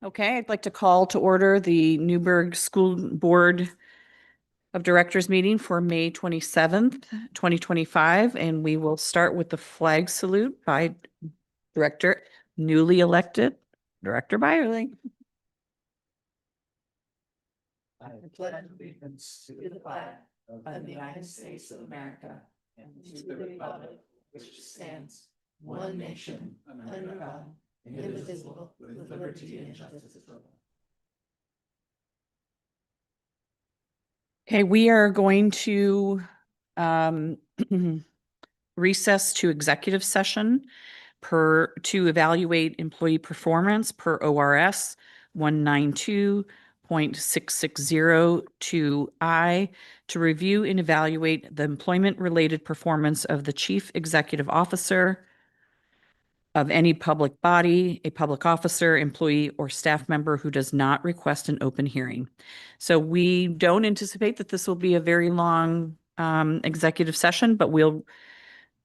Okay, I'd like to call to order the Newburgh School Board of Directors meeting for May 27th, 2025, and we will start with the flag salute by Director, newly elected Director Byerly. I pledge allegiance to the flag of the United States of America and to the republic which stands one nation under God, indivisible, with liberty and justice for all. Okay, we are going to um, recess to executive session to evaluate employee performance per ORS 192.6602I to review and evaluate the employment-related performance of the chief executive officer of any public body, a public officer, employee, or staff member who does not request an open hearing. So we don't anticipate that this will be a very long executive session, but we'll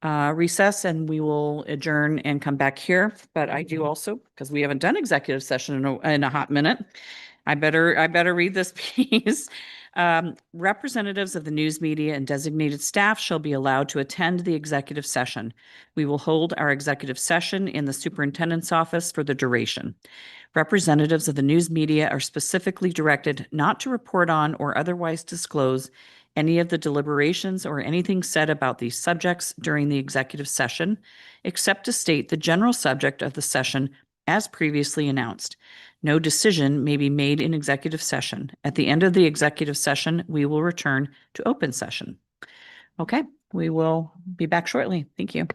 recess and we will adjourn and come back here. But I do also, because we haven't done executive session in a hot minute, I better read this piece. Representatives of the news media and designated staff shall be allowed to attend the executive session. We will hold our executive session in the superintendent's office for the duration. Representatives of the news media are specifically directed not to report on or otherwise disclose any of the deliberations or anything said about these subjects during the executive session, except to state the general subject of the session as previously announced. No decision may be made in executive session. At the end of the executive session, we will return to open session. Okay, we will be back shortly. Thank you.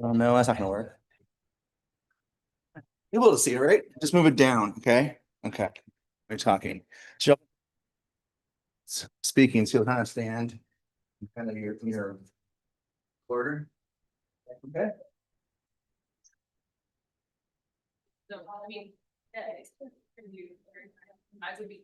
Oh, no, that's not gonna work. You're able to see it, right? Just move it down, okay? Okay. We're talking. So, speaking, so you'll kind of stand, kind of your quarter. Okay. So, I mean, yeah, it's for you. I would be.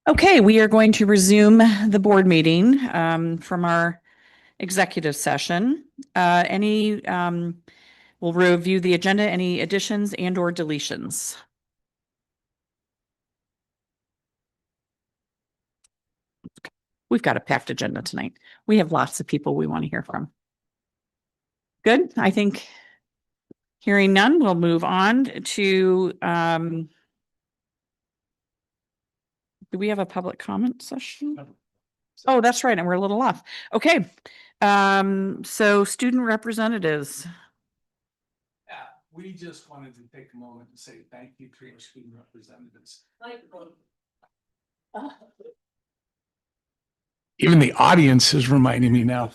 Okay, we are going to resume the board meeting from our executive session. We'll review the agenda, any additions and or deletions. We've got a packed agenda tonight. We have lots of people we want to hear from. Good, I think hearing none, we'll move on to, do we have a public comment session? Oh, that's right, and we're a little off. Okay, so student representatives. Yeah, we just wanted to take a moment to say thank you to our student representatives. Even the audience is reminding me now.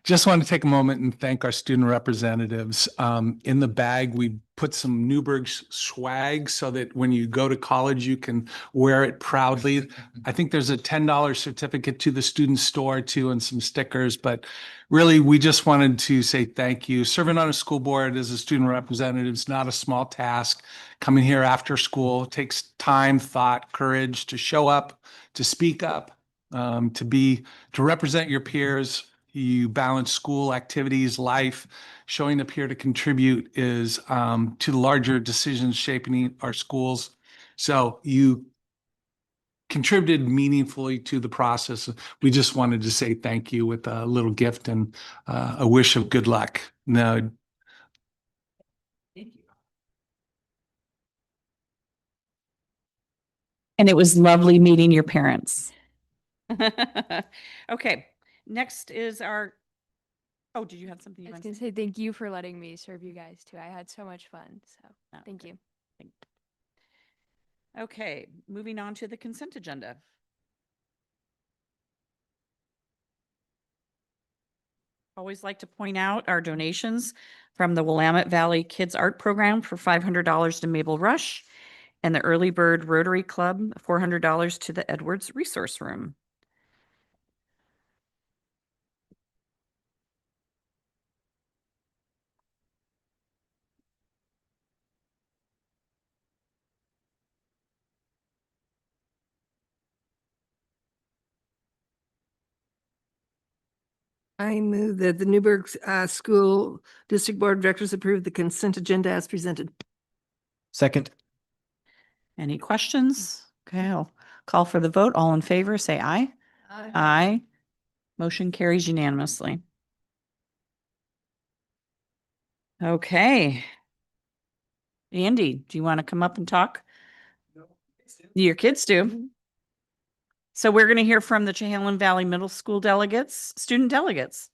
Just want to take a moment and thank our student representatives. In the bag, we put some Newburgh swag so that when you go to college, you can wear it proudly. I think there's a $10 certificate to the student store too and some stickers, but really we just wanted to say thank you. Serving on a school board as a student representative is not a small task. Coming here after school takes time, thought, courage to show up, to speak up, to represent your peers. You balance school activities, life. Showing up here to contribute is to the larger decisions shaping our schools. So you contributed meaningfully to the process. We just wanted to say thank you with a little gift and a wish of good luck. No. Thank you. And it was lovely meeting your parents. Okay, next is our, oh, did you have something I you was want to gonna say? say thank you for letting me serve you guys too. I had so much fun. So Oh, thank great. you. Okay, moving on to the consent agenda. Always like to point out our donations from the Willamette Valley Kids Art Program for $500 to Mabel Rush and the Early Bird Rotary Club, $400 to the Edwards Resource Room. I move that the Newburgh School District Board of Directors approve the consent agenda as presented. Second. Any questions? Okay, I'll call for the vote. All in favor, say aye. Aye. Motion carries unanimously. Okay. Andy, do you want to come up and talk? Your kids do. So we're going to hear from the Chehalem Valley Middle School delegates, student delegates.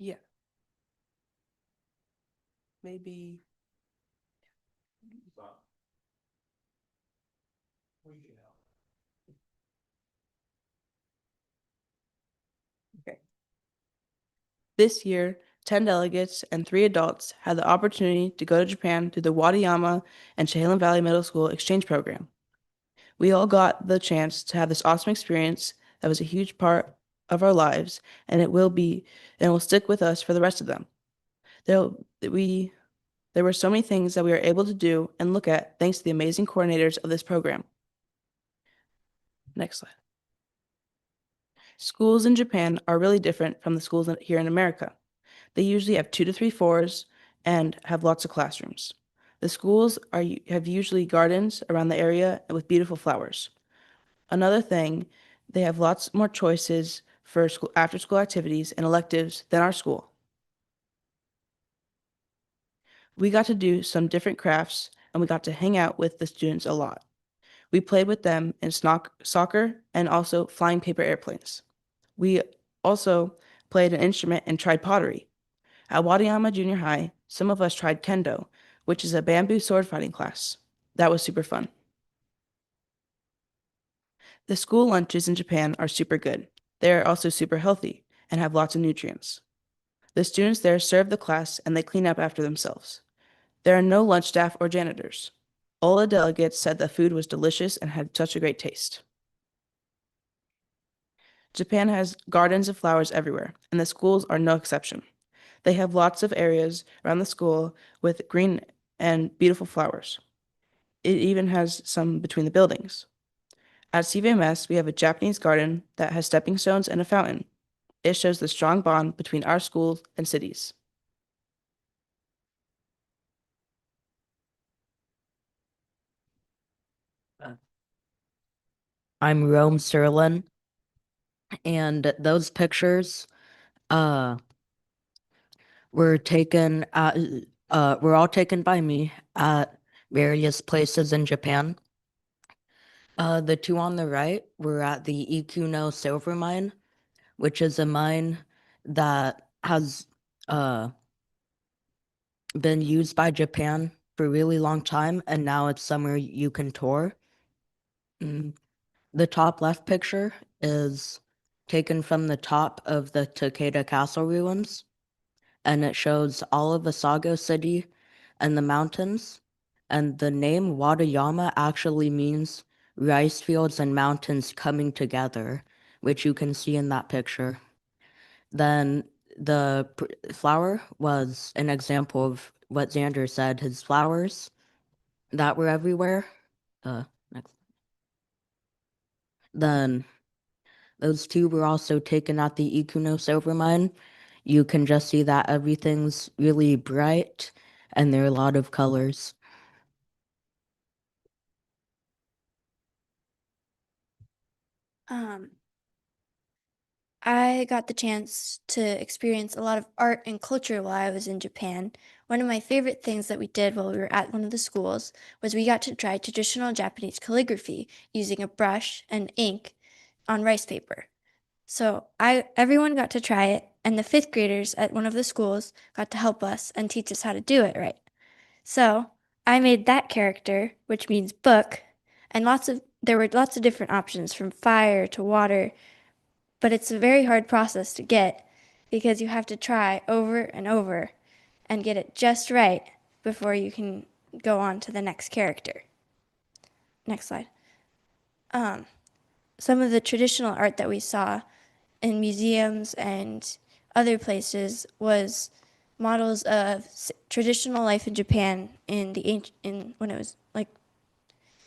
Yeah. Maybe. Okay. This year, 10 delegates and 3 adults had the opportunity to go to Japan through the Wadayama and Chehalem Valley Middle School exchange program. We all got the chance to have this awesome experience that was a huge part of our lives, and it will stick with us for the rest of them. There were so many things that we were able to do and look at thanks to the amazing coordinators of this program. Next slide. Schools in Japan are really different from the schools here in America. They usually have 2 to 3 floors and have lots of classrooms. The schools have usually gardens around the area with beautiful flowers. Another thing, they have lots more choices for after-school activities and electives than our school. We got to do some different crafts and we got to hang out with the students a lot. We played with them in soccer and also flying paper airplanes. We also played an instrument and tried pottery. At Wadayama Junior High, some of us tried kendo, which is a bamboo sword fighting class. That was super fun. The school lunches in Japan are super good. They are also super healthy and have lots of nutrients. The students there serve the class and they clean up after themselves. There are no lunch staff or janitors. All the delegates said the food was delicious and had such a great taste. Japan has gardens of flowers everywhere, and the schools are no exception. They have lots of areas around the school with green and beautiful flowers. It even has some between the buildings. At CVMS, we have a Japanese garden that has stepping stones and a fountain. It shows the strong bond between our schools and cities. I'm Rome Serlin, and those pictures uh were taken were all taken by me at various places in Japan. The two on the right were at the Ikuno silver mine, which is a mine that has been used by Japan for a really long time, and now it's somewhere you can tour. The top left picture is taken from the top of the Takeda Castle ruins, and it shows all of Asago City and the mountains. And the name Wadayama actually means rice fields and mountains coming together, which you can see in that picture. Then the flower was an example of what Xander said, his flowers that were everywhere. Next. Then those two were also taken at the Ikuno silver mine. You can just see that everything's really bright and there are a lot of colors. I got the chance to experience a lot of art and culture while I was in Japan. One of my favorite things that we did while we were at one of the schools was we got to try traditional Japanese calligraphy using a brush and ink on rice paper. So everyone got to try it, and the fifth graders at one of the schools got to help us and teach us how to do it right. So I made that character, which means book, and there were lots of different options from fire to water, but it's a very hard process to get because you have to try over and over and get it just right before you can go on to the next character. Next slide. Some of the traditional art that we saw in museums and other places was models of traditional life in Japan in when it was like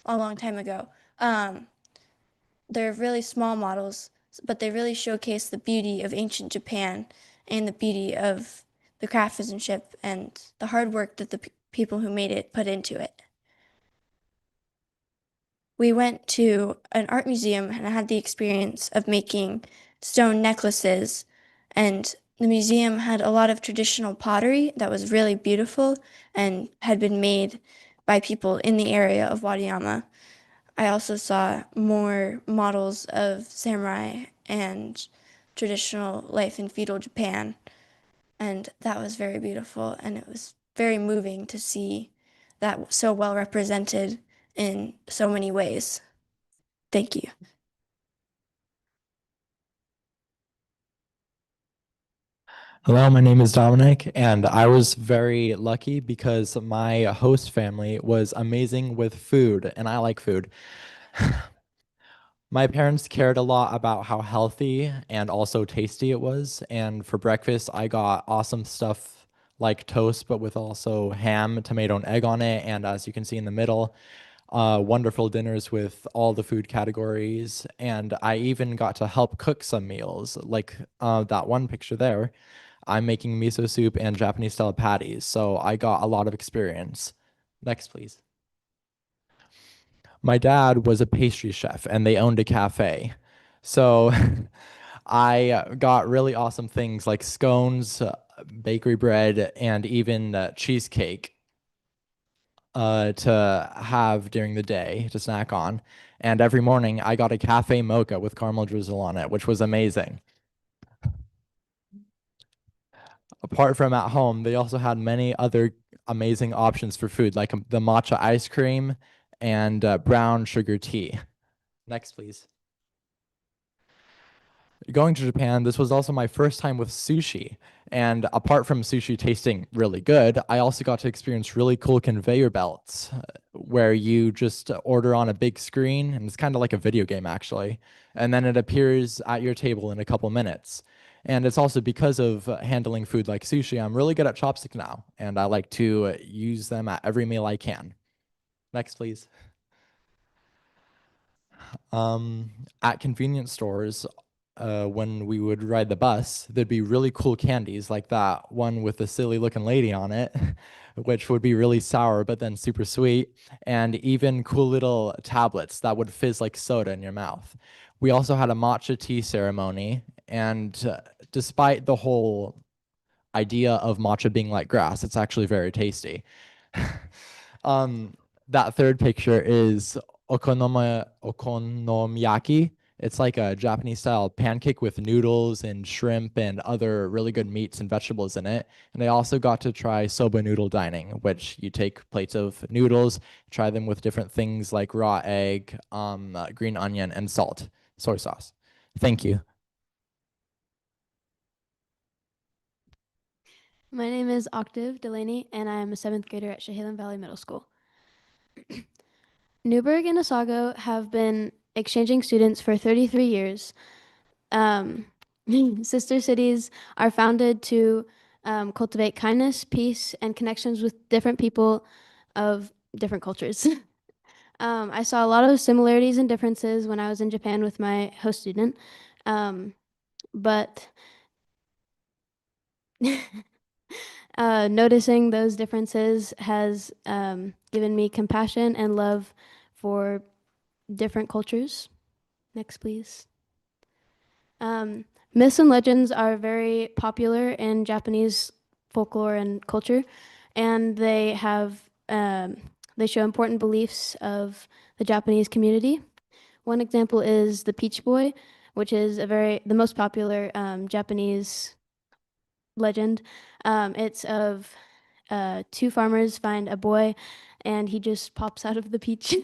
a long time ago. They're really small models, but they really showcase the beauty of ancient Japan and the beauty of the craftsmanship and the hard work that the people who made it put into it. We went to an art museum and I had the experience of making stone necklaces, and the museum had a lot of traditional pottery that was really beautiful and had been made by people in the area of Wadayama. I also saw more models of samurai and traditional life in feudal Japan, and that was very beautiful, and it was very moving to see that so well represented in so many ways. Thank you. Hello, my name is Dominic, and I was very lucky because my host family was amazing with food, and I like food. My parents cared a lot about how healthy and also tasty it was, and for breakfast, I got awesome stuff like toast, but with also ham, tomato, and egg on it, and as you can see in the middle, wonderful dinners with all the food categories, and I even got to help cook some meals, like that one picture there. I'm making miso soup and Japanese style patties, so I got a lot of experience. Next, please. My dad was a pastry chef and they owned a cafe. So I got really awesome things like scones, bakery bread, and even cheesecake to have during the day to snack on. And every morning I got a cafe mocha with caramel drizzle on it, which was amazing. Apart from at home, they also had many other amazing options for food, like the matcha ice cream and brown sugar tea. Next, please. Going to Japan, this was also my first time with sushi, And apart from sushi tasting really good, I also got to experience really cool conveyor belts where you just order on a big screen, and it's kind of like a video game actually. And then it appears at your table in a couple minutes. And it's also because of handling food like sushi, I'm really good at chopsticks now, and I like to use them at every meal I can. Next, please. At convenience stores, when we would ride the bus, there'd be really cool candies like that one with the silly looking lady on it, which would be really sour but then super sweet, and even cool little tablets that would fizz like soda in your mouth. We also had a matcha tea ceremony, and despite the whole idea of matcha being like grass, it's actually very tasty. That third picture is okonomiyaki. It's like a Japanese style pancake with noodles and shrimp and other really good meats and vegetables in it. And I also got to try soba noodle dining, which you take plates of noodles, try them with different things like raw egg, green onion, and salt, soy sauce. Thank you. My name is Octave Delaney, and I am a 7th grader at Chehalem Valley Middle School. Newburgh and Osago have been exchanging students for 33 years. Sister cities are founded to cultivate kindness, peace, and connections with different people of different cultures. I saw a lot of similarities and differences when I was in Japan with my host student, but noticing those differences has given me compassion and love for different cultures. Next, please. Myths and legends are very popular in Japanese folklore and culture, and they have they show important beliefs of the Japanese community. One example is the Peach Boy, which is the most popular Japanese legend. It's of two farmers find a boy, and he just pops out of the peach.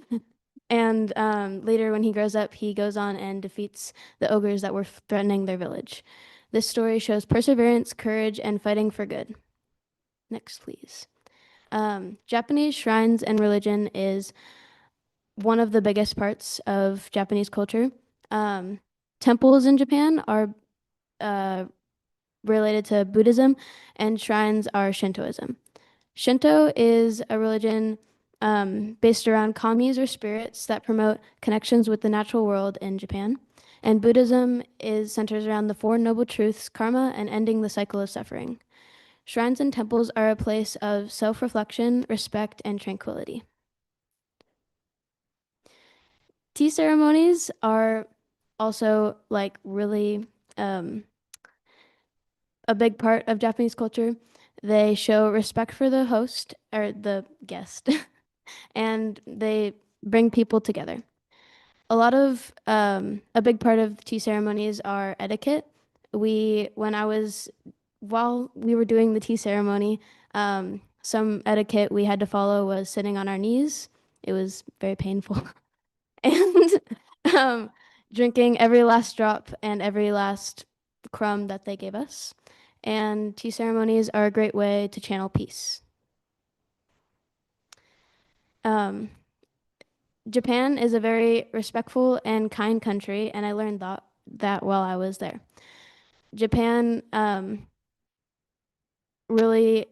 And later, when he grows up, he goes on and defeats the ogres that were threatening their village. This story shows perseverance, courage, and fighting for good. Next, please. Japanese shrines and religion is one of the biggest parts of Japanese culture. Temples in Japan are related to Buddhism, and shrines are Shintoism. Shinto is a religion based around kamis or spirits that promote connections with the natural world in Japan. And Buddhism centers around the Four Noble Truths, karma, and ending the cycle of suffering. Shrines and temples are a place of self-reflection, respect, and tranquility. Tea ceremonies are also like really a big part of Japanese culture. They show respect for the host or the guest, and they bring people together. A big part of tea ceremonies are etiquette. While we were doing the tea ceremony, some etiquette we had to follow was sitting on our knees. It was very painful. And drinking every last drop and every last crumb that they gave us. And tea ceremonies are a great way to channel peace. Japan is a very respectful and kind country, and I learned that while I was there. Japan really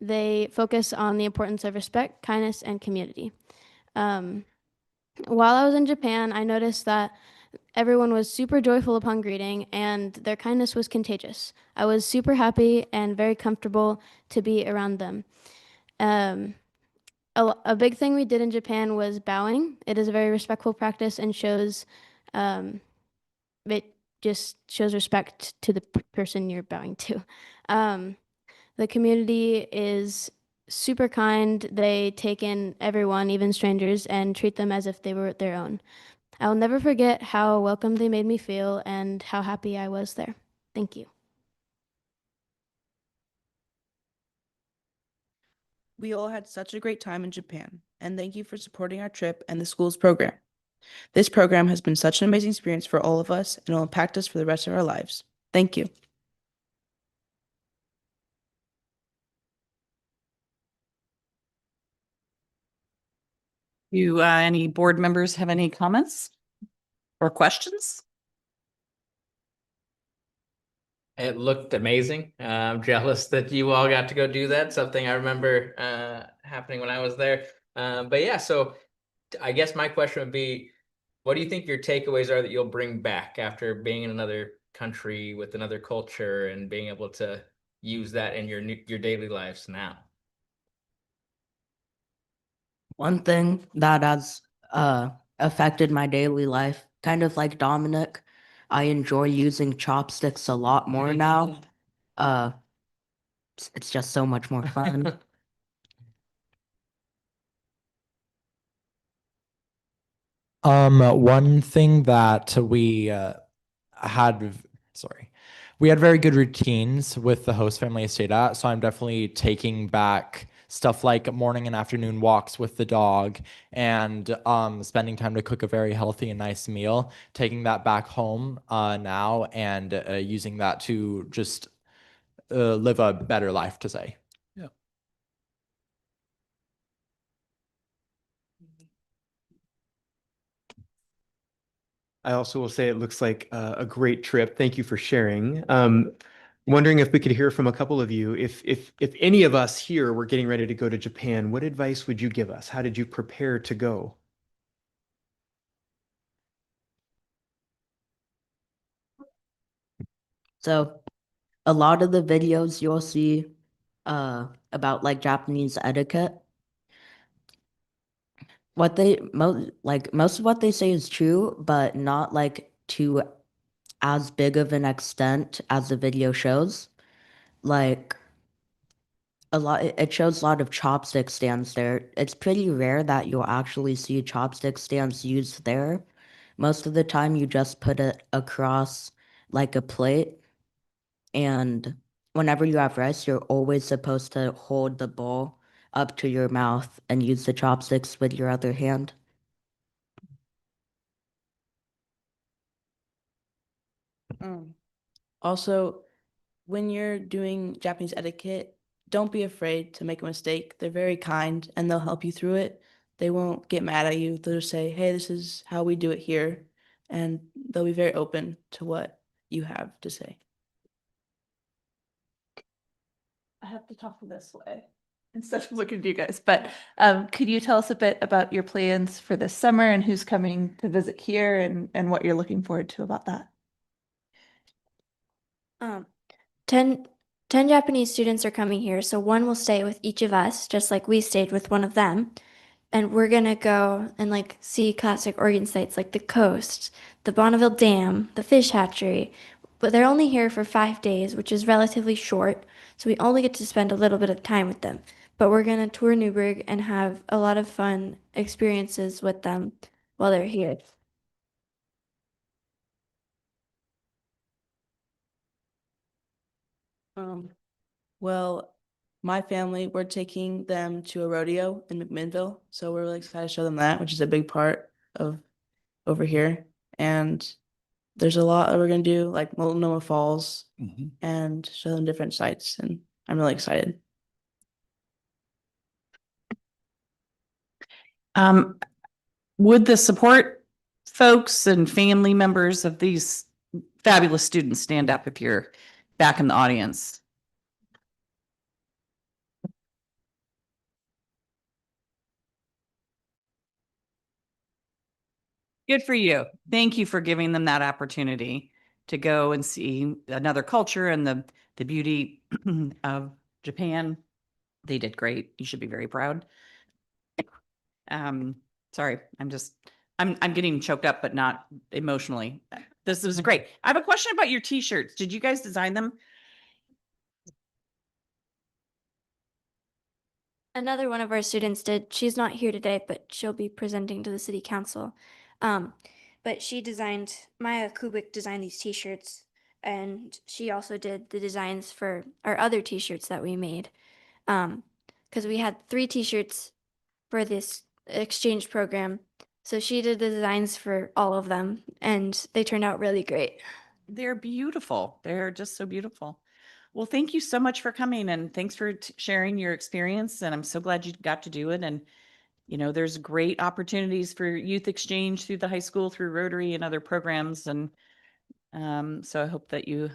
they focus on the importance of respect, kindness, and community. While I was in Japan, I noticed that everyone was super joyful upon greeting, and their kindness was contagious. I was super happy and very comfortable to be around them. A big thing we did in Japan was bowing. It is a very respectful practice and it just shows respect to the person you're bowing to. The community is super kind. They take in everyone, even strangers, and treat them as if they were their own. I'll never forget how welcome they made me feel and how happy I was there. Thank you. We all had such a great time in Japan, and thank you for supporting our trip and the school's program. This program has been such an amazing experience for all of us and will impact us for the rest of our lives. Thank you. Do any board members have any comments or questions? It looked amazing. I'm jealous that you all got to go do that. Something I remember happening when I was there. But yeah, so I guess my question would be, what do you think your takeaways are that you'll bring back after being in another country with another culture and being able to use that in your daily lives now? One thing that has affected my daily life, kind of like Dominic, I enjoy using chopsticks a lot more now. Uh, it's just so much more fun. One thing that had, sorry, we had very good routines with the host family I stayed at. So I'm definitely taking back stuff like morning and afternoon walks with the dog and spending time to cook a very healthy and nice meal, taking that back home now and using that to just live a better life, to say. I also will say it looks like a great trip. Thank you for sharing. Wondering if we could hear from a couple of you. If any of us here were getting ready to go to Japan, what advice would you give us? How did you prepare to go? So a lot of the videos you'll see about like Japanese etiquette, what they most of what they say is true, but not like to as big of an extent as the video shows. Like it shows a lot of chopstick stands there. It's pretty rare that you'll actually see chopstick stands used there. Most of the time you just put it across like a plate, and whenever you have rice, you're always supposed to hold the bowl up to your mouth and use the chopsticks with your other hand. Also, when you're doing Japanese etiquette, don't be afraid to make a mistake. They're very kind and they'll help you through it. They won't get mad at you. They'll just say, hey, this is how we do it here. And they'll be very open to what you have to say. I have to talk this way instead of looking at you guys. But could you tell us a bit about your plans for this summer and who's coming to visit here and what you're looking forward to about that? 10 Japanese students are coming here, so one will stay with each of us, just like we stayed with one of them. And we're gonna go and like see classic Oregon sites like the coast, the Bonneville Dam, the fish hatchery. But they're only here for 5 days, which is relatively short, so we only get to spend a little bit of time with them. But we're gonna tour Newburgh and have a lot of fun experiences with them while they're here. Well, my family, we're taking them to a rodeo in McMinnville. So we're really excited to show them that, which is a big part of over here. And there's a lot that we're going to do, like Multnomah Falls, and show them different sites. And I'm really excited. Would the support folks and family members of these fabulous students stand up if you're back in the audience? Good for you. Thank you for giving them that opportunity to go and see another culture and the beauty of Japan. They did great. You should be very proud. Sorry, I'm getting choked up, but not emotionally. This was great. I have a question about your t-shirts. Did you guys design them? Another one of our students did. She's not here today, but she'll be presenting to the city council. But she designed, Maya Kubik designed these t-shirts, and she also did the designs for our other t-shirts that we made. Because we had 3 t-shirts for this exchange program. So she did the designs for all of them, and they turned out really great. They're beautiful. They're just so beautiful. Well, thank you so much for coming and thanks for sharing your experience. And I'm so glad you got to do it. And, there's great opportunities for youth exchange through the high school, through Rotary and other programs. And so I hope that you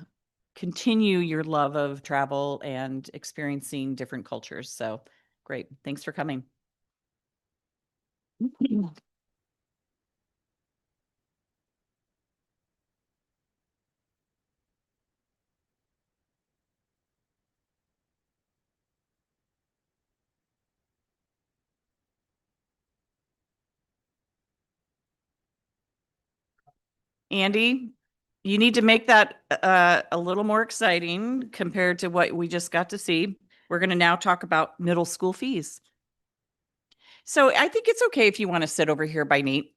continue your love of travel and experiencing different cultures. So great. Thanks for coming. Andy, you need to make that a little more exciting compared to what we just got to see. We're going to now talk about middle school fees. So I think it's okay if you want to sit over here by Nate.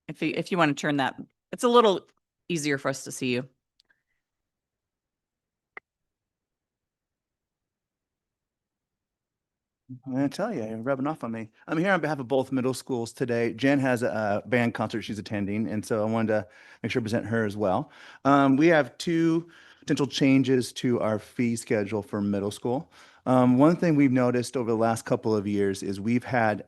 If you want to turn that, it's a little easier for us to see you. I'm gonna tell you, you're rubbing off on me. I'm here on behalf of both middle schools today. Jen has a band concert she's attending, and so I wanted to make sure to present her as well. We have two potential changes to our fee schedule for middle school. One thing we've noticed over the last couple of years is we've had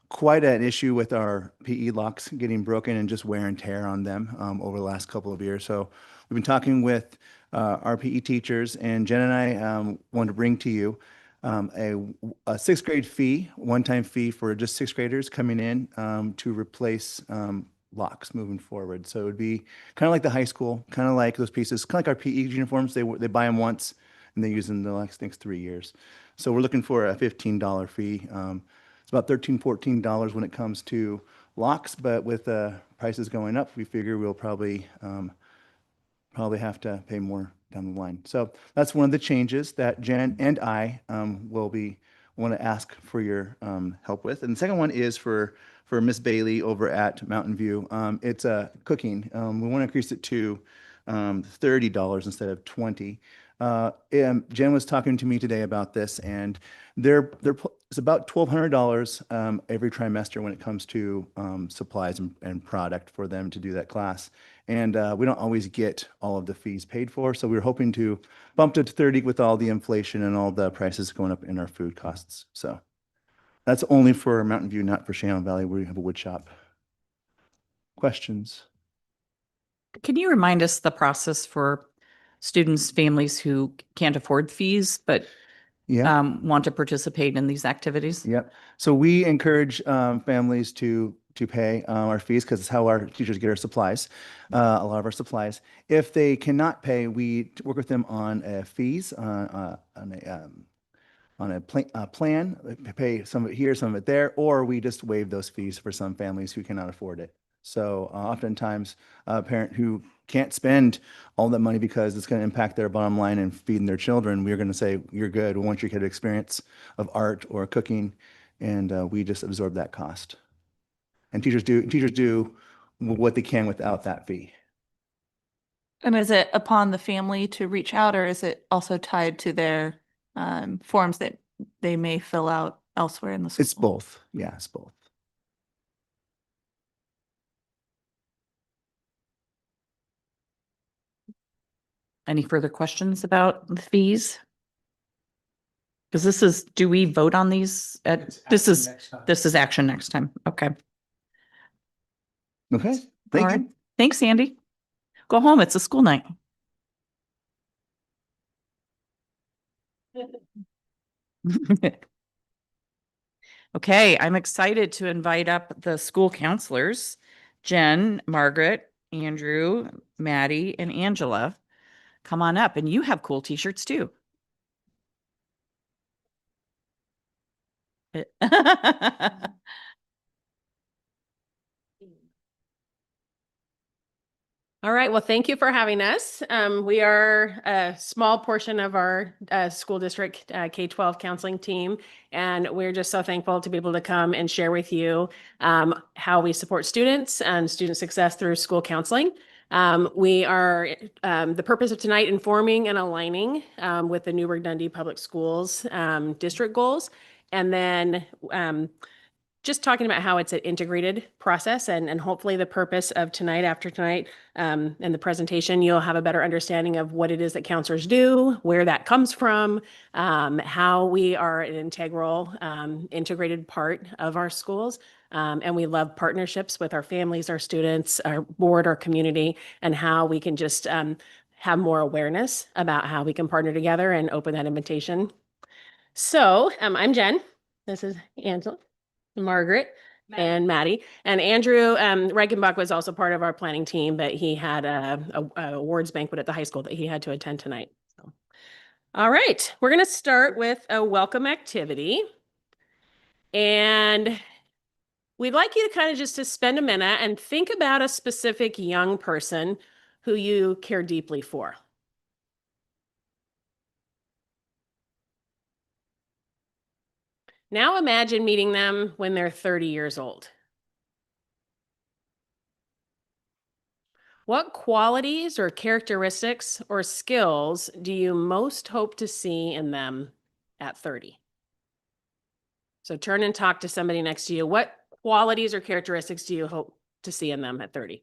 quite an issue with our PE locks getting broken and just wear and tear on them over the last couple of years. So we've been talking with our PE teachers, and Jen and I want to bring to you a sixth grade fee, one-time fee for just sixth graders coming in to replace locks moving forward. So it would be kind of like the high school, kind of like those pieces, kind of like our PE uniforms. They buy them once and they use them the next 3 years. So we're looking for a $15 fee. It's about $13, $14 when it comes to locks, but with prices going up, we figure we'll probably have to pay more down the line. So that's one of the changes that Jen and I want to ask for your help with. And the second one is for Miss Bailey over at Mountain View. It's cooking. We want to increase it to $30 instead of $20. Jen was talking to me today about this, and it's about $1,200 every trimester when it comes to supplies and product for them to do that class. And we don't always get all of the fees paid for, so we're hoping to bump it to 30 with all the inflation and all the prices going up in our food costs. So that's only for Mountain View, not for Shannon Valley, where we have a wood shop. Questions? Can you remind us the process for students, families who can't afford fees, but Yeah. want to participate in these activities? Yep. So we encourage families to pay our fees because it's how our teachers get our supplies, a lot of our supplies. If they cannot pay, we work with them on fees, on a plan, pay some of it here, some of it there, or we just waive those fees for some families who cannot afford it. So oftentimes, a parent who can't spend all that money because it's going to impact their bottom line and feeding their children, we're going to say, you're good. We want your kid to experience of art or cooking, and we just absorb that cost. And teachers do what they can without that fee. And is it upon the family to reach out, or is it also tied to their forms that they may fill out elsewhere in the school? It's both. Yeah, it's both. Any further questions about the fees? Because do we vote on these this is action next time. Okay. Okay. All Thank right. you. Thanks, Andy. Go home. It's a school night. Okay, I'm excited to invite up the school counselors, Jen, Margaret, Andrew, Maddie, and Angela. Come on up, and you have cool t-shirts too. All right, well, thank you for having us. We are a small portion of our school district K-12 counseling team, and we're just so thankful to be able to come and share with you how we support students and student success through school counseling. We are, the purpose of tonight, informing and aligning with the Newburgh Dundee Public Schools district goals, and then just talking about how it's an integrated process, and hopefully the purpose of tonight, after tonight, and the presentation, you'll have a better understanding of what it is that counselors do, where that comes from, how we are an integral, integrated part of our schools. And we love partnerships with our families, our students, our board, our community, and how we can just have more awareness about how we can partner together and open that invitation. So I'm Jen. This is Angela, Margaret, and Maddie. And Andrew Reichenbach was also part of our planning team, but he had a awards banquet at the high school that he had to attend tonight. So. All right, we're going to start with a welcome activity. And we'd like you to kind of just to spend a minute and think about a specific young person who you care deeply for. Now imagine meeting them when they're 30 years old. What qualities or characteristics or skills do you most hope to see in them at 30? So turn and talk to somebody next to you. What qualities or characteristics do you hope to see in them at 30?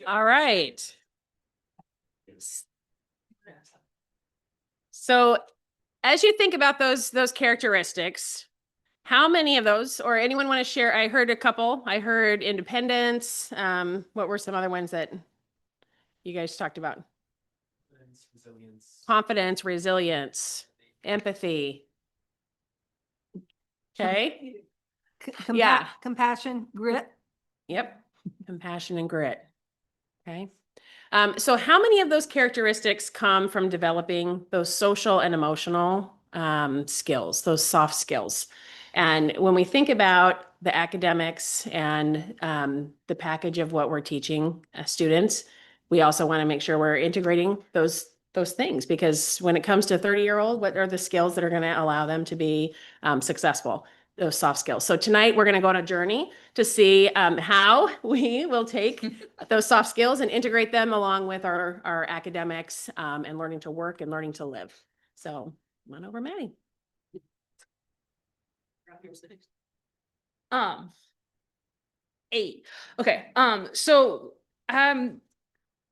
All right. So as you think about those characteristics, how many of those, or anyone want to share? I heard a couple. I heard independence. What were some other ones that you guys talked about? Confidence, resilience, empathy. Okay. Yeah. Compassion, grit. Yep. Compassion and grit. Okay. So how many of those characteristics come from developing those social and emotional skills, those soft skills? And when we think about the academics and the package of what we're teaching students, we also want to make sure we're integrating those things, because when it comes to 30-year-old, what are the skills that are going to allow them to be successful? Those soft skills. So tonight we're going to go on a journey to see how we will take those soft skills and integrate them along with our academics and learning to work and learning to live. So come on over, Maddie. Eight. Okay.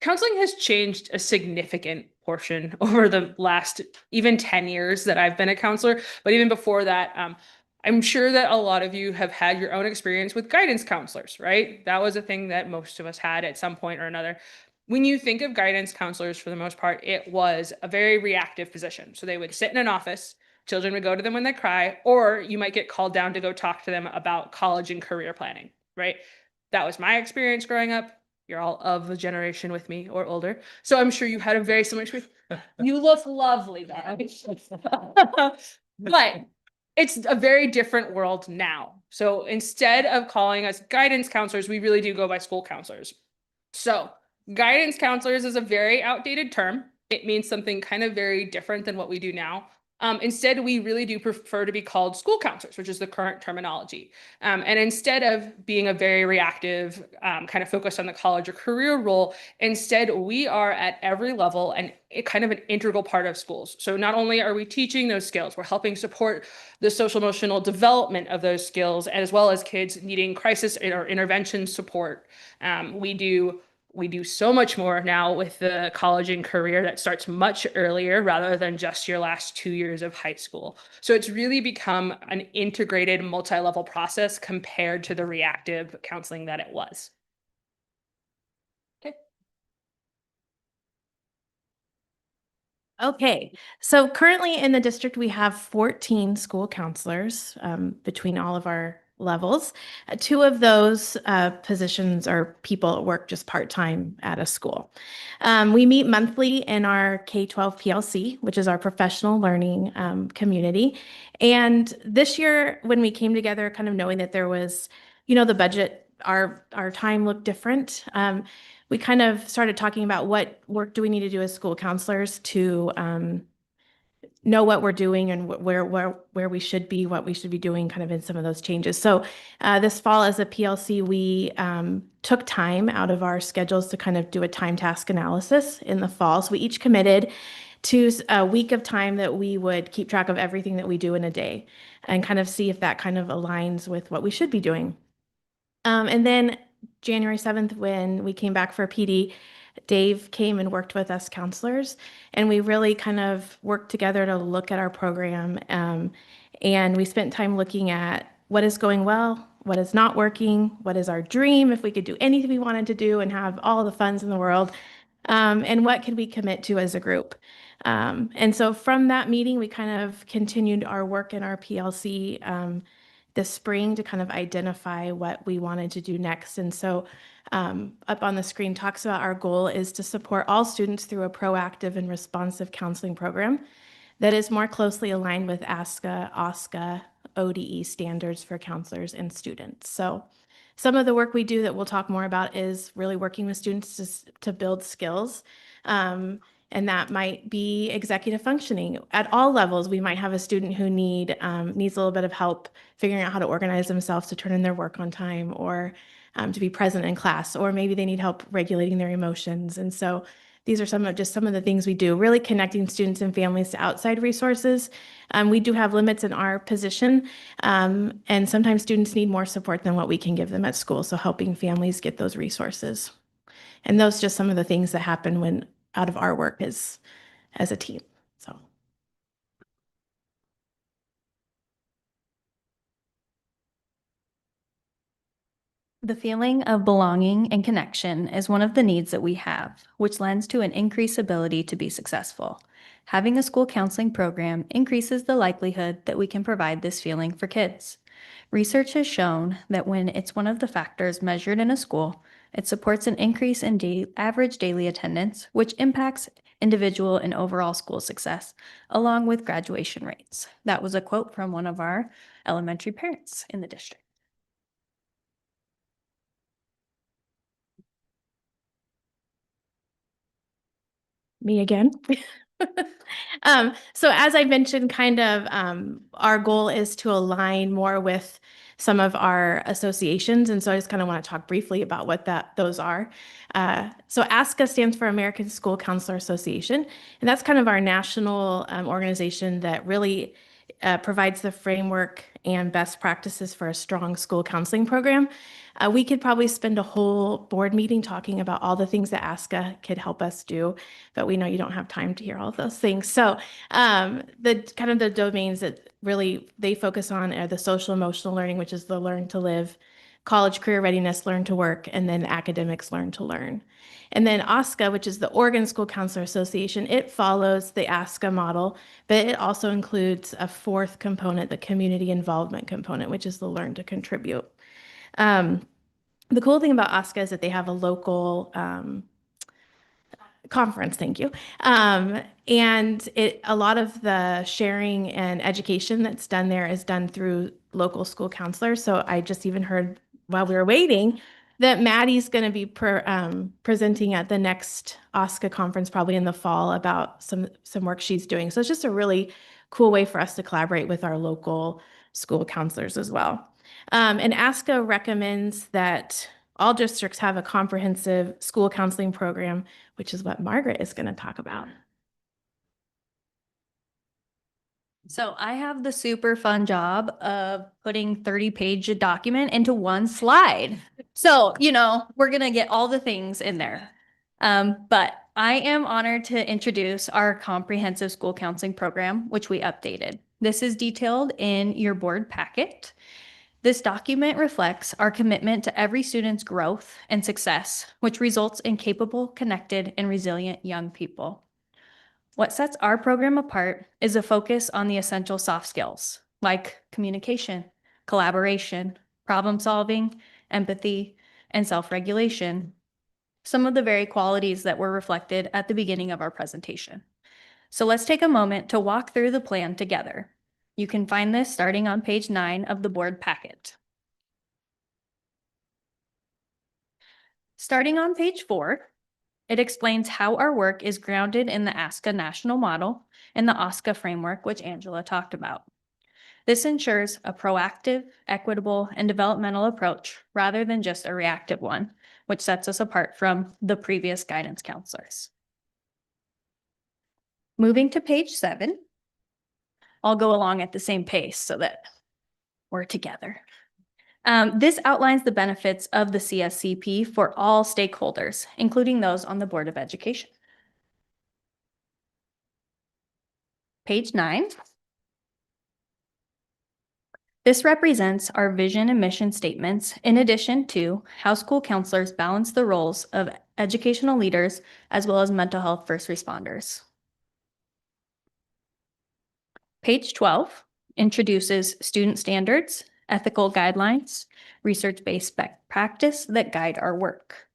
Counseling has changed a significant portion over the last even 10 years that I've been a counselor. But even before that, I'm sure that a lot of you have had your own experience with guidance counselors, right? That was a thing that most of us had at some point or another. When you think of guidance counselors, for the most part, it was a very reactive position. So they would sit in an office, children would go to them when they cry, or you might get called down to go talk to them about college and career planning, right? That was my experience growing up. You're all of a generation with me or older. So I'm sure you had a very similar experience. You look lovely, though. But it's a very different world now. So instead of calling us guidance counselors, we really do go by school counselors. So guidance counselors is a very outdated term. It means something kind of very different than what we do now. Instead, we really do prefer to be called school counselors, which is the current terminology. And instead of being a very reactive, kind of focused on the college or career role, instead we are at every level and kind of an integral part of schools. So not only are we teaching those skills, we're helping support the social emotional development of those skills, as well as kids needing crisis or intervention support. We do so much more now with the college and career that starts much earlier rather than just your last 2 years of high school. So it's really become an integrated multi-level process compared to the reactive counseling that it was. Okay, so currently in the district, we have 14 school counselors between all of our levels. Two of those positions are people that work just part-time at a school. We meet monthly in our K-12 PLC, which is our professional learning community. And this year, when we came together, kind of knowing that there was, the budget, our time looked different. We kind of started talking about what work do we need to do as school counselors to know what we're doing and where we should be, what we should be doing kind of in some of those changes. So this fall as a PLC, we took time out of our schedules to kind of do a time task analysis in the fall. So we each committed to a week of time that we would keep track of everything that we do in a day and kind of see if that kind of aligns with what we should be doing. And then January 7th, when we came back for PD, Dave came and worked with us counselors, and we really kind of worked together to look at our program. And we spent time looking at what is going well, what is not working, what is our dream, if we could do anything we wanted to do and have all the funds in the world, and what could we commit to as a group. And so from that meeting, we kind of continued our work in our PLC this spring to kind of identify what we wanted to do next. And so up on the screen talks about our goal is to support all students through a proactive and responsive counseling program that is more closely aligned with ASCA, OSCA, ODE standards for counselors and students. So some of the work we do that we'll talk more about is really working with students to build skills. And that might be executive functioning. At all levels, we might have a student who needs a little bit of help figuring out how to organize themselves to turn in their work on time, or to be present in class, or maybe they need help regulating their emotions. And so these are some of the things we do, really connecting students and families to outside resources. We do have limits in our position, and sometimes students need more support than what we can give them at school, so helping families get those resources. And those are just some of the things that happen when out of our work as a team. So. The feeling of belonging and connection is one of the needs that we have, which lends to an increased ability to be successful. Having a school counseling program increases the likelihood that we can provide this feeling for kids. Research has shown that when it's one of the factors measured in a school, it supports an increase in average daily attendance, which impacts individual and overall school success, along with graduation rates. That was a quote from one of our elementary parents in the district. Me again. So as I mentioned, kind of our goal is to align more with some of our associations. And so I just kind of want to talk briefly about what those are. So ASCA stands for American School Counselor Association. And that's kind of our national organization that really provides the framework and best practices for a strong school counseling program. We could probably spend a whole board meeting talking about all the things that ASCA could help us do, but we know you don't have time to hear all of those things. So the domains that really they focus on are the social emotional learning, which is the learn to live, college career readiness, learn to work, and then academics, learn to learn. And then OSCA, which is the Oregon School Counselor Association, it follows the ASCA model, but it also includes a fourth component, the community involvement component, which is the learn to contribute. The cool thing about OSCA is that they have a local conference, thank you. And a lot of the sharing and education that's done there is done through local school counselors. So I just even heard while we were waiting that Maddie's going to be presenting at the next OSCA conference probably in the fall about some work she's doing. So it's just a really cool way for us to collaborate with our local school counselors as well. And ASCA recommends that all districts have a comprehensive school counseling program, which is what Margaret is going to talk about. So I have the super fun job of putting 30-page document into one slide. So, we're going to get all the things in there. But I am honored to introduce our comprehensive school counseling program, which we updated. This is detailed in your board packet. This document reflects our commitment to every student's growth and success, which results in capable, connected, and resilient young people. What sets our program apart is a focus on the essential soft skills like communication, collaboration, problem solving, empathy, and self-regulation. Some of the very qualities that were reflected at the beginning of our presentation. So let's take a moment to walk through the plan together. You can find this starting on page 9 of the board packet. Starting on page 4, it explains how our work is grounded in the ASCA national model and the OSCA framework, which Angela talked about. This ensures a proactive, equitable, and developmental approach rather than just a reactive one, which sets us apart from the previous guidance counselors. Moving to page 7, I'll go along at the same pace so that we're together. This outlines the benefits of the CSCP for all stakeholders, including those on the Board of Education. Page 9. This represents our vision and mission statements in addition to how school counselors balance the roles of educational leaders as well as mental health first responders. Page 12 introduces student standards, ethical guidelines, research-based best practice that guide our work.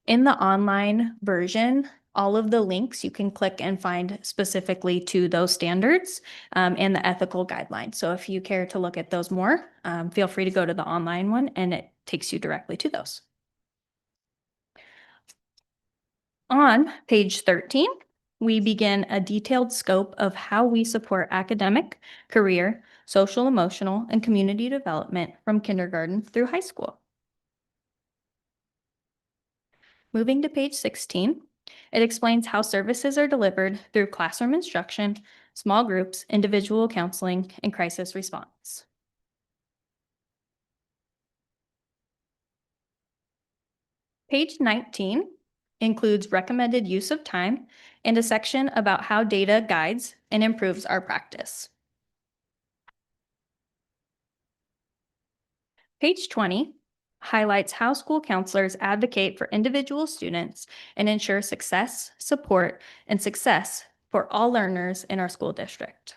In the online version, all of the links you can click and find specifically to those standards and the ethical guidelines. So if you care to look at those more, feel free to go to the online one and it takes you directly to those. On page 13, we begin a detailed scope of how we support academic, career, social, emotional, and community development from kindergarten through high school. Moving to page 16, it explains how services are delivered through classroom instruction, small groups, individual counseling, and crisis response. Page 19 includes recommended use of time and a section about how data guides and improves our practice. Page 20 highlights how school counselors advocate for individual students and ensure success, support, and success for all learners in our school district.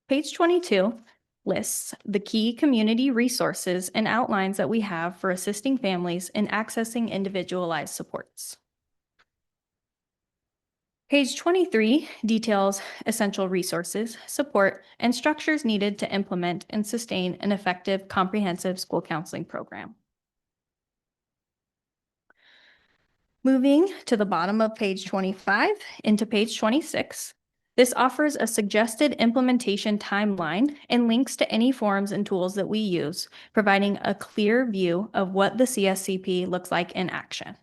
Page 22 lists the key community resources and outlines that we have for assisting families in accessing individualized supports. Page 23 details essential resources, support, and structures needed to implement and sustain an effective, comprehensive school counseling program. Moving to the bottom of page 25 into page 26, this offers a suggested implementation timeline and links to any forms and tools that we use, providing a clear view of what the CSCP looks like in action.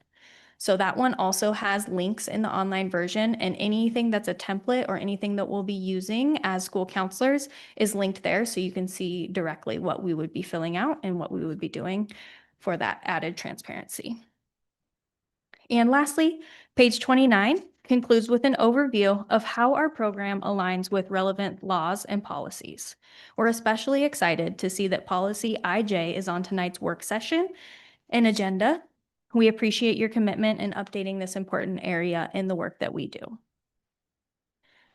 So that one also has links in the online version, and anything that's a template or anything that we'll be using as school counselors is linked there, so you can see directly what we would be filling out and what we would be doing for that added transparency. And lastly, page 29 concludes with an overview of how our program aligns with relevant laws and policies. We're especially excited to see that policy IJ is on tonight's work session and agenda. We appreciate your commitment in updating this important area in the work that we do.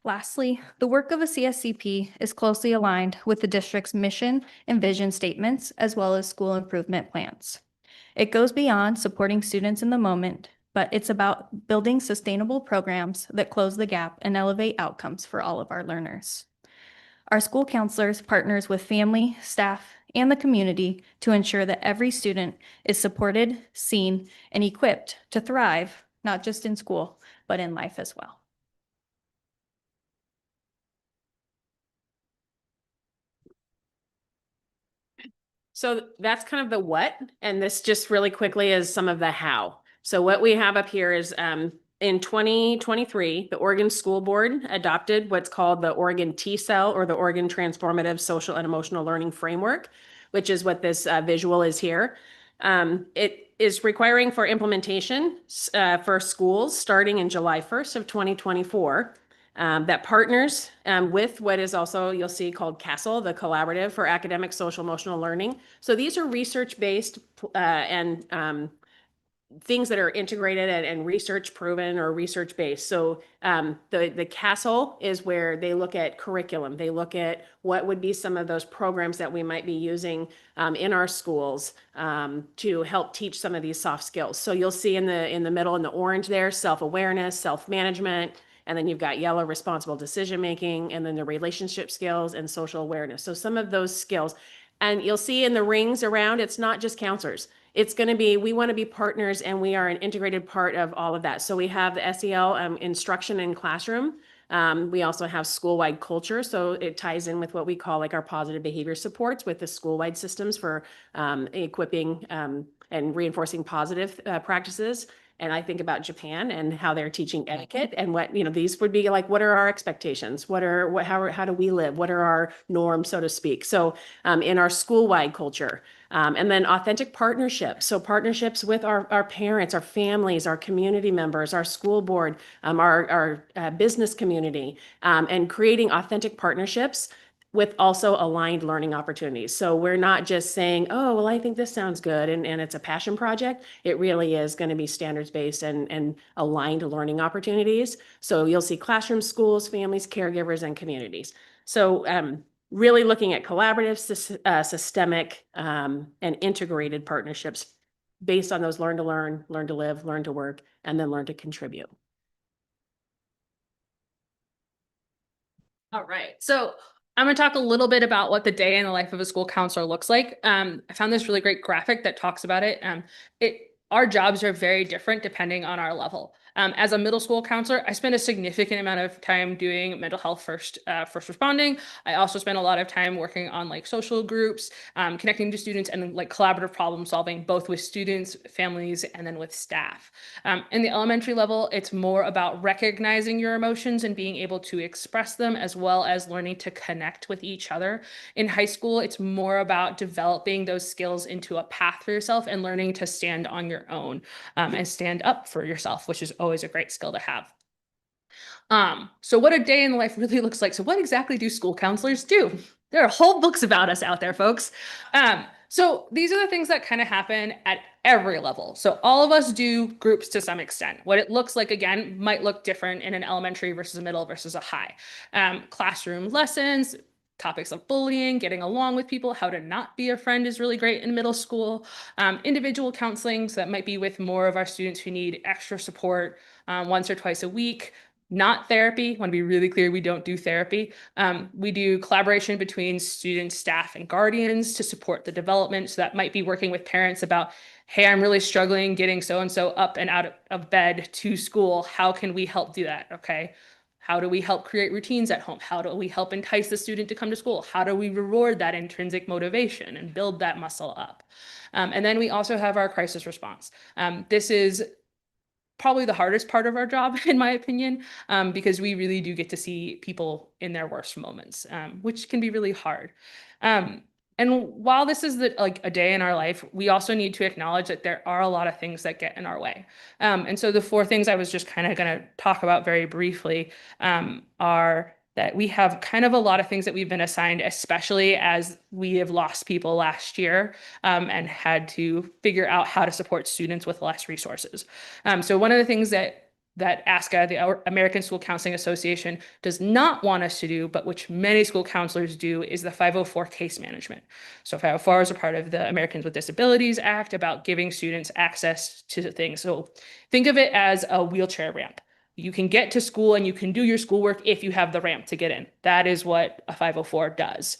Lastly, the work of a CSCP is closely aligned with the district's mission and vision statements, as well as school improvement plans. It goes beyond supporting students in the moment, but it's about building sustainable programs that close the gap and elevate outcomes for all of our learners. Our school counselors partners with family, staff, and the community to ensure that every student is supported, seen, and equipped to thrive, not just in school, but in life as well. So that's kind of the what, and this just really quickly is some of the how. So what we have up here is in 2023, the Oregon School Board adopted what's called the Oregon T-Cell, or the Oregon Transformative Social and Emotional Learning Framework, which is what this visual is here. It is requiring for implementation for schools starting in July 1st of 2024. That partners with what is also, you'll see, called CASEL, the Collaborative for Academic Social Emotional Learning. So these are research-based and things that are integrated and research proven or research based. So the castle is where they look at curriculum. They look at what would be some of those programs that we might be using in our schools to help teach some of these soft skills. So you'll see in the middle in the orange there, self-awareness, self-management, and then you've got yellow, responsible decision making, and then the relationship skills and social awareness. So some of those skills. And you'll see in the rings around, it's not just counselors. It's going to be, we want to be partners, and we are an integrated part of all of that. So we have the SEL instruction in classroom. We also have school-wide culture. So it ties in with what we call like our positive behavior supports with the school-wide systems for equipping and reinforcing positive practices. And I think about Japan and how they're teaching etiquette and what, these would be like, what are our expectations? How do we live? What are our norms, so to speak? So in our school-wide culture, and then authentic partnerships. So partnerships with our parents, our families, our community members, our school board, our business community, and creating authentic partnerships with also aligned learning opportunities. So we're not just saying, oh, well, I think this sounds good, and it's a passion project. It really is going to be standards-based and aligned learning opportunities. So you'll see classrooms, schools, families, caregivers, and communities. So really looking at collaborative, systemic, and integrated partnerships based on those learn to learn, learn to live, learn to work, and then learn to contribute. All right. So I'm going to talk a little bit about what the day in the life of a school counselor looks like. I found this really great graphic that talks about it. Our jobs are very different depending on our level. As a middle school counselor, I spend a significant amount of time doing mental health first responding. I also spend a lot of time working on like social groups, connecting to students, and like collaborative problem solving, both with students, families, and then with staff. In the elementary level, it's more about recognizing your emotions and being able to express them, as well as learning to connect with each other. In high school, it's more about developing those skills into a path for yourself and learning to stand on your own and stand up for yourself, which is always a great skill to have. So what a day in the life really looks like. So what exactly do school counselors do? There are whole books about us out there, folks. So these are the things that kind of happen at every level. So all of us do groups to some extent. What it looks like, again, might look different in an elementary versus a middle versus a high. Classroom lessons, topics of bullying, getting along with people, how to not be a friend is really great in middle school. Individual counseling, so that might be with more of our students who need extra support once or twice a week. Not therapy. I want to be really clear, we don't do therapy. We do collaboration between students, staff, and guardians to support the development. So that might be working with parents about, hey, I'm really struggling getting so-and-so up and out of bed to school. How can we help do that? Okay. How do we help create routines at home? How do we help entice the student to come to school? How do we reward that intrinsic motivation and build that muscle up? And then we also have our crisis response. This is probably the hardest part of our job, in my opinion, because we really do get to see people in their worst moments, which can be really hard. And while this is like a day in our life, we also need to acknowledge that there are a lot of things that get in our way. And so the 4 things I was just kind of going to talk about very briefly are that we have kind of a lot of things that we've been assigned, especially as we have lost people last year and had to figure out how to support students with less resources. So one of the things that ASCA, the American School Counseling Association, does not want us to do, but which many school counselors do, is the 504 case management. So 504 is a part of the Americans with Disabilities Act about giving students access to things. So think of it as a wheelchair ramp. You can get to school and you can do your schoolwork if you have the ramp to get in. That is what a 504 does.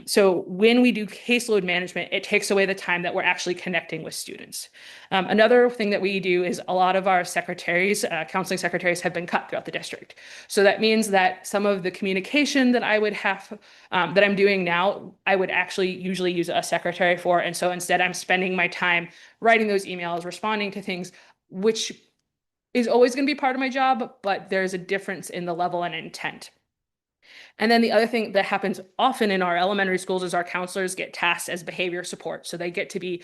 So when we do caseload management, it takes away the time that we're actually connecting with students. Another thing that we do is a lot of our secretaries, counseling secretaries, have been cut throughout the district. So that means that some of the communication that I would have, that I'm doing now, I would actually usually use a secretary for. And so instead I'm spending my time writing those emails, responding to things, which is always going to be part of my job, but there's a difference in the level and intent. And then the other thing that happens often in our elementary schools is our counselors get tasked as behavior support. So they get to be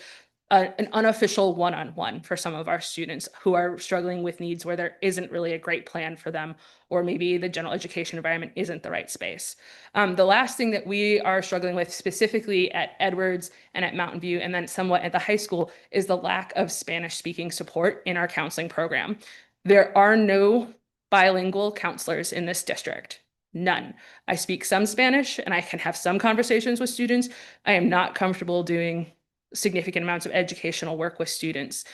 an unofficial one-on-one for some of our students who are struggling with needs where there isn't really a great plan for them, or maybe the general education environment isn't the right space. The last thing that we are struggling with specifically at Edwards and at Mountain View, and then somewhat at the high school, is the lack of Spanish-speaking support in our counseling program. There are no bilingual counselors in this district. None. I speak some Spanish and I can have some conversations with students. I am not comfortable doing significant amounts of educational work with students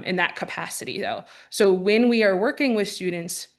in that capacity though. So when we are working with students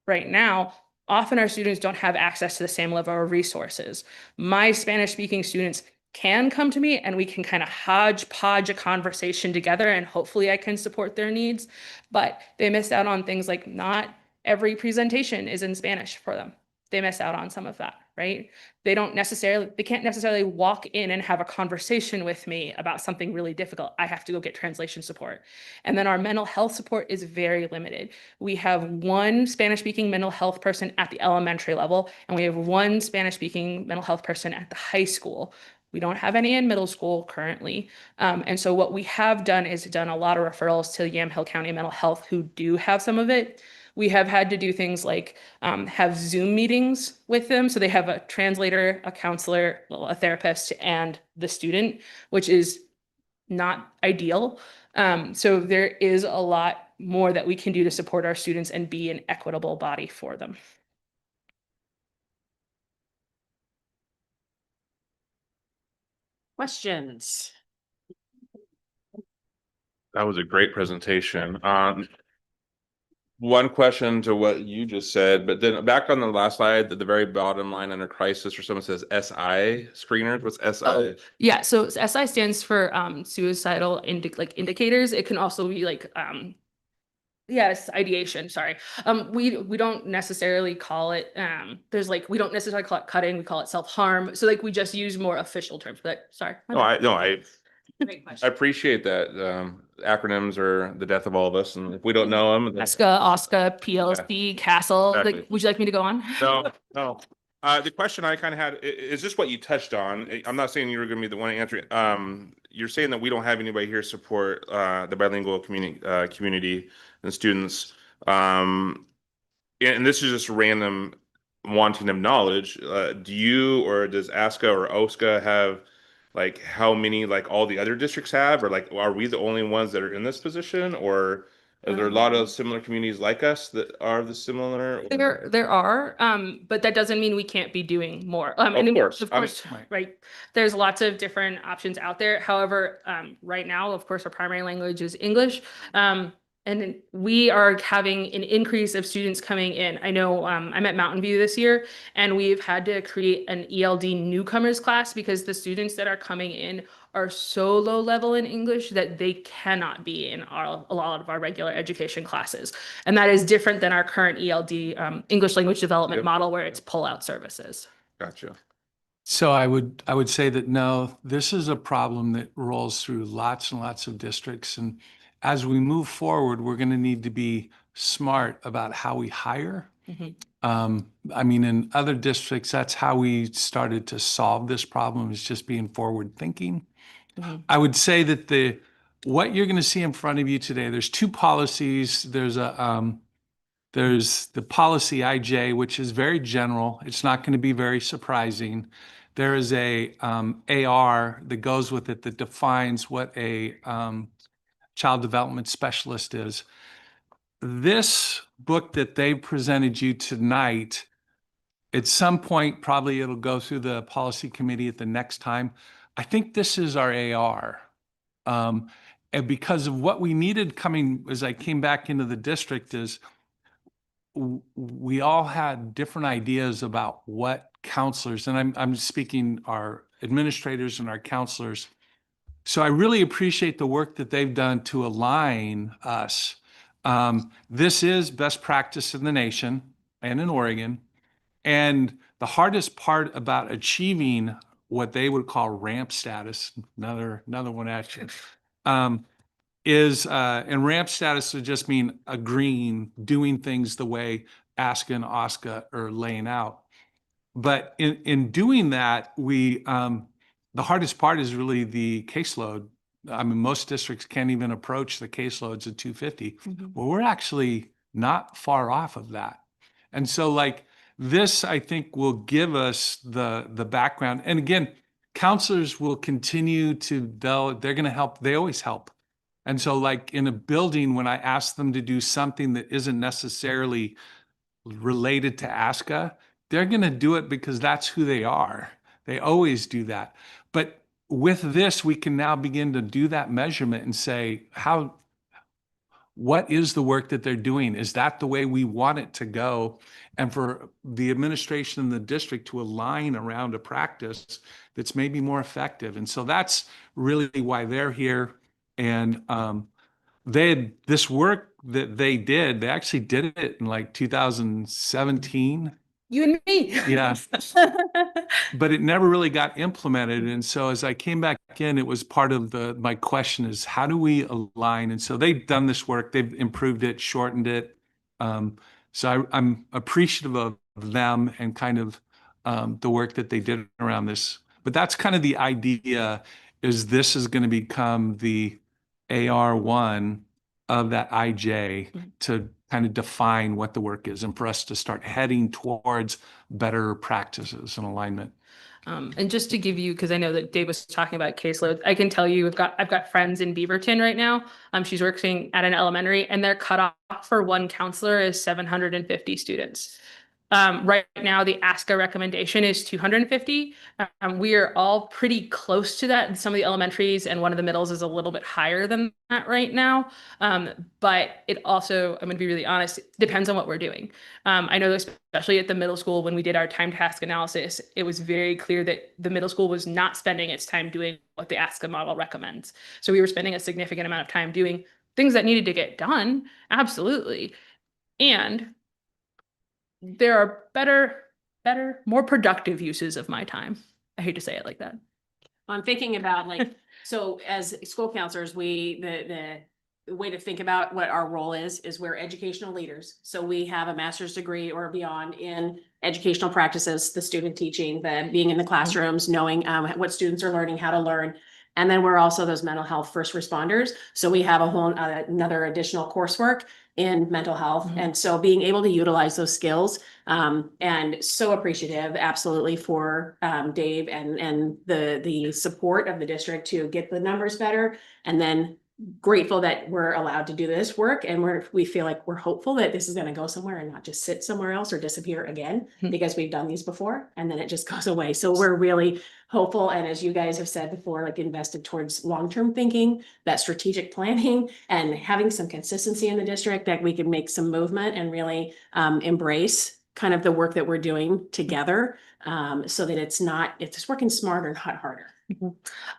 right now, often our students don't have access to the same level of resources. My Spanish speaking students can come to me and we can kind of hodgepodge a conversation together and hopefully I can support their needs, but they miss out on things like not every presentation is in Spanish for them. They miss out on some of that, right? They can't necessarily walk in and have a conversation with me about something really difficult. I have to go get translation support. And then our mental health support is very limited. We have one Spanish-speaking mental health person at the elementary level, and we have one Spanish-speaking mental health person at the high school. We don't have any in middle school currently. And so what we have done is done a lot of referrals to Yamhill County Mental Health who do have some of it. We have had to do things like have Zoom meetings with them. So they have a translator, a counselor, a therapist, and the student, which is not ideal. So there is a lot more that we can do to support our students and be an equitable body for them. Questions? That was a great presentation. One question to what you just said, but then back on the last slide, at the very bottom line under crisis, or someone says SI screeners. What's SI? Oh, yeah, so SI stands for suicidal indicators. It can also be like yes, ideation, sorry. We don't necessarily call it we don't necessarily call it cutting, we call it self-harm. So like we just use more official terms for that. Sorry. I appreciate that. Acronyms are the death of all of us, and if we don't know them, ESCA, OSCA, PLC, CASTLE. Exactly. Like, would you like me to go on? No. The question I kind of had is just what you touched on. I'm not saying you were going to be the one to answer it. You're saying that we don't have anybody here support the bilingual community and students. And this is just random wanting of knowledge. Do you or does ASCA or OSCA have like how many like all the other districts have, or like are we the only ones that are in this position, or are there a lot of similar communities like us that are the similar? There are, but that doesn't mean we can't be doing more. Of course, right. There's lots of different options out there. However, right now, of course, our primary language is English. And we are having an increase of students coming in. I know I'm at Mountain View this year, and we've had to create an ELD newcomers class because the students that are coming in are so low level in English that they cannot be in a lot of our regular education classes. And that is different than our current ELD English language development model where it's pull-out services. Gotcha. So I would say that no, this is a problem that rolls through lots and lots of districts. And as we move forward, we're going to need to be smart about how we hire. I mean, in other districts, that's how we started to solve this problem, is just being forward thinking. I would say that what you're going to see in front of you today, there's two policies. There's the policy IJ, which is very general. It's not going to be very surprising. There is a AR that goes with it that defines what a child development specialist is. This book that they presented you tonight, at some point, probably it'll go through the policy committee at the next time. I think this is our AR. And because of what we needed coming, as I came back into the district, is we all had different ideas about what counselors, and I'm speaking our administrators and our counselors. So I really appreciate the work that they've done to align us. This is best practice in the nation and in Oregon. And the hardest part about achieving what they would call ramp status, another one actually, and ramp status would just mean agreeing, doing things the way ASCA and OSCA are laying out. But in doing that, the hardest part is really the caseload I mean, most districts can't even approach the caseloads of 250. Mhm. Well, we're actually not far off of that. And so like this, I think will give us the background. And again, counselors will continue to, they're going to help. They always help. And so like in a building, when I ask them to do something that isn't necessarily related to ASCA, they're going to do it because that's who they are. They always do that. But with this, we can now begin to do that measurement and say, what is the work that they're doing? Is that the way we want it to go? And for the administration and the district to align around a practice that's maybe more effective. And so that's really why they're here. And this work that they did, they actually did it in like 2017. You and me. Yeah. But it never really got implemented. And so as I came back in, it was part of my question is how do we align? And so they've done this work, they've improved it, shortened it. So I'm appreciative of them and kind of the work that they did around this. But that's kind of the idea is this is going to become the AR1 of that IJ to kind of define what the work is and for us to start heading towards better practices and alignment. And just to give you, because I know that Dave was talking about caseloads, I can tell you I've got friends in Beaverton right now. She's working at an elementary and their cutoff for one counselor is 750 students. Right now, the ASCA recommendation is 250. We are all pretty close to that. Some of the elementaries and one of the middles is a little bit higher than that right now. But it also, I'm going to be really honest, depends on what we're doing. I know especially at the middle school, when we did our time task analysis, it was very clear that the middle school was not spending its time doing what the ASCA model recommends. So we were spending a significant amount of time doing things that needed to get done. Absolutely. And there are better, more productive uses of my time. I hate to say it like that. I'm thinking about like, so as school counselors, the way to think about what our role is we're educational leaders. So we have a master's degree or beyond in educational practices, the student teaching, the being in the classrooms, knowing what students are learning, how to learn. And then we're also those mental health first responders. So we have a whole another additional coursework in mental health. And so being able to utilize those skills and so appreciative absolutely for Dave and the support of the district to get the numbers better. And then grateful that we're allowed to do this work and we feel like we're hopeful that this is going to go somewhere and not just sit somewhere else or disappear again because we've done these before and then it just goes away. So we're really hopeful. And as you guys have said before, like invested towards long-term thinking, that strategic planning and having some consistency in the district that we can make some movement and really embrace kind of the work that we're doing together so that it's working smarter, not harder.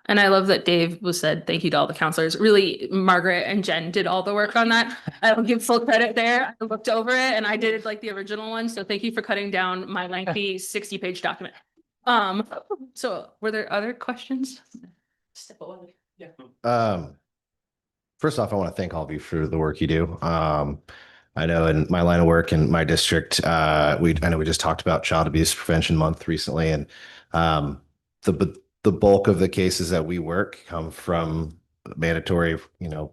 And I love that Dave said thank you to all the counselors. Really, Margaret and Jen did all the work on that. I will give full credit there. I looked over it and I did it like the original one. So thank you for cutting down my lengthy 60-page document. So were there other questions? Step away. Yeah. First off, I want to thank all of you for the work you do. I know in my line of work in my district, I know we just talked about Child Abuse Prevention Month recently, and the bulk of the cases that we work come from mandatory,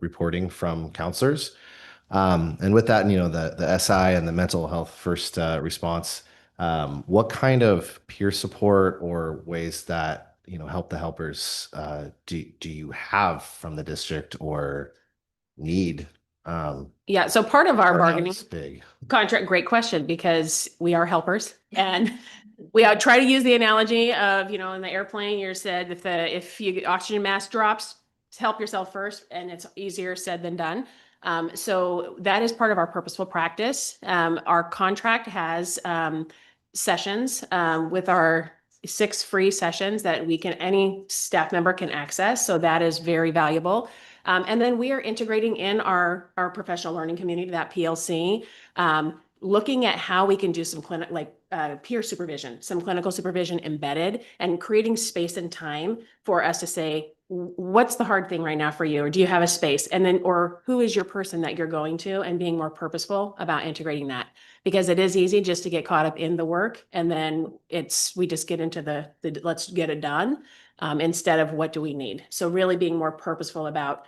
reporting from counselors. And with that, the SI and the mental health first response, what kind of peer support or ways that, help the helpers do you have from the district or need? Yeah, so part of our Or how bargaining it's big. contract, great question, because we are helpers and we try to use the analogy of, in the airplane, you said if you oxygen mask drops, help yourself first, and it's easier said than done. So that is part of our purposeful practice. Our contract has sessions with our 6 free sessions that any staff member can access. So that is very valuable. And then we are integrating in our professional learning community, that PLC, looking at how we can do some peer supervision, some clinical supervision embedded, and creating space and time for us to say, what's the hard thing right now for you? Or do you have a space? And then, or who is your person that you're going to, and being more purposeful about integrating that, because it is easy just to get caught up in the work. And then we just get into the let's get it done. instead of what do we need? So really being more purposeful about,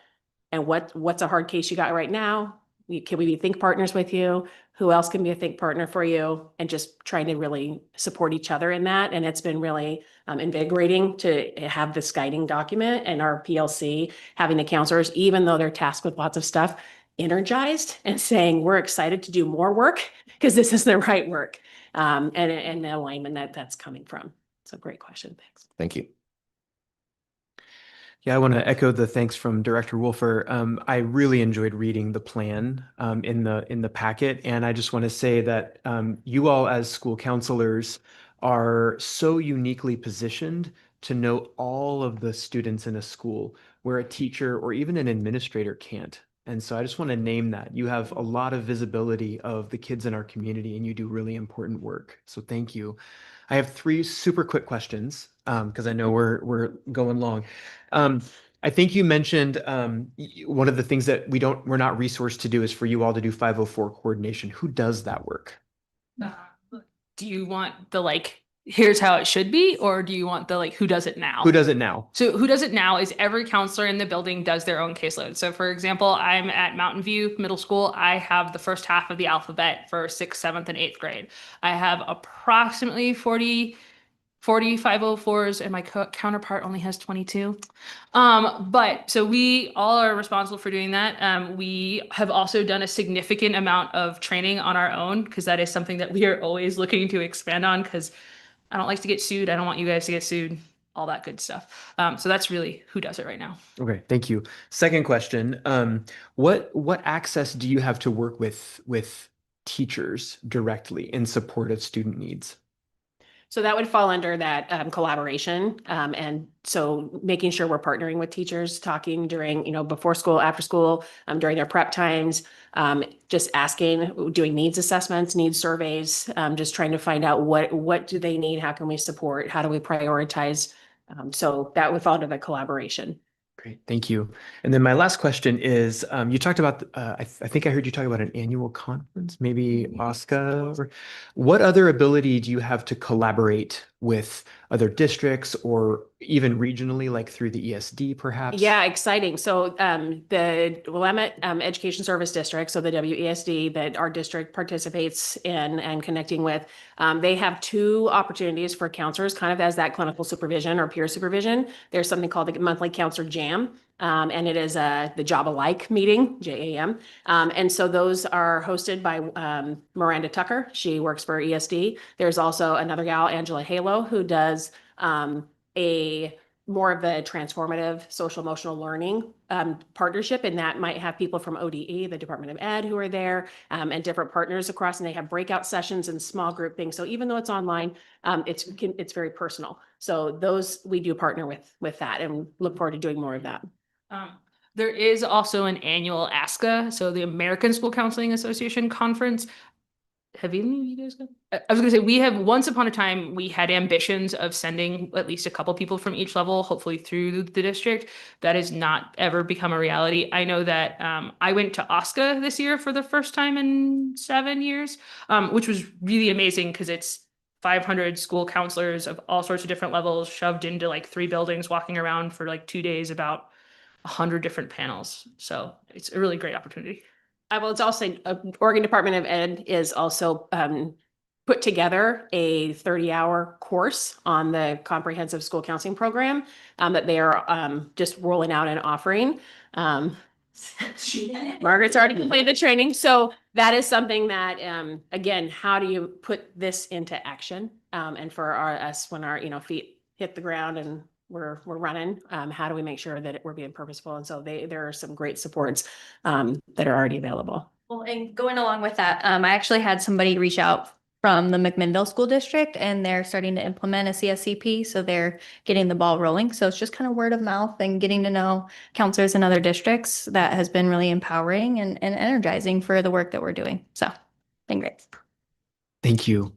and what's a hard case you got right now? Can we be think partners with you? Who else can be a think partner for you? And just trying to really support each other in that. And it's been really invigorating to have this guiding document and our PLC, having the counselors, even though they're tasked with lots of stuff, energized and saying, we're excited to do more work because this is the right work, and the alignment that's coming from. So great question. Thanks. Thank you. Yeah, I want to echo the thanks from Director Wolfer. I really enjoyed reading the plan in the packet, and I just want to say that you all as school counselors are so uniquely positioned to know all of the students in a school where a teacher or even an administrator can't. And so I just want to name that. You have a lot of visibility of the kids in our community, and you do really important work. So thank you. I have 3 super quick questions because I know we're going long. I think you mentioned one of the things that we're not resourced to do is for you all to do 504 coordination. Who does that work? Do you want the here's how it should be, or do you want the who does it now? Who does it now? So who does it now is every counselor in the building does their own caseload. So for example, I'm at Mountain View Middle School. I have the first half of the alphabet for 6th, 7th, and 8th grade. I have approximately 40 504s, and my counterpart only has 22. But so we all are responsible for doing that. We have also done a significant amount of training on our own because that is something that we are always looking to expand on, because I don't like to get sued. I don't want you guys to get sued, all that good stuff. So that's really who does it right now. Okay, thank you. Second question, what access do you have to work with teachers directly in support of student needs? So that would fall under that collaboration. And so making sure we're partnering with teachers, talking during, before school, after school, during their prep times, just asking, doing needs assessments, needs surveys, just trying to find out what do they need? How can we support? How do we prioritize? So that would fall under the collaboration. Great, thank you. And then my last question is, you talked about, I think I heard you talk about an annual conference, maybe OSCA. What other ability do you have to collaborate with other districts or even regionally, like through the ESD perhaps? Yeah, exciting. So the Willamette Education Service District, so the WESD that our district participates in and connecting with, they have 2 opportunities for counselors, kind of as that clinical supervision or peer supervision. There's something called the monthly counselor jam. And it is the Job Alike meeting, JAM. And so those are hosted by Miranda Tucker. She works for ESD. There's also another gal, Angela Halo, who does a more of a transformative social emotional learning partnership, and that might have people from ODE, the Department of Ed, who are there, and different partners across, and they have breakout sessions and small group things. So even though it's online, it's very personal. So those we do partner with that, and look forward to doing more of that. There is also an annual ASCA, so the American School Counseling Association conference. Have any of you guys gone? I was going to say, we have, once upon a time, we had ambitions of sending at least a couple people from each level, hopefully through the district. That has not ever become a reality. I know that I went to OSCA this year for the first time in 7 years, which was really amazing because it's 500 school counselors of all sorts of different levels shoved into 3 buildings, walking around for 2 days, about 100 different panels. So it's a really great opportunity. I will also, Oregon Department of Ed is also put together a 30-hour course on the comprehensive school counseling program that they are just rolling out and offering. Margaret's already completed the training. So that is something that, again, how do you put this into action? And for us, when our feet hit the ground and we're running, how do we make sure that we're being purposeful? And so there are some great supports that are already available. Well, and going along with that, I actually had somebody reach out from the McMinnville School District, and they're starting to implement a CSCP. So they're getting the ball rolling. So it's just kind of word of mouth and getting to know counselors in other districts. That has been really empowering and energizing for the work that we're doing. So been great. Thank you.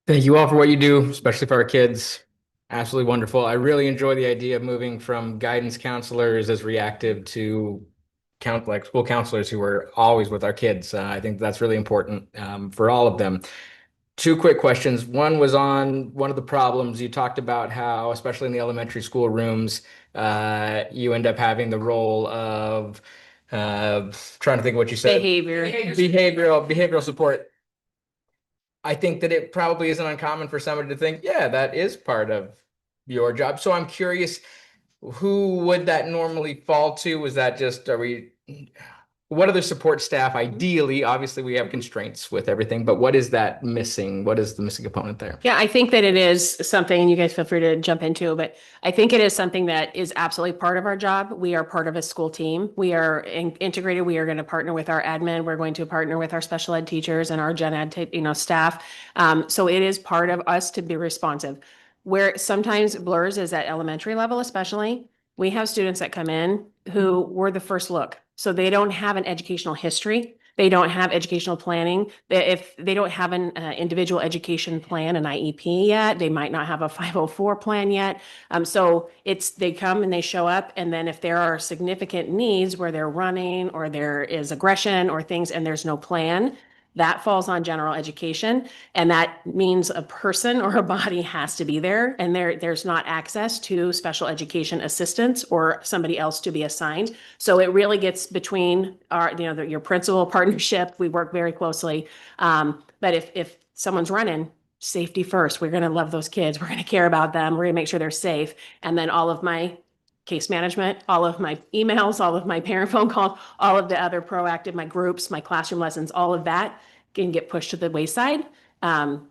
Thank you all for what you do, especially for our kids. Absolutely wonderful. I really enjoy the idea of moving from guidance counselors as reactive to school counselors who are always with our kids. I think that's really important for all of them. two quick questions. One was on one of the problems you talked about how, especially in the elementary school rooms, you end up having the role of trying to think of what you said. Behavioral support. I think that it probably isn't uncommon for somebody to think, yeah, that is part of your job. So I'm curious, who would that normally fall to? Was that just, what other support staff ideally? Obviously, we have constraints with everything, but what is that missing? What is the missing component there? Yeah, I think that it is something, and you guys feel free to jump into, but I think it is something that is absolutely part of our job. We are part of a school team. We are integrated. We are going to partner with our admin. We're going to partner with our special ed teachers and our gen ed, staff. So it is part of us to be responsive. Where it sometimes blurs is at elementary level, especially. We have students that come in who were the first look. So they don't have an educational history. They don't have educational planning. If they don't have an individual education plan, an IEP yet, they might not have a 504 plan yet. So they come and they show up. And then if there are significant needs where they're running or there is aggression or things and there's no plan, that falls on general education. And that means a person or a body has to be there. And there's not access to special education assistants or somebody else to be assigned. So it really gets between your principal partnership. We work very closely. But if someone's running, safety first. We're going to love those kids. We're going to care about them. We're going to make sure they're safe. And then all of my case management, all of my emails, all of my parent phone calls, all of the other proactive, my groups, my classroom lessons, all of that can get pushed to the wayside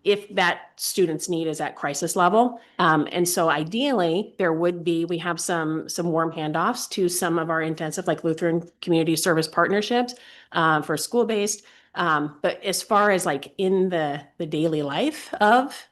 if that student's need is at crisis level. And so ideally, we have some warm handoffs to some of our intensive, like Lutheran Community Service partnerships for school-based. But as far as like in the daily life of,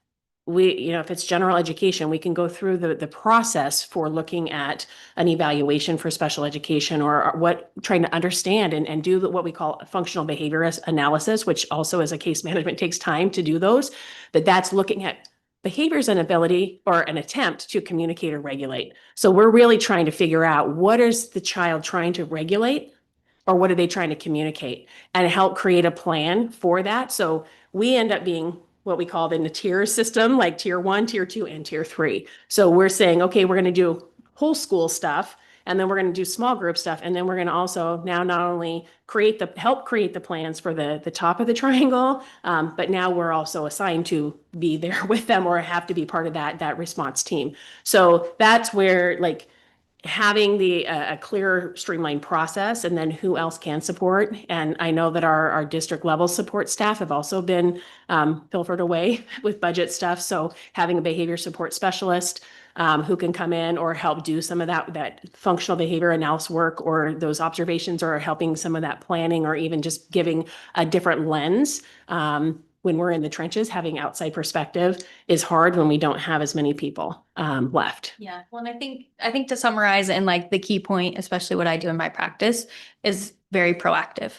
if it's general education, we can go through the process for looking at an evaluation for special education or trying to understand and do what we call functional behavior analysis, which also as a case management takes time to do those. But that's looking at behaviors and ability or an attempt to communicate or regulate. So we're really trying to figure out what is the child trying to regulate or what are they trying to communicate and help create a plan for that. So we end up being what we call in the tier system, like tier 1, tier 2, and tier 3. So we're saying, okay, we're going to do whole school stuff, and then we're going to do small group stuff. And then we're going to also now not only help create the plans for the top of the triangle, but now we're also assigned to be there with them or have to be part of that response team. So that's where having a clear streamlined process and then who else can support. And I know that our district level support staff have also been pilfered away with budget stuff. So having a behavior support specialist who can come in or help do some of that functional behavior analysis work or those observations or helping some of that planning or even just giving a different lens when we're in the trenches, having outside perspective is hard when we don't have as many people left. Yeah. Well, and I think to summarize and the key point, especially what I do in my practice, is very proactive.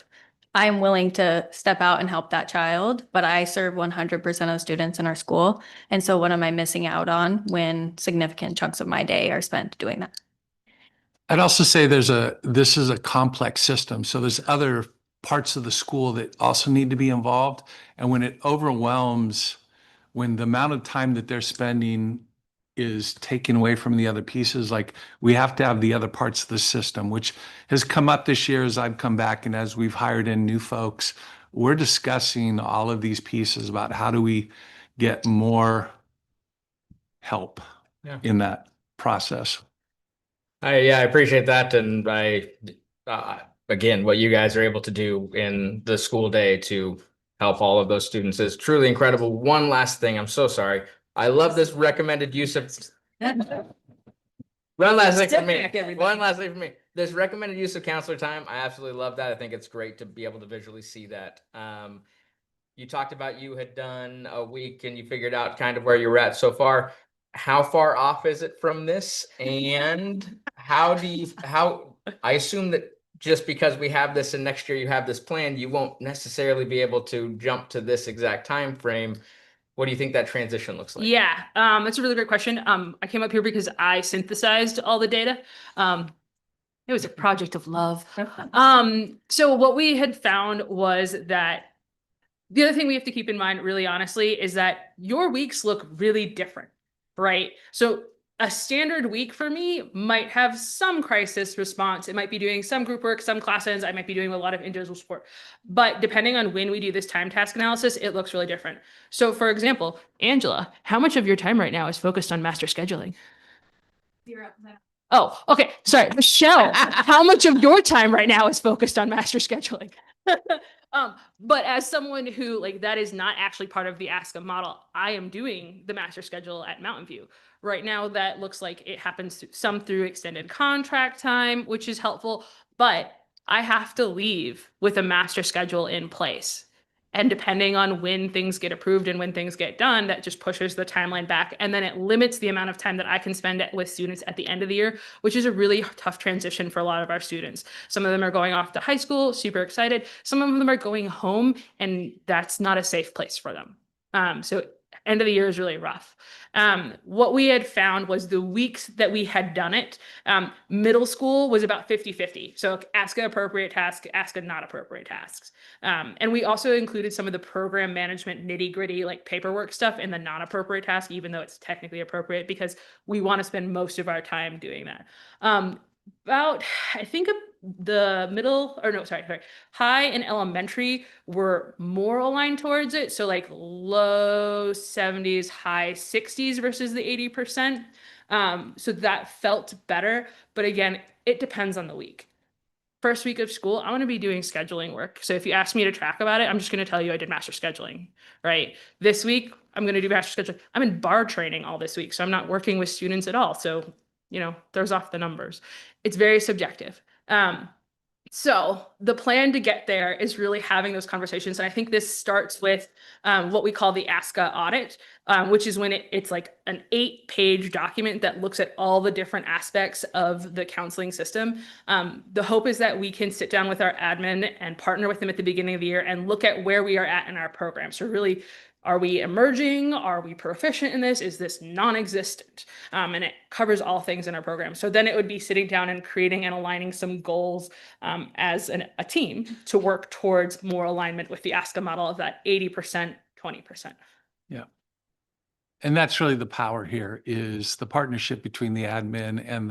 I am willing to step out and help that child, but I serve 100% of the students in our school. And so what am I missing out on when significant chunks of my day are spent doing that? I'd also say this is a complex system. So there's other parts of the school that also need to be involved. And when it overwhelms, when the amount of time that they're spending is taken away from the other pieces, we have to have the other parts of the system, which has come up this year as I've come back and as we've hired in new folks. We're discussing all of these pieces about how do we get more help in that process. I appreciate that. And again, what you guys are able to do in the school day to help all of those students is truly incredible. One last thing, I'm so sorry. I love this recommended use of. One last thing for me. This recommended use of counselor time. I absolutely love that. I think it's great to be able to visually see that. You talked about you had done a week and you figured out kind of where you were at so far. How far off is it from this? And how I assume that just because we have this and next year you have this plan, you won't necessarily be able to jump to this exact time frame. What do you think that transition looks like? Yeah, that's a really great question. I came up here because I synthesized all the data. It was a project of love. So what we had found was that The other thing we have to keep in mind, really honestly, is that your weeks look really different, right? So a standard week for me might have some crisis response. It might be doing some group work, some classes. I might be doing a lot of individual support. But depending on when we do this time task analysis, it looks really different. So for example, Angela, how much of your time right now is focused on master scheduling? 0. Oh, okay. Sorry. Michelle, how much of your time right now is focused on master scheduling? But as someone who that is not actually part of the ASCA model, I am doing the master schedule at Mountain View. Right now, that looks like it happens some through extended contract time, which is helpful, but I have to leave with a master schedule in place. And depending on when things get approved and when things get done, that just pushes the timeline back. And then it limits the amount of time that I can spend with students at the end of the year, which is a really tough transition for a lot of our students. Some of them are going off to high school, super excited. Some of them are going home, and that's not a safe place for them. So end of the year is really rough. What we had found was the weeks that we had done it, middle school was about 50-50. So ASCA appropriate tasks, ASCA not appropriate tasks. And we also included some of the program management nitty-gritty paperwork stuff in the non-appropriate task, even though it's technically appropriate, because we want to spend most of our time doing that. I think the high and elementary were more aligned towards it. So low 70s, high 60s versus the 80%. So that felt better. But again, it depends on the week. First week of school, I'm going to be doing scheduling work. So if you ask me to track about it, I'm just going to tell you I did master scheduling, right? This week, I'm going to do master scheduling. I'm in bar training all this week, so I'm not working with students at all. So, throws off the numbers. It's very subjective. So the plan to get there is really having those conversations. And I think this starts with what we call the ASCA audit, which is when it's an 8-page document that looks at all the different aspects of the counseling system. The hope is that we can sit down with our admin and partner with them at the beginning of the year and look at where we are at in our program. So really, are we emerging? Are we proficient in this? Is this non-existent? And it covers all things in our program. So then it would be sitting down and creating and aligning some goals as a team to work towards more alignment with the ASCA model of that 80%, 20%. Yeah. And that's really the power here, is the partnership between the admin and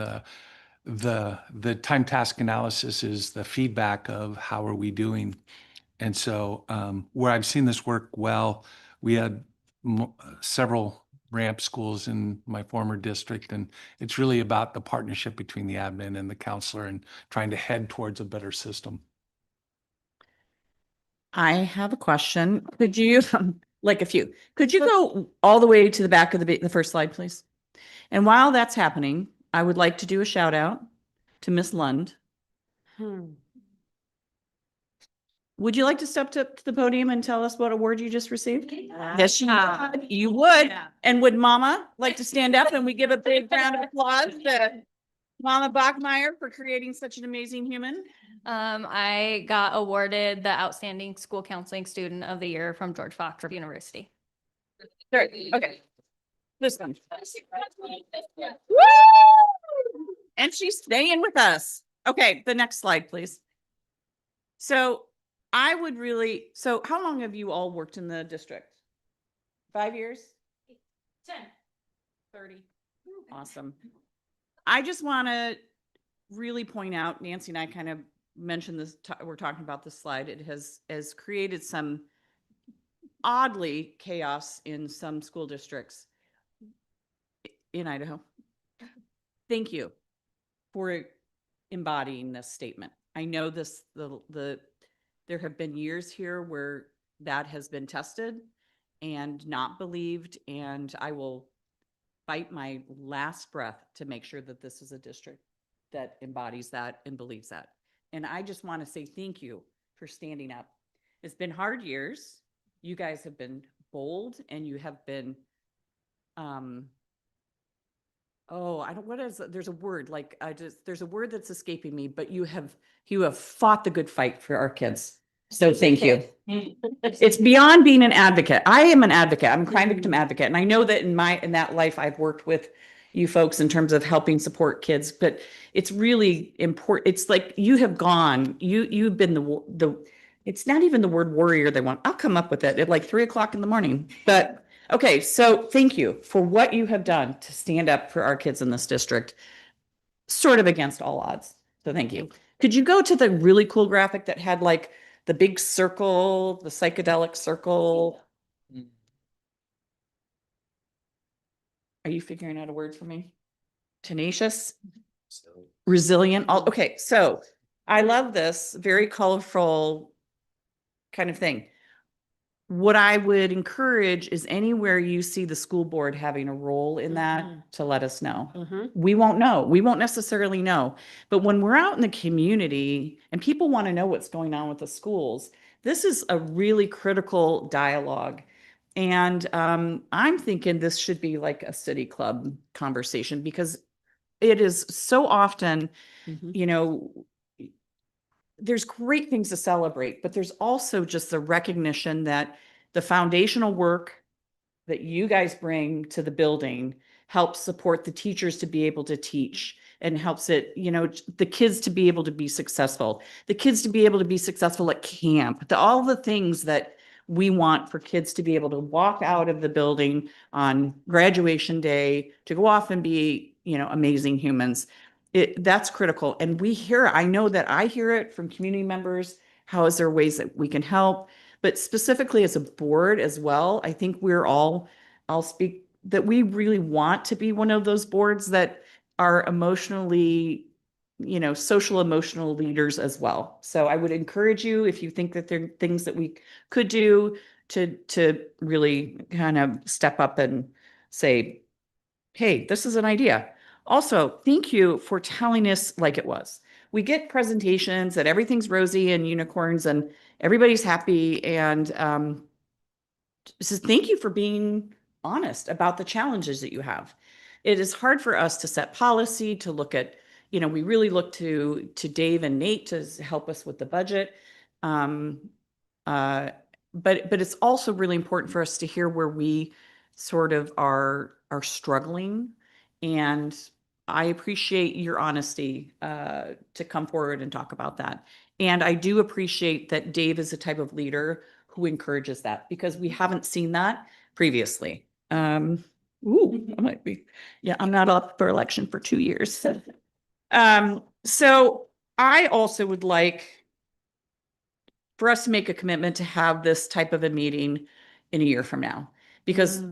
the time task analysis is the feedback of how are we doing. And so where I've seen this work well, we had several ramp schools in my former district, and it's really about the partnership between the admin and the counselor and trying to head towards a better system. I have a question. Could you, could you go all the way to the back of the first slide, please? And while that's happening, I would like to do a shout out to Miss Lund. Would you like to step to the podium and tell us what award you just received? Yes, you would. You would. Yeah. And would Mama like to stand up and we give a big round of applause to Mama Bachmeyer for creating such an amazing human? I got awarded the Outstanding School Counseling Student of the Year from George Fox University. Okay. This one. Woo! And she's staying with us. Okay, the next slide, please. So how long have you all worked in the district? 5 years? 10. 30. Awesome. I just want to really point out, Nancy and I kind of mentioned this, we're talking about this slide. It has created some oddly chaos in some school districts in Idaho. Thank you for embodying this statement. I know there have been years here where that has been tested and not believed, and I will fight my last breath to make sure that this is a district that embodies that and believes that. And I just want to say thank you for standing up. It's been hard years. You guys have been bold, and you have been, there's a word, there's a word that's escaping me, but you have fought the good fight for our kids. So thank you. It's beyond being an advocate. I am an advocate. I'm a crime victim advocate. And I know that in that life, I've worked with you folks in terms of helping support kids, but it's really important. It's like you have gone, you've been It's not even the word warrior they want. I'll come up with it at like 3 o'clock in the morning. But okay, so thank you for what you have done to stand up for our kids in this district, sort of against all odds. So thank you. Could you go to the really cool graphic that had like the big circle, the psychedelic circle? Are you figuring out a word for me? Tenacious? Resilient? Okay, so I love this very colorful kind of thing. What I would encourage is anywhere you see the school board having a role in that to let us know. We won't know. We won't necessarily know. But when we're out in the community and people want to know what's going on with the schools, this is a really critical dialogue. And I'm thinking this should be like a city club conversation because it is so often, you know, there's great things to celebrate, but there's also just the recognition that the foundational work that you guys bring to the building helps support the teachers to be able to teach and helps it, you know, the kids to be able to be successful, the kids to be able to be successful at camp, all the things that we want for kids to be able to walk out of the building on graduation day, to go off and be, you know, amazing humans. That's critical. And I know that I hear it from community members. How is there ways that we can help? But specifically as a board as well, I think I'll speak that we really want to be one of those boards that are emotionally, you know, social emotional leaders as well. So I would encourage you, if you think that there are things that we could do to really kind of step up and say, hey, this is an idea. Also, thank you for telling us like it was. We get presentations that everything's rosy and unicorns and everybody's happy. And so thank you for being honest about the challenges that you have. It is hard for us to set policy, to look at, you know, we really look to Dave and Nate to help us with the budget. But it's also really important for us to hear where we sort of are struggling. And I appreciate your honesty to come forward and talk about that. And I do appreciate that Dave is the type of leader who encourages that because we haven't seen that previously. I might be, yeah, I'm not up for election for 2 years. So I also would like for us to make a commitment to have this type of a meeting in a year from now, because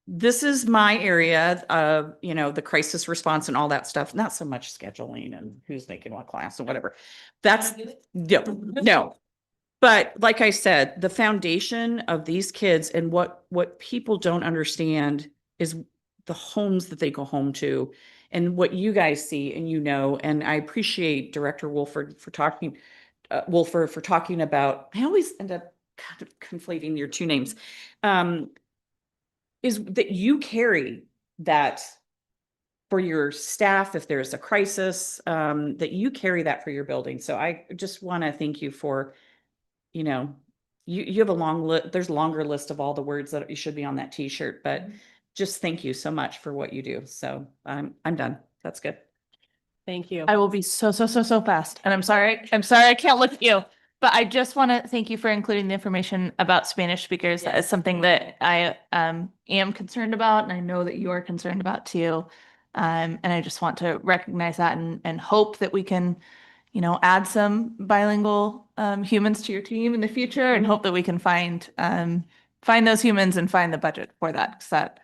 this is my area of, you know, the crisis response and all that stuff, not so much scheduling and who's making what class and whatever. That's no. But like I said, the foundation of these kids and what people don't understand is the homes that they go home to and what you guys see and, you know, and I appreciate Director Wolford for talking about, I always end up kind of conflating your two names, is that you carry that for your staff if there's a crisis, that you carry that for your building. So I just want to thank you for, you know, you have a long list, there's a longer list of all the words that you should be on that t-shirt, but just thank you so much for what you do. So I'm done. That's good. Thank you. I will be so fast. And I'm sorry I can't look at you. But I just want to thank you for including the information about Spanish speakers. That is something that I am concerned about, and I know that you are concerned about too. And I just want to recognize that and hope that we can, you know, add some bilingual humans to your team in the future, and hope that we can find those humans and find the budget for that, because that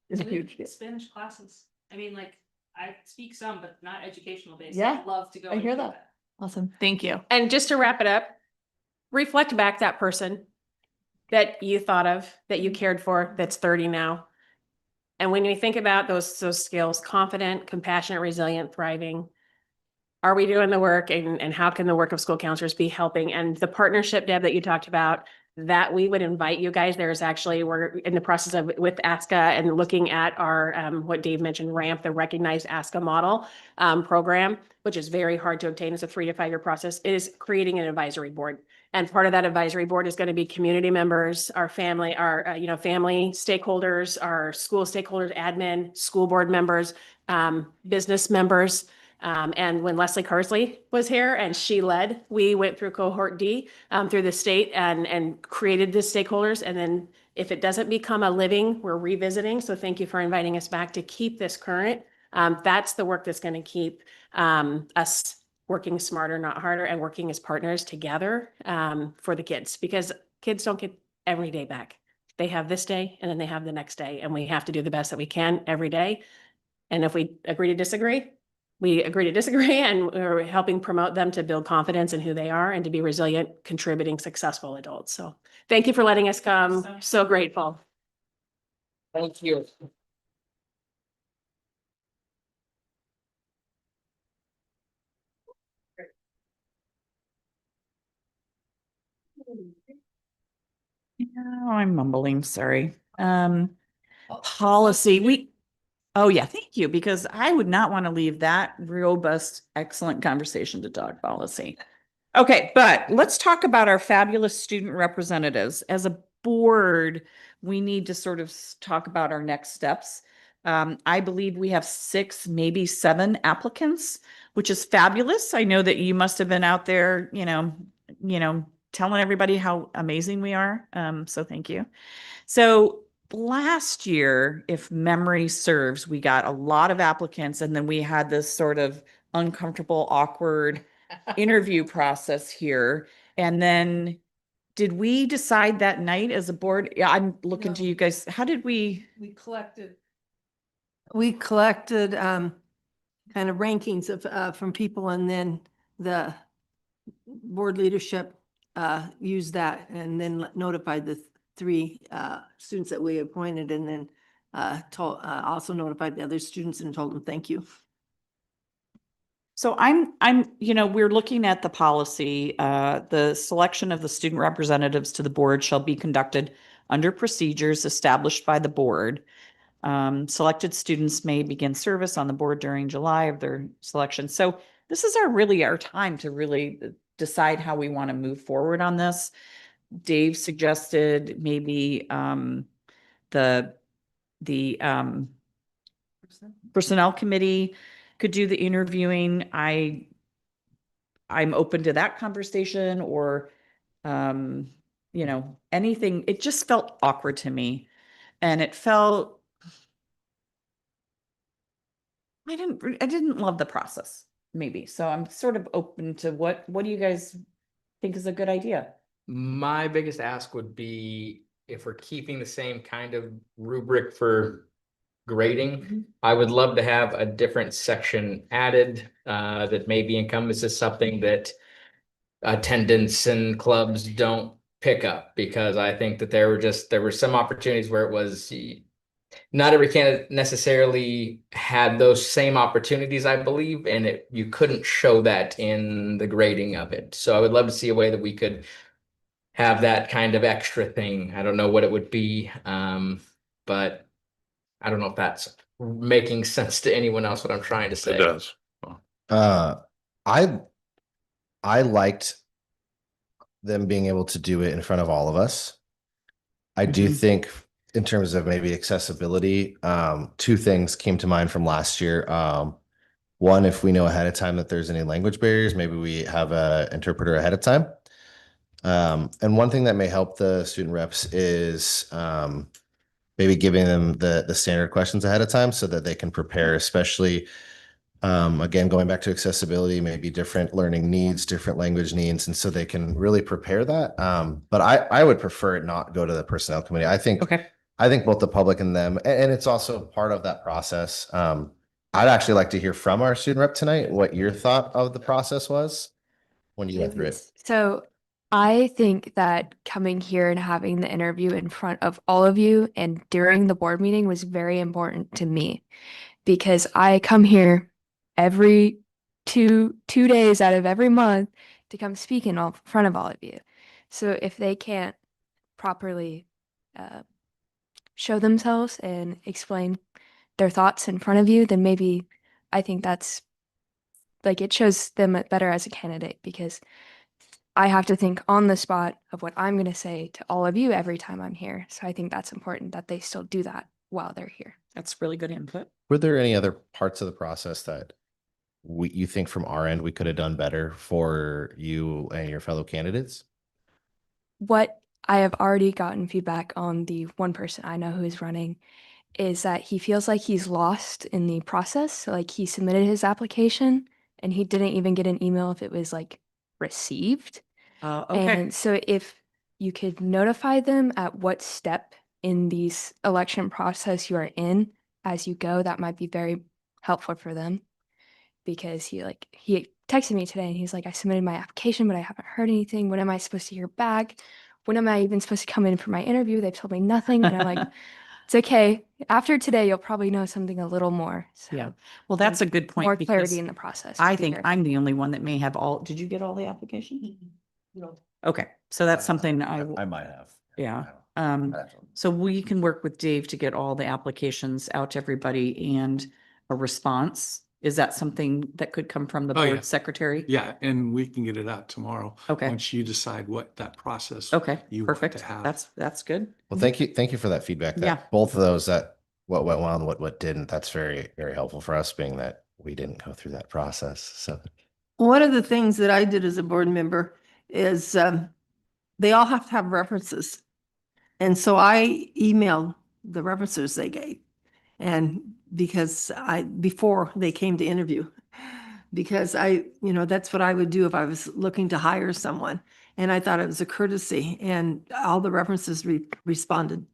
is a huge deal. Spanish classes. I mean, like, I speak some, but not educational based. Yeah, I'd love to go. I hear that. Awesome. Thank you. And just to wrap it up, reflect back that person that you thought of, that you cared for, that's 30 now. And when you think about those skills, confident, compassionate, resilient, thriving, are we doing the work, and how can the work of school counselors be helping? And the partnership, Deb, that you talked about, that we would invite you guys. There's actually, we're in the process of with ASCA and looking at our, what Dave mentioned, RAMP, the recognized ASCA model program, which is very hard to obtain. It's a 3 to 5 year process, is creating an advisory board. And part of that advisory board is going to be community members, our family, our, you know, family stakeholders, our school stakeholders, admin, school board members, business members, And when Leslie Carsley was here and she led, we went through cohort D through the state and created the stakeholders. And then if it doesn't become a living, we're revisiting. So thank you for inviting us back to keep this current. That's the work that's going to keep us working smarter, not harder, and working as partners together for the kids, because kids don't get every day back. They have this day and then they have the next day, and we have to do the best that we can every day. And if we agree to disagree, we agree to disagree, and we're helping promote them to build confidence in who they are and to be resilient, contributing, successful adults. So thank you for letting us come. So grateful. Thank you. Oh, I'm mumbling, sorry. Policy, oh yeah, thank you, because I would not want to leave that robust, excellent conversation to dog policy. Okay, but let's talk about our fabulous student representatives. As a board, we need to sort of talk about our next steps. I believe we have 6, maybe 7 applicants, which is fabulous. I know that you must have been out there, telling everybody how amazing we are. So thank you. So last year, if memory serves, we got a lot of applicants, and then we had this sort of uncomfortable, awkward interview process here. And then did we decide that night as a board? Yeah, I'm looking to you guys. How did we? We collected kind of rankings of from people, and then the board leadership used that and then notified the 3 students that we appointed, and then also notified the other students and told them thank you. So we're looking at the policy. The selection of the student representatives to the board shall be conducted under procedures established by the board. Selected students may begin service on the board during July of their selection. So this is our time to really decide how we want to move forward on this. Dave suggested maybe the personnel committee could do the interviewing. I'm open to that conversation, or anything. It just felt awkward to me, and it felt I didn't love the process, maybe. So I'm sort of open to what do you guys think is a good idea? My biggest ask would be, if we're keeping the same kind of rubric for grading, I would love to have a different section added that maybe encompasses something that attendance and clubs don't pick up, because I think that there were some opportunities where it was not every candidate necessarily had those same opportunities, I believe, and you couldn't show that in the grading of it. So I would love to see a way that we could have that kind of extra thing. I don't know what it would be, but I don't know if that's making sense to anyone else, what I'm trying to say. It does. I liked them being able to do it in front of all of us. I do think, in terms of maybe accessibility, 2 things came to mind from last year. One, if we know ahead of time that there's any language barriers, maybe we have an interpreter ahead of time. And one thing that may help the student reps is maybe giving them the standard questions ahead of time so that they can prepare, especially again, going back to accessibility, maybe different learning needs, different language needs, and so they can really prepare that. But I would prefer it not go to the personnel committee. I think both the public and them, and it's also part of that process. I'd actually like to hear from our student rep tonight what your thought of the process was when you went through it. So I think that coming here and having the interview in front of all of you and during the board meeting was very important to me, because I come here every two days out of every month to come speak in front of all of you. So if they can't properly show themselves and explain their thoughts in front of you, then maybe I think that's it shows them better as a candidate, because I have to think on the spot of what I'm going to say to all of you every time I'm here. So I think that's important that they still do that while they're here. That's really good input. Were there any other parts of the process that you think from our end we could have done better for you and your fellow candidates? What I have already gotten feedback on the one person I know who is running is that he feels like he's lost in the process. So like he submitted his application and he didn't even get an email if it was like received. Okay. And so if you could notify them at what step in the election process you are in as you go, that might be very helpful for them. Because he texted me today and he's like, I submitted my application, but I haven't heard anything. When am I supposed to hear back? When am I even supposed to come in for my interview? They've told me nothing. And I'm like, it's okay. After today, you'll probably know something a little more. So Yeah. Well, that's a good point. more because clarity in the process. I would be think very I'm the only one that may have all, did you get all the applications? Okay, so that's something I might have. yeah. So we can work with Dave to get all the applications out to everybody and a response. Is that something that could come from the Oh, yeah. board secretary? Yeah, and we can get it out tomorrow. Okay. Once you decide what that process. Okay, you want perfect. to have. That's good. Well, thank you for that feedback. That Yeah. both of those, that what went well and what didn't, that's very, very helpful for us, being that we didn't go through that process. So One of the things that I did as a board member is they all have to have references. And so I emailed the references they gave. And because before they came to interview, because that's what I would do if I was looking to hire someone. And I thought it was a courtesy, and all the references responded.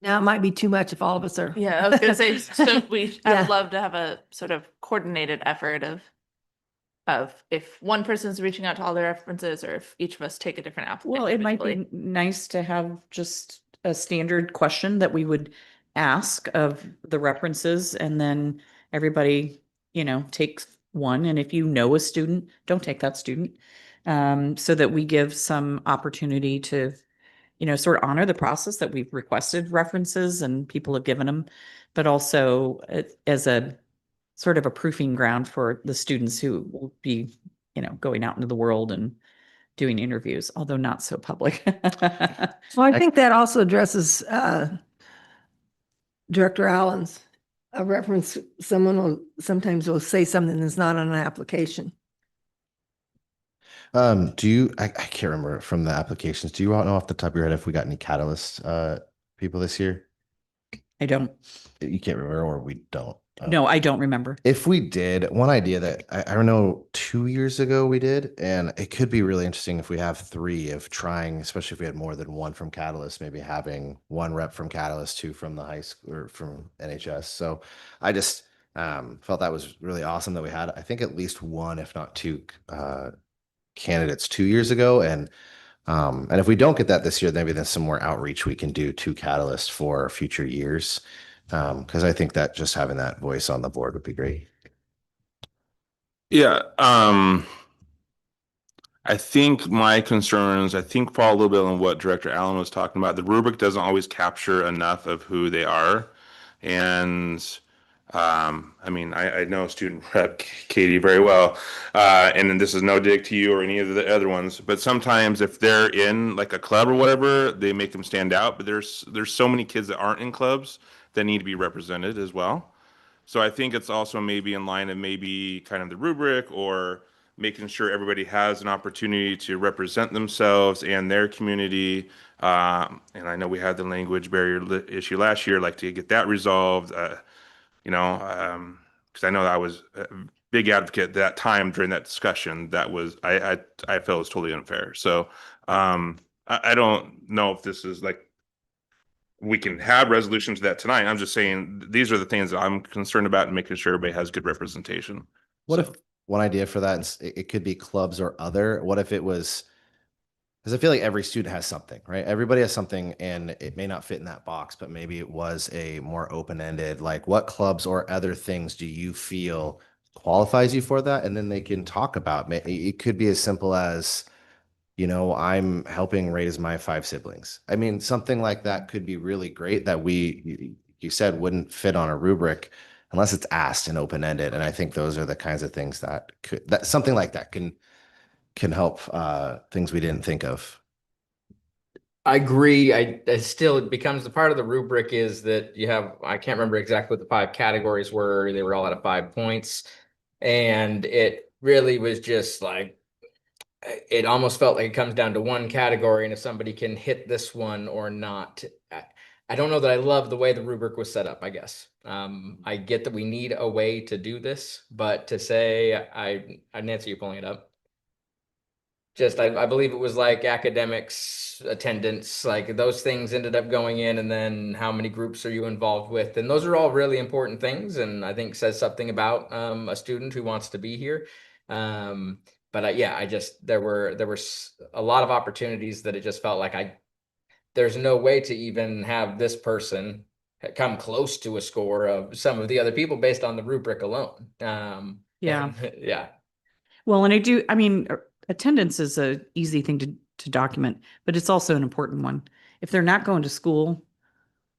Now, it might be too much if all of us are. Yeah, I was gonna say, so I Yeah. would love to have a sort of coordinated effort of if one person's reaching out to all their references, or if each of us take a different applicant. Well, it might be individually. nice to have just a standard question that we would ask of the references, and then everybody, takes one. And if you know a student, don't take that student. So that we give some opportunity to, sort of honor the process that we've requested references and people have given them, but also as a sort of a proofing ground for the students who will be, going out into the world and doing interviews, although not so public. Well, I think that also addresses Director Allen's a reference. Someone sometimes will say something that's not on an application. I can't remember from the applications. Do you all know off the top of your head if we got any Catalyst people this year? I don't. You can't remember, or we don't? No, I don't remember. If we did, one idea that I don't know, 2 years ago we did, and it could be really interesting if we have 3 of trying, especially if we had more than 1 from Catalyst, maybe having 1 rep from Catalyst, 2 from the high school or from NHS. So I just felt that was really awesome that we had, I think, at least 1, if not 2 candidates 2 years ago. And if we don't get that this year, maybe there's some more outreach we can do to Catalyst for future years. Because I think that just having that voice on the board would be great. Yeah. I think my concerns, fall a little bit on what Director Allen was talking about. The rubric doesn't always capture enough of who they are. And I know student rep Katie very well. And then this is no dig to you or any of the other ones, but sometimes if they're in like a club or whatever, they make them stand out. But there's so many kids that aren't in clubs that need to be represented as well. So I think it's also maybe in line of maybe kind of the rubric, or making sure everybody has an opportunity to represent themselves and their community. And I know we had the language barrier issue last year, like to get that resolved, because I know I was a big advocate that time during that discussion. That was, I felt was totally unfair. So I don't know if this is like, we can have resolutions to that tonight. I'm just saying these are the things that I'm concerned about, and making sure everybody has good representation. What if one idea for that, and it could be clubs or other, what if it was, because I feel like every student has something, right? Everybody has something, and it may not fit in that box, but maybe it was a more open-ended, like what clubs or other things do you feel qualifies you for that? And then they can talk about, it could be as simple as, I'm helping raise my 5 siblings. I mean, something like that could be really great that you said wouldn't fit on a rubric unless it's asked and open-ended. And I think those are the kinds of things that something like that can help things we didn't think of. I agree. I still, it becomes the part of the rubric is that you have, I can't remember exactly what the 5 categories were. They were all out of 5 points. And it really was just like, it almost felt like it comes down to one category. And if somebody can hit this one or not, I don't know that I love the way the rubric was set up, I guess. I get that we need a way to do this, but to say, Nancy, you're pulling it up. Just, I believe it was like academics, attendance, like those things ended up going in, and then how many groups are you involved with? And those are all really important things, and I think says something about a student who wants to be here. But yeah, I just, there were a lot of opportunities that it just felt like there's no way to even have this person come close to a score of some of the other people based on the rubric alone. Yeah. Yeah. Well, and I mean, attendance is a easy thing to document, but it's also an important one. If they're not going to school,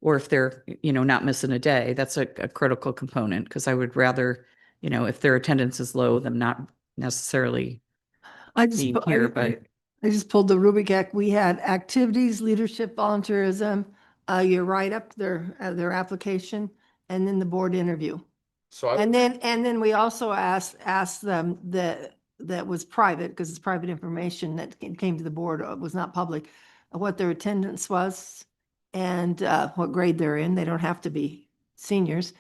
or if they're, not missing a day, that's a critical component, because I would rather, if their attendance is low, them not necessarily being here, but I just pulled the Rubric Act. We had activities, leadership, volunteerism. You write up their application, and then the board interview. So And then we also asked them that was private, because it's private information that came to the board, was not public, what their attendance was and what grade they're in. They don't have to be seniors,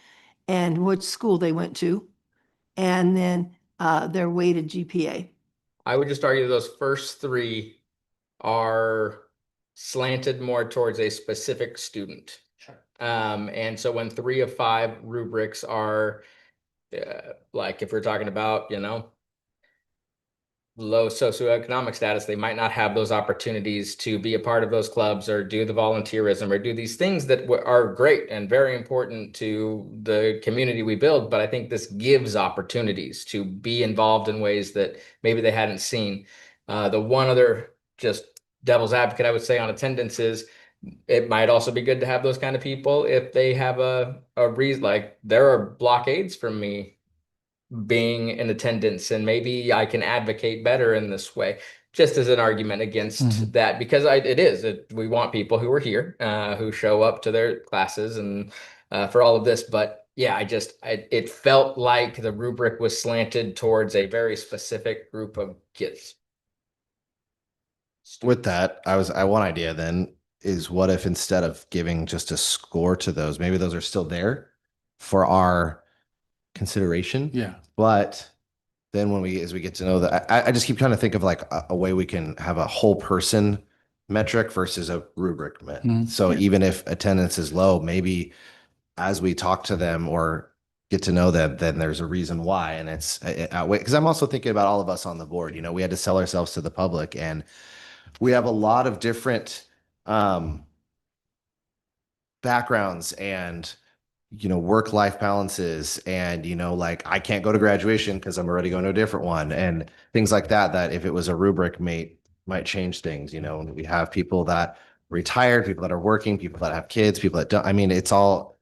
and which school they went to, and then their weighted GPA. I would just argue those first 3 are slanted more towards a specific student. Sure. And so when 3 of 5 rubrics are like, if we're talking about, low socioeconomic status, they might not have those opportunities to be a part of those clubs or do the volunteerism or do these things that are great and very important to the community we build. But I think this gives opportunities to be involved in ways that maybe they hadn't seen. The one other just devil's advocate I would say on attendance is it might also be good to have those kind of people if they have a reason, like there are blockades from me being in attendance, and maybe I can advocate better in this way, just as an argument against that, because we want people who are here, who show up to their classes and for all of this. But yeah, it felt like the rubric was slanted towards a very specific group of kids. With that, one idea then is, what if instead of giving just a score to those, maybe those are still there for our consideration. Yeah. But then as we get to know that, I just keep trying to think of like a way we can have a whole person metric versus a rubric. So even if attendance is low, maybe as we talk to them or get to know them, then there's a reason why. And because I'm also thinking about all of us on the board. We had to sell ourselves to the public, and we have a lot of different backgrounds and work-life balances, and like I can't go to graduation because I'm already going to a different one, and things like that if it was a rubric might change things. We have people that retired, people that are working, people that have kids, people that don't. I mean, it's all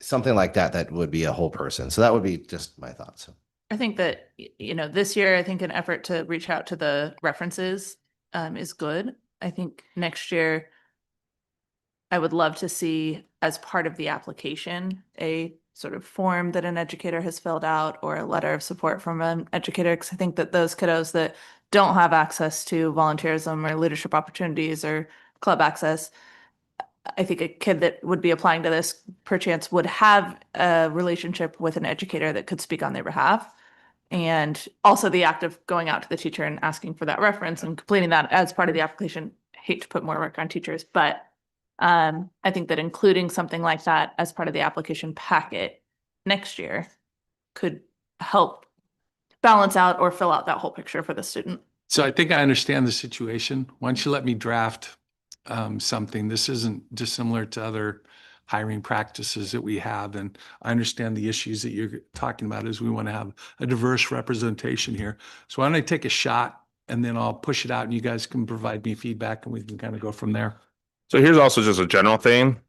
something like that would be a whole person. So that would be just my thoughts. I think that, this year, I think an effort to reach out to the references is good. I think next year, I would love to see, as part of the application, a sort of form that an educator has filled out or a letter of support from an educator. Because I think that those kiddos that don't have access to volunteerism or leadership opportunities or club access, I think a kid that would be applying to this perchance would have a relationship with an educator that could speak on their behalf. And also the act of going out to the teacher and asking for that reference and completing that as part of the application. I hate to put more work on teachers, but I think that including something like that as part of the application packet next year could help balance out or fill out that whole picture for the student. So I think I understand the situation. Why don't you let me draft something? This isn't dissimilar to other hiring practices that we have. And I understand the issues that you're talking about is we want to have a diverse representation here. So why don't I take a shot and then I'll push it out and you guys can provide me feedback and we can kind of go from there. So here's also just a general thing.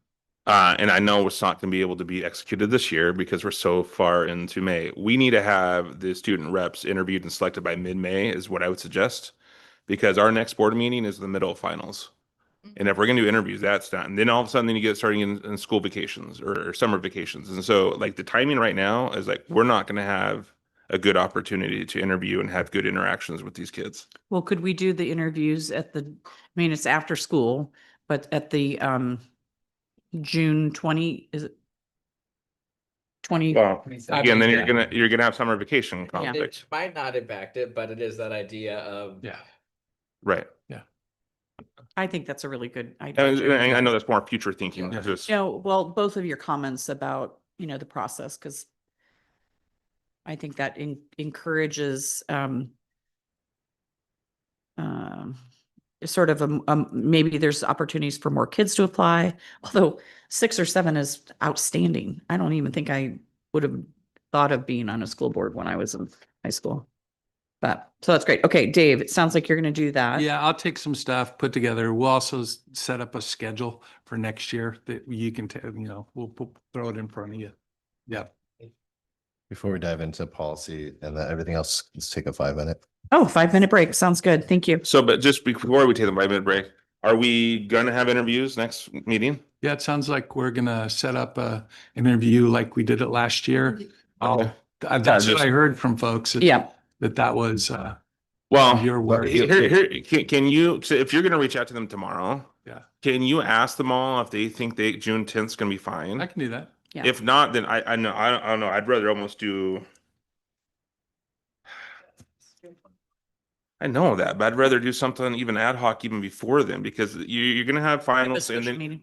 And I know it's not going to be able to be executed this year because we're so far into May. We need to have the student reps interviewed and selected by mid-May is what I would suggest, because our next board meeting is the middle of finals. And if we're gonna do interviews, that's done. And then all of a sudden, then you get starting in school vacations or summer vacations. And so like the timing right now is like, we're not gonna have a good opportunity to interview and have good interactions with these kids. Well, could we do the interviews at the, I mean, it's after school, but at the June 20, is it? 20. Well, I again, then mean, you're gonna have summer vacation conflict. It might not impact it, but it is that idea of. Yeah. Right. I think that's a really good And idea. I know that's more future thinking. Yeah. Just, Well, both of your comments about, the process, because I think that encourages sort of maybe there's opportunities for more kids to apply, although 6 or 7 is outstanding. I don't even think I would have thought of being on a school board when I was in high school. But, so that's great. Okay, Dave, it sounds like you're going to do that. Yeah, I'll take some stuff, put together. We'll also set up a schedule for next year that you can, we'll throw it in front of you. Yeah. Before we dive into policy and everything else, let's take a 5-minute. Oh, 5-minute break. Sounds good. Thank you. so, but just before we take the 5-minute break, are we gonna have interviews next meeting? Yeah, it sounds like we're gonna set up a interview like we did it last year. That's what I heard from folks. Yeah. That was, Well, your word. can you, so if you're gonna reach out to them tomorrow, Yeah. can you ask them all if they think June 10th is gonna be fine? I can do that. Yeah. If not, then I don't know. I'd rather almost do. I know that, but I'd rather do something even ad hoc even before then, because you're gonna have finals and then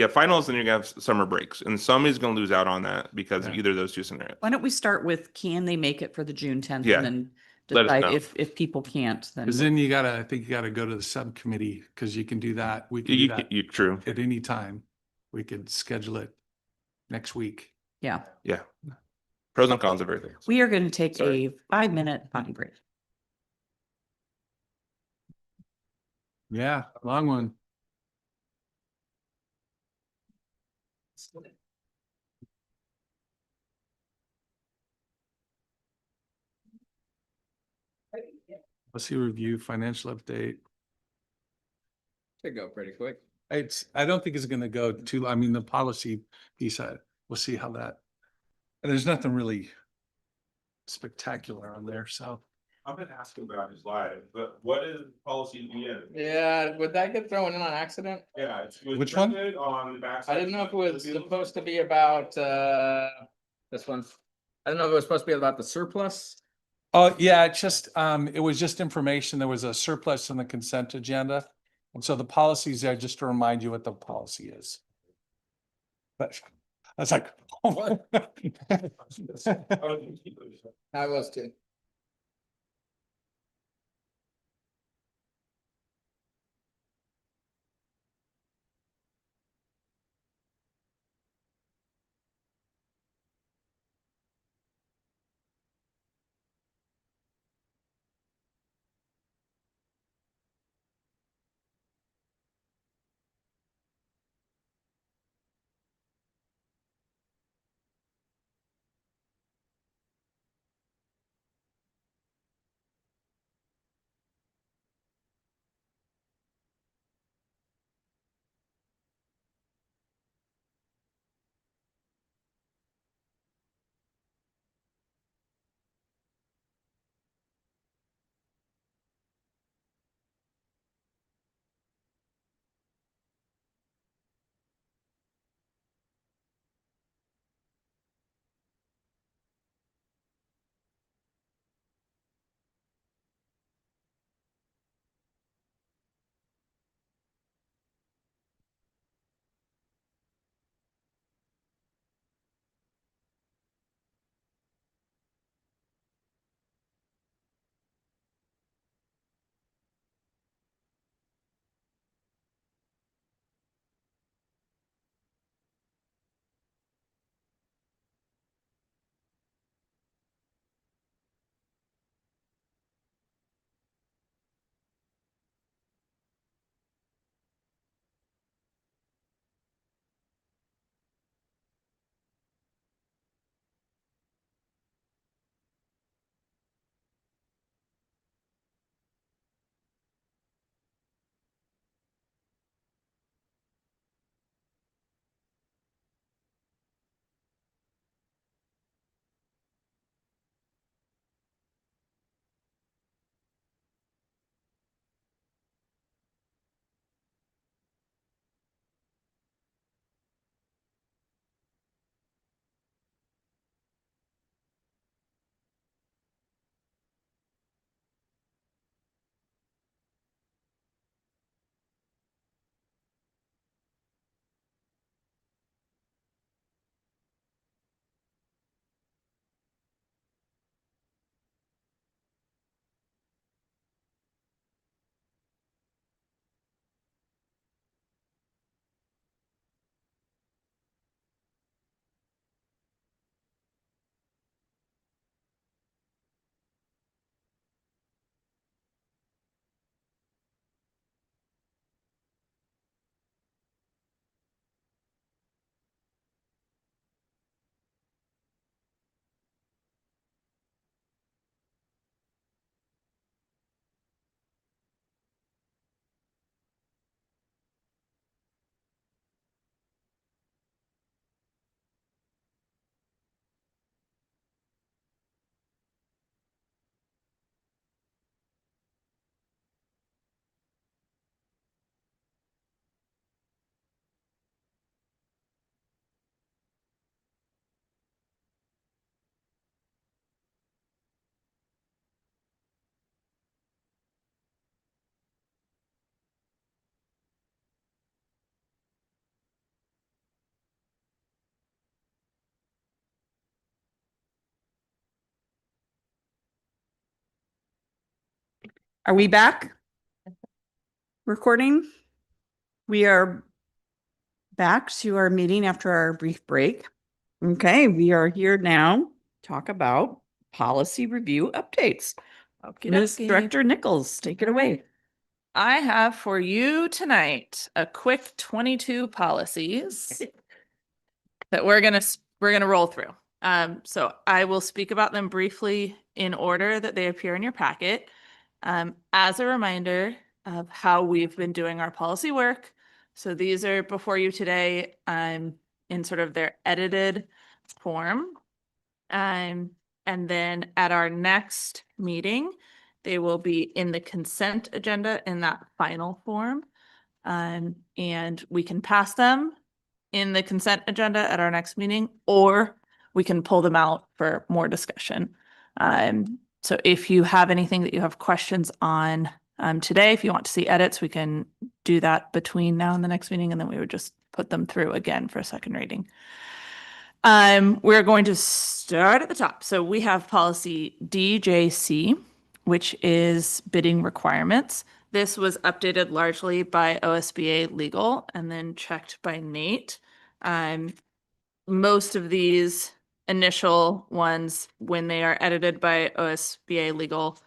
finals, then you're gonna have summer breaks, and somebody's gonna lose out on that because of either of those two scenarios. Why don't we start with, can they make it for the June 10th? Yeah. And then Let us decide know. if people can't, then. Cause then I think you gotta go to the subcommittee, cause you can do that. We can do You that true. at any time. We could schedule it next week. Yeah. Yeah. Pros and cons of everything. We are going to take Sorry. a 5-minute potty break. Yeah, long one. Let's see, review financial update. Could go pretty quick. I don't think it's gonna go too, I mean, the policy piece, we'll see how that. And there's nothing really spectacular on there, so. I've been asking about his live, but what is policy DN? Yeah, would that get thrown in on accident? Yeah, it was Which one? printed on the back. I didn't know if it was supposed to be about this one. I don't know if it was supposed to be about the surplus. Oh, yeah, it was just information. There was a surplus in the consent agenda. And so the policies there, just to remind you what the policy is. But I was like. I was too. Are we back? Recording? We are back to our meeting after our brief break. Okay, we are here now to talk about policy review updates. Ms. Okey-dokey. Director Nichols, take it away. I have for you tonight a quick 22 policies that we're gonna roll through. So I will speak about them briefly in order that they appear in your packet. As a reminder of how we've been doing our policy work. So these are before you today, in sort of their edited form. And then at our next meeting, they will be in the consent agenda in that final form. And we can pass them in the consent agenda at our next meeting, or we can pull them out for more discussion. So if you have anything that you have questions on today, if you want to see edits, we can do that between now and the next meeting, and then we would just put them through again for a second reading. We're going to start at the top. So we have policy DJC, which is bidding requirements. This was updated largely by OSBA legal and then checked by Nate. Most of these initial ones, when they are edited by OSBA legal,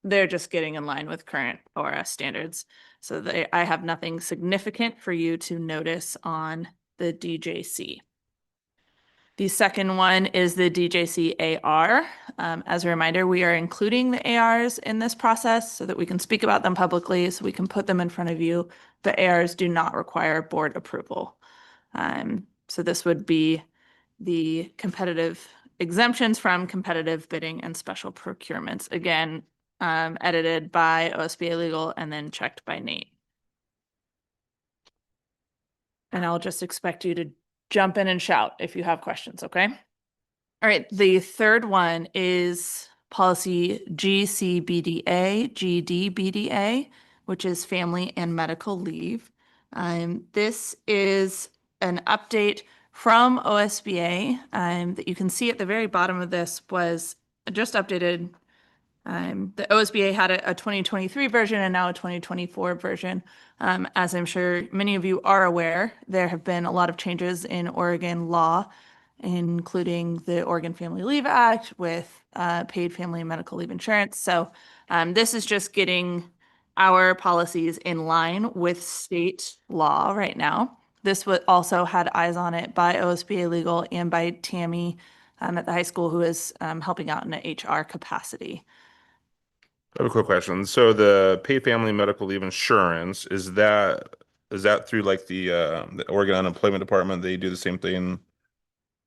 they're just getting in line with current ORS standards. So I have nothing significant for you to notice on the DJC. The second one is the DJC AR. As a reminder, we are including the ARs in this process so that we can speak about them publicly, so we can put them in front of you. The ARs do not require board approval. So this would be the competitive exemptions from competitive bidding and special procurements. Again, edited by OSBA legal and then checked by Nate. And I'll just expect you to jump in and shout if you have questions, okay? All right, the third one is policy GDBDA, which is family and medical leave. This is an update from OSBA that you can see at the very bottom of this was just updated. The OSBA had a 2023 version and now a 2024 version. As I'm sure many of you are aware, there have been a lot of changes in Oregon law, including the Oregon Family Leave Act with paid family and medical leave insurance. So this is just getting our policies in line with state law right now. This also had eyes on it by OSBA legal and by Tammy at the high school, who is helping out in an HR capacity. I have a quick question. So the paid family medical leave insurance, is that through like the Oregon Unemployment Department? They do the same thing.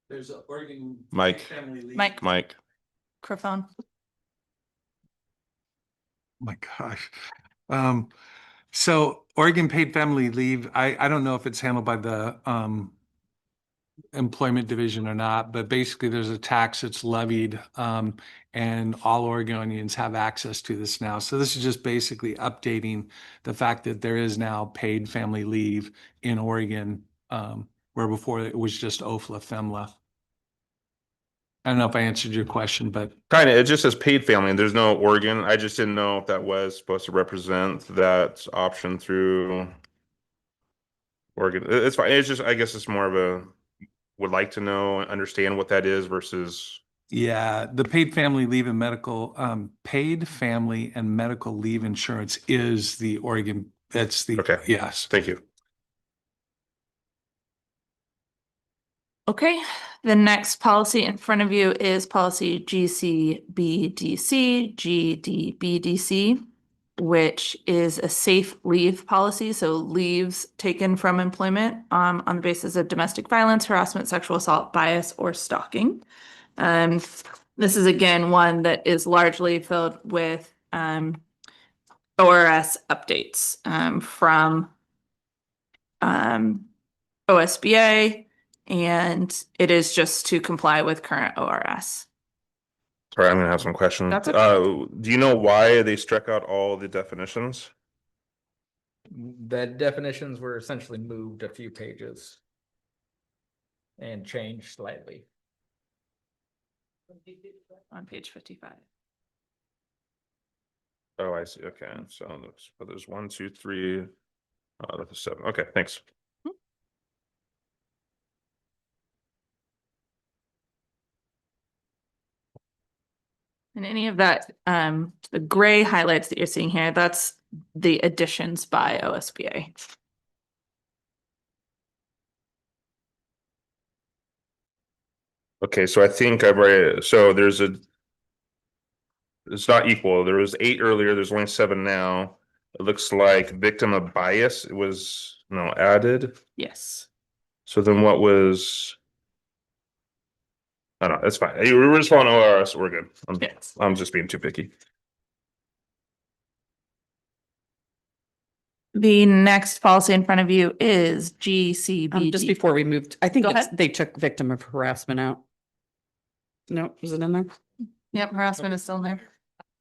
There's an Oregon Mike. family leave. Mike. Microphone. My gosh. So Oregon paid family leave, I don't know if it's handled by the employment division or not, but basically there's a tax that's levied and all Oregonians have access to this now. So this is just basically updating the fact that there is now paid family leave in Oregon, where before it was just OFLA, FEMLA. I don't know if I answered your question, but Kind of, it just says paid family and there's no Oregon. I just didn't know if that was supposed to represent that option through Oregon. It's fine. It's just, I guess it's more of a, would like to know, understand what that is versus. yeah, the paid family leave and medical, paid family and medical leave insurance is the Oregon, that's the, Okay. yes. Thank you. Okay, the next policy in front of you is policy GDBDC, which is a safe leave policy. So leaves taken from employment on the basis of domestic violence, harassment, sexual assault, bias, or stalking. This is again one that is largely filled with ORS updates from OSBA. And it is just to comply with current ORS. Sorry, I'm gonna have some questions. That's okay. Do you know why they struck out all the definitions? The definitions were essentially moved a few pages and changed slightly. On page 55. Oh, I see. Okay, so but there's 1, 2, 3. That's 7. Okay, thanks. And any of that, the gray highlights that you're seeing here, that's the additions by OSBA. Okay, so I think I've read, so it's not equal. There was 8 earlier, there's only 7 now. It looks like victim of bias was added. Yes. So then what was? I don't know, that's fine. We're just following ORS, we're good. I'm just being too picky. The next policy in front of you is GCBD. Just before we moved, I think Go it's- ahead. they took victim of harassment out. No, is it in there? Yep, harassment is still in there.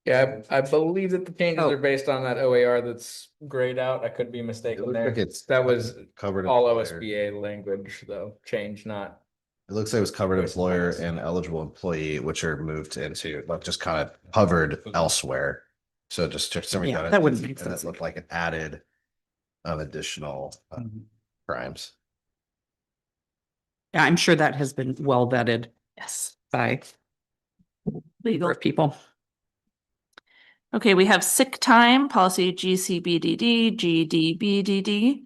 Yeah, I believe that the changes Oh. are based on that OAR that's grayed out. I could be mistaken looks there. like it's That was covered all employer. OSBA language though, change not. It looks like it was covered Voice employer bias. and eligible employee, which are moved into, like, just kind of hovered elsewhere. So just for some Yeah, reason, that wouldn't make and sense. it looked like it added additional crimes. Yeah, I'm sure that has been well vetted Yes. by Legal people. Okay, we have sick time, policy GCBDD, GDBDD.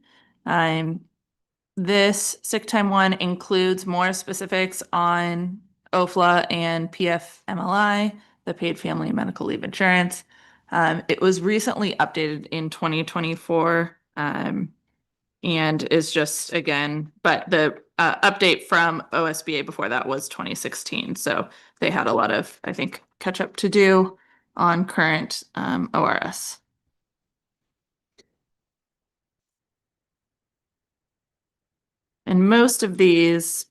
This sick time one includes more specifics on OFLA and PFMLI, the paid family and medical leave insurance. It was recently updated in 2024, and is just again, but the update from OSBA before that was 2016. So they had a lot of, I think, catch up to do on current ORS. And most of these,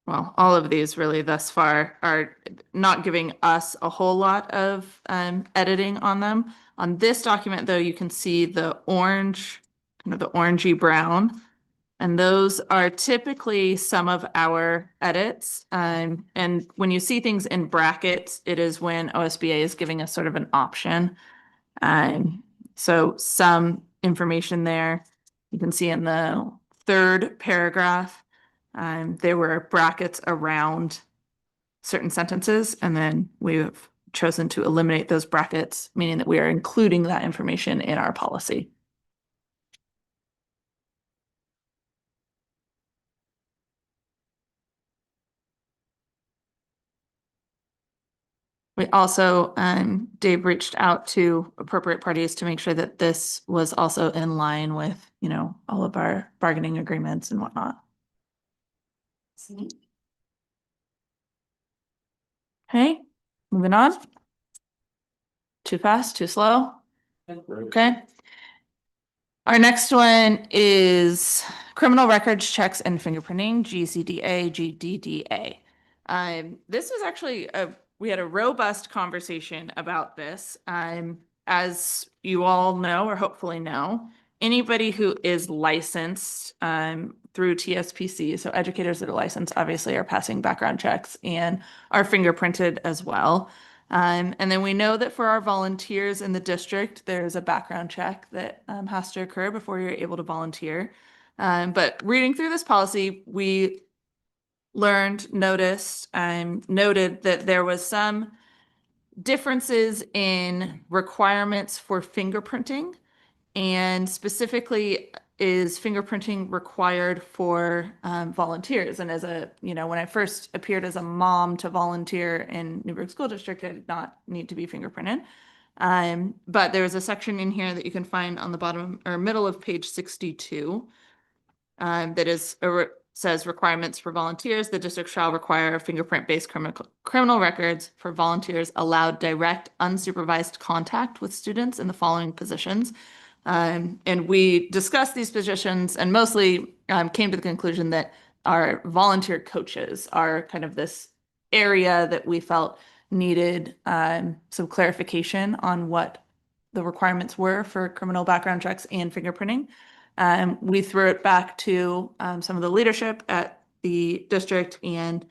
well, all of these really thus far are not giving us a whole lot of editing on them. On this document, though, you can see the orange, kind of the orangey brown. And those are typically some of our edits. And when you see things in brackets, it is when OSBA is giving us sort of an option. So some information there. You can see in the 3rd paragraph, there were brackets around certain sentences, and then we've chosen to eliminate those brackets, meaning that we are including that information in our policy. We also, Dave reached out to appropriate parties to make sure that this was also in line with, all of our bargaining agreements and whatnot. Okay, moving on. Too fast, too slow? Okay. Our next one is criminal records checks and fingerprinting, GCDA, GDDA. This was actually we had a robust conversation about this. As you all know, or hopefully know, anybody who is licensed through TSPC, so educators that are licensed, obviously are passing background checks and are fingerprinted as well. And then we know that for our volunteers in the district, there's a background check that has to occur before you're able to volunteer. But reading through this policy, we noticed, noted that there was some differences in requirements for fingerprinting, and specifically is fingerprinting required for volunteers. And as when I first appeared as a mom to volunteer in Newburgh School District, I did not need to be fingerprinted. But there's a section in here that you can find on the bottom or middle of page 62 that says requirements for volunteers. The district shall require fingerprint-based criminal records for volunteers allowed direct unsupervised contact with students in the following positions. And we discussed these positions and mostly came to the conclusion that our volunteer coaches are kind of this area that we felt needed some clarification on what the requirements were for criminal background checks and fingerprinting. We threw it back to some of the leadership at the district, and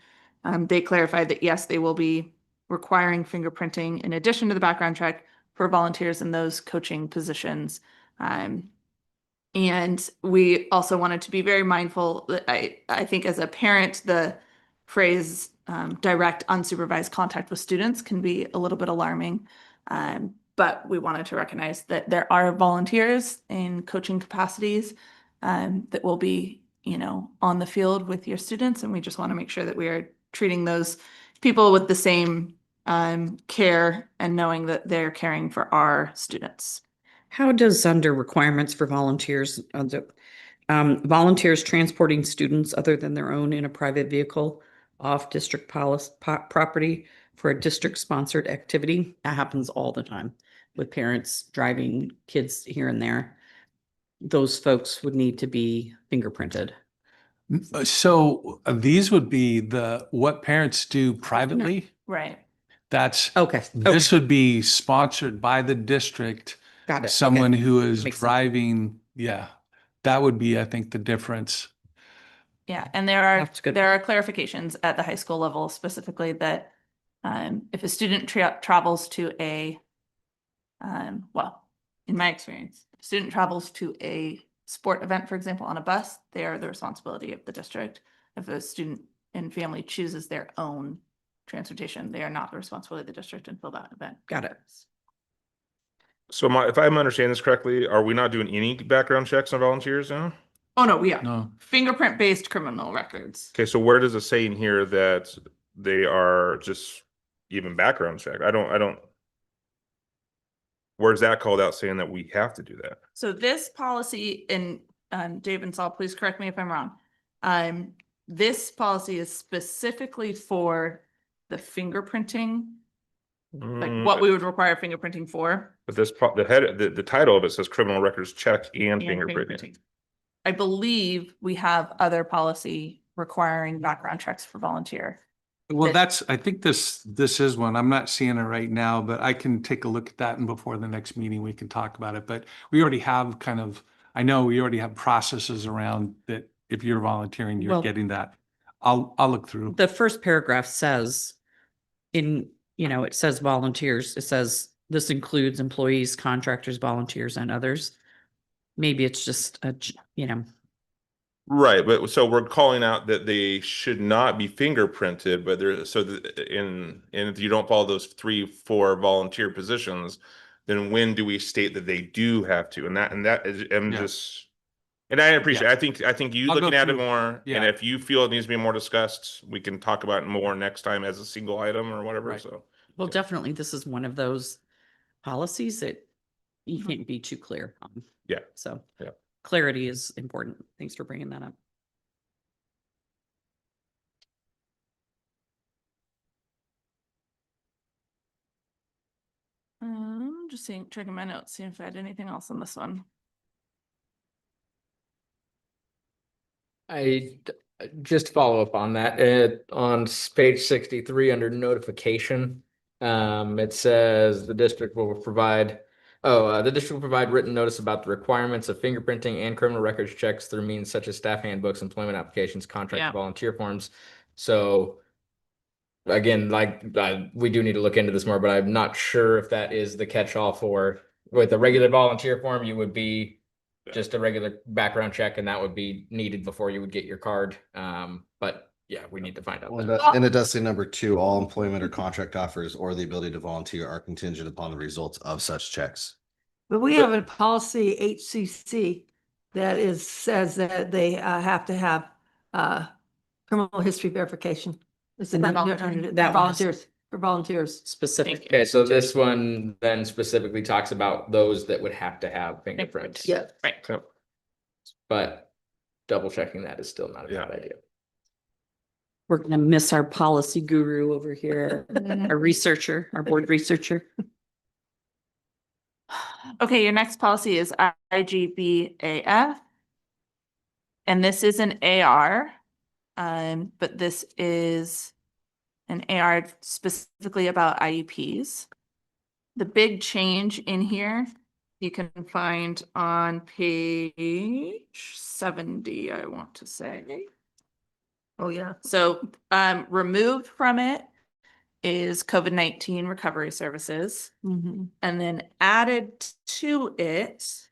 they clarified that yes, they will be requiring fingerprinting in addition to the background check for volunteers in those coaching positions. And we also wanted to be very mindful that I think as a parent, the phrase direct unsupervised contact with students can be a little bit alarming. But we wanted to recognize that there are volunteers in coaching capacities that will be, on the field with your students. And we just want to make sure that we are treating those people with the same care and knowing that they're caring for our students. How does under requirements for volunteers, volunteers transporting students other than their own in a private vehicle off district property for a district sponsored activity? That happens all the time with parents driving kids here and there. Those folks would need to be fingerprinted. So these would be what parents do privately. Right. That's okay. This would be sponsored by the district. Got it. Someone Okay. who is Makes sense. driving. Yeah, that would be, I think, the difference. Yeah, and there are That's good. there are clarifications at the high school level specifically that if a student travels to a well, in my experience, if a student travels to a sport event, for example, on a bus, they are the responsibility of the district. If a student and family chooses their own transportation, they are not the responsibility of the district until that event. Got it. So if I'm understanding this correctly, are we not doing any background checks on volunteers now? Oh, no, we are. No. Fingerprint-based criminal records. Okay, so where does it say in here that they are just even background check? I don't. Where's that called out saying that we have to do that? So this policy, and Dave and Saul, please correct me if I'm wrong. This policy is specifically for the fingerprinting, like what we would require fingerprinting for. But the title of it says criminal records check and fingerprinting. I believe we have other policy requiring background checks for volunteer. Well, I think this is one. I'm not seeing it right now, but I can take a look at that, and before the next meeting, we can talk about it. But we already have I know we already have processes around that. If you're volunteering, you're Well- getting that. I'll look through. The first paragraph says it says volunteers. It says this includes employees, contractors, volunteers, and others. Maybe it's just Right, but so we're calling out that they should not be fingerprinted, but and if you don't follow those 3-4 volunteer positions, then when do we state that they do have to? And that is, and I appreciate. I think you I'll looking go at it through. more, Yeah. and if you feel it needs to be more discussed, we can talk about it more next time as a single item or whatever. Right. So well, definitely this is one of those policies that you can't be too clear on. yeah, So yeah. clarity is important. Thanks for bringing that up. Just checking my notes, seeing if I had anything else on this one. Just to follow up on that, on page 63 under notification, it says the district will provide written notice about the requirements of fingerprinting and criminal records checks through means such as staff handbooks, employment applications, contract, Yeah. and volunteer forms. So again, we do need to look into this more, but I'm not sure if that is the catch-all for, with a regular volunteer form, you would be just a regular background check, and that would be needed before you would get your card. But yeah, we need to find out. And it does say number 2, all employment or contract offers or the ability to volunteer are contingent upon the results of such checks. But we have a policy, HCC, that says that they have to have criminal history verification. It's And not that one is for volunteers. specific. Okay, so this one then specifically talks about those that would have to have fingerprints. Yeah. Right. But double checking that is still not a bad idea. We're gonna miss our policy guru over here, our researcher, our board researcher. Okay, your next policy is IGBAF. And this is an AR, but this is an AR specifically about IEPs. The big change in here, you can find on page 70, I want to say. Oh, yeah. So removed from it is COVID-19 recovery services. Mhm. And then added to it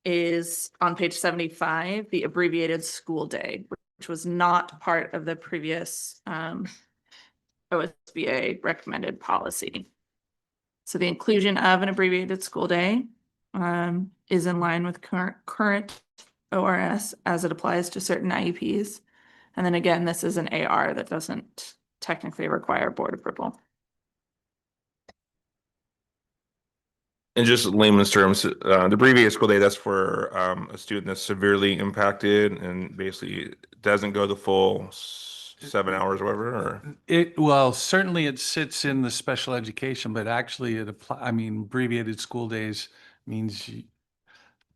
is on page 75, the abbreviated school day, which was not part of the previous OSBA recommended policy. So the inclusion of an abbreviated school day is in line with current ORS as it applies to certain IEPs. And then again, this is an AR that doesn't technically require board approval. In just layman's terms, the abbreviated school day, that's for a student that's severely impacted and basically doesn't go the full 7 hours or whatever, or? Well, certainly it sits in the special education, but actually abbreviated school days means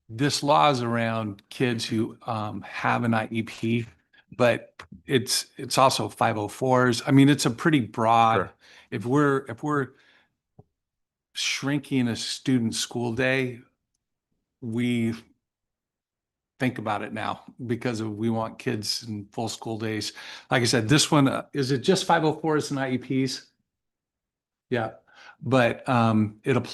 this law is around kids who have an IEP, but it's also 504s. I mean, it's a pretty broad, if we're shrinking a student's school day, we think about it now because we want kids in full school days. Like I said, this one, is it just 504s and IEPs? Yeah, but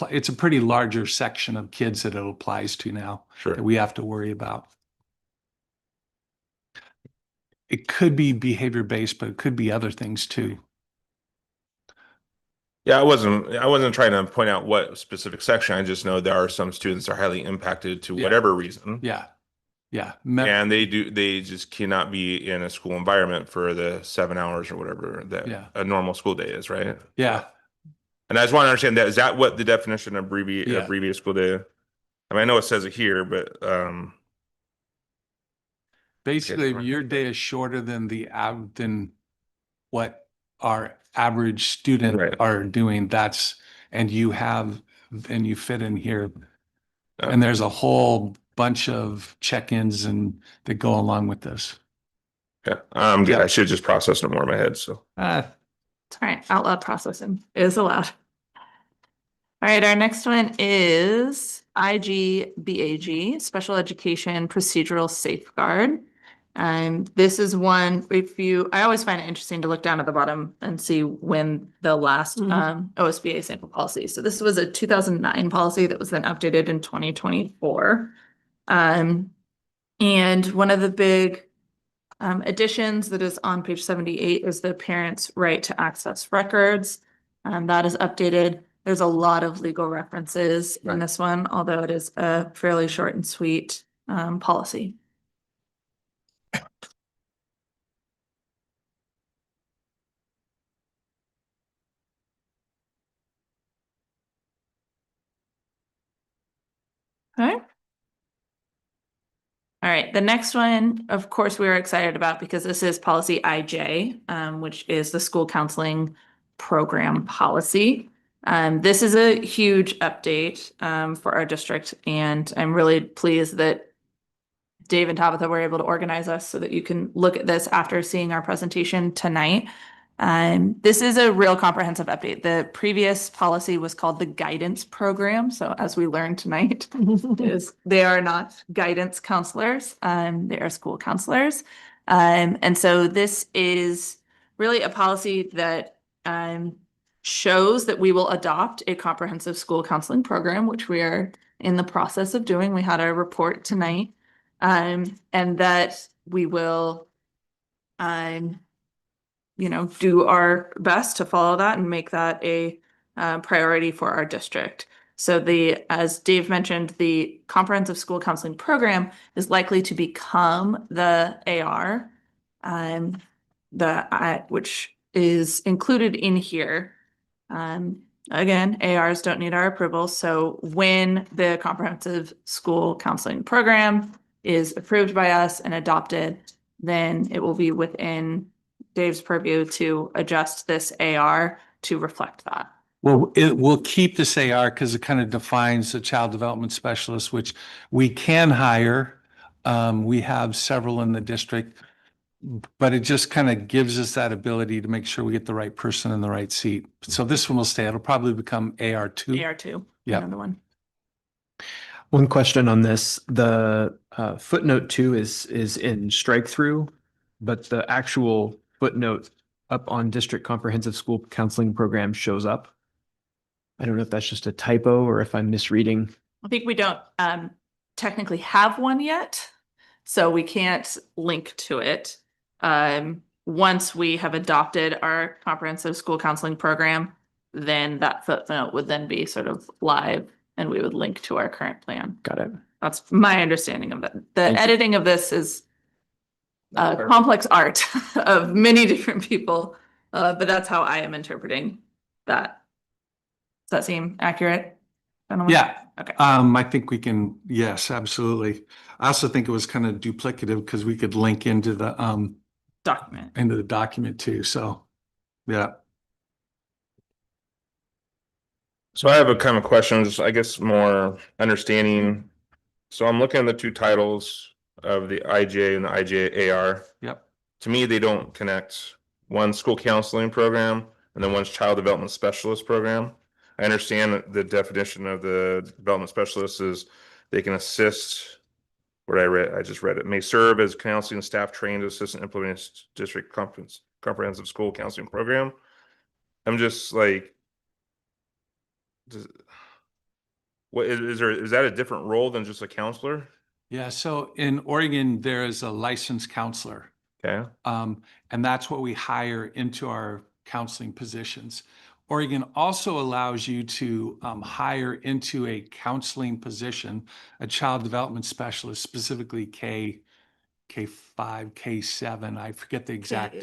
it's a pretty larger section of kids that it applies to now that we have to worry about. It could be behavior-based, but it could be other things too. Yeah, I wasn't trying to point out what specific section. I just know there are some students that are highly impacted to whatever reason. Yeah. Yeah. And they just cannot be in a school environment for the 7 hours or whatever that a normal school day is, right? Yeah. And I just want to understand that, is that what the definition of abbreviated school day? I mean, I know it says it here, but basically, if your day is shorter than than what our average student are doing, and you fit in here. And there's a whole bunch of check-ins that go along with this. Yeah, I'm good. I should just process it more in my head. So It's all right. Out loud processing is allowed. All right. Our next one is IGBAG, Special Education Procedural Safeguard. This is one, I always find it interesting to look down at the bottom and see when the last OSBA sample policy. So this was a 2009 policy that was then updated in 2024. And one of the big additions that is on page 78 is the parent's right to access records. That is updated. There's a lot of legal references in this one, although it is a fairly short and sweet policy. Okay. All right, the next one, of course, we are excited about because this is policy IJ, which is the school counseling program policy. This is a huge update for our district, and I'm really pleased that Dave and Tabitha were able to organize us so that you can look at this after seeing our presentation tonight. This is a real comprehensive update. The previous policy was called the guidance program. So as we learned tonight, they are not guidance counselors. They are school counselors. And so this is really a policy that shows that we will adopt a comprehensive school counseling program, which we are in the process of doing. We had our report tonight, and that we will do our best to follow that and make that a priority for our district. So as Dave mentioned, the comprehensive school counseling program is likely to become the AR, which is included in here. Again, ARs don't need our approval. So when the comprehensive school counseling program is approved by us and adopted, then it will be within Dave's purview to adjust this AR to reflect that. Well, it will keep this AR because it kind of defines a child development specialist, which we can hire. We have several in the district, but it just kind of gives us that ability to make sure we get the right person in the right seat. So this one will stay. It'll probably become AR2. AR2, yeah. Another one. One question on this, the footnote 2 is in strike through, but the actual footnote up on district comprehensive school counseling program shows up. I don't know if that's just a typo or if I'm misreading. I think we don't technically have one yet, so we can't link to it. Once we have adopted our comprehensive school counseling program, then that footnote would then be sort of live and we would link to our current plan. Got it. That's my understanding of it. The Thank you. editing of this is complex art of many different people, but that's how I am interpreting that. Does that seem accurate, gentlemen? Yeah. Okay. I think we can, yes, absolutely. I also think it was kind of duplicative because we could link into the document too. So, yeah. So I have a kind of questions, I guess more understanding. So I'm looking at the two titles of the IJ and the IJAR. Yep. To me, they don't connect. One's school counseling program and then one's child development specialist program. I understand that the definition of the development specialist is they can assist, what I just read it, may serve as counseling staff trained to assist in implementing district comprehensive school counseling program. I'm just like, what is there, is that a different role than just a counselor? Yeah. So in Oregon, there is a licensed counselor. Okay. And that's what we hire into our counseling positions. Oregon also allows you to hire into a counseling position, a child development specialist, specifically K5, K7. I forget the exact,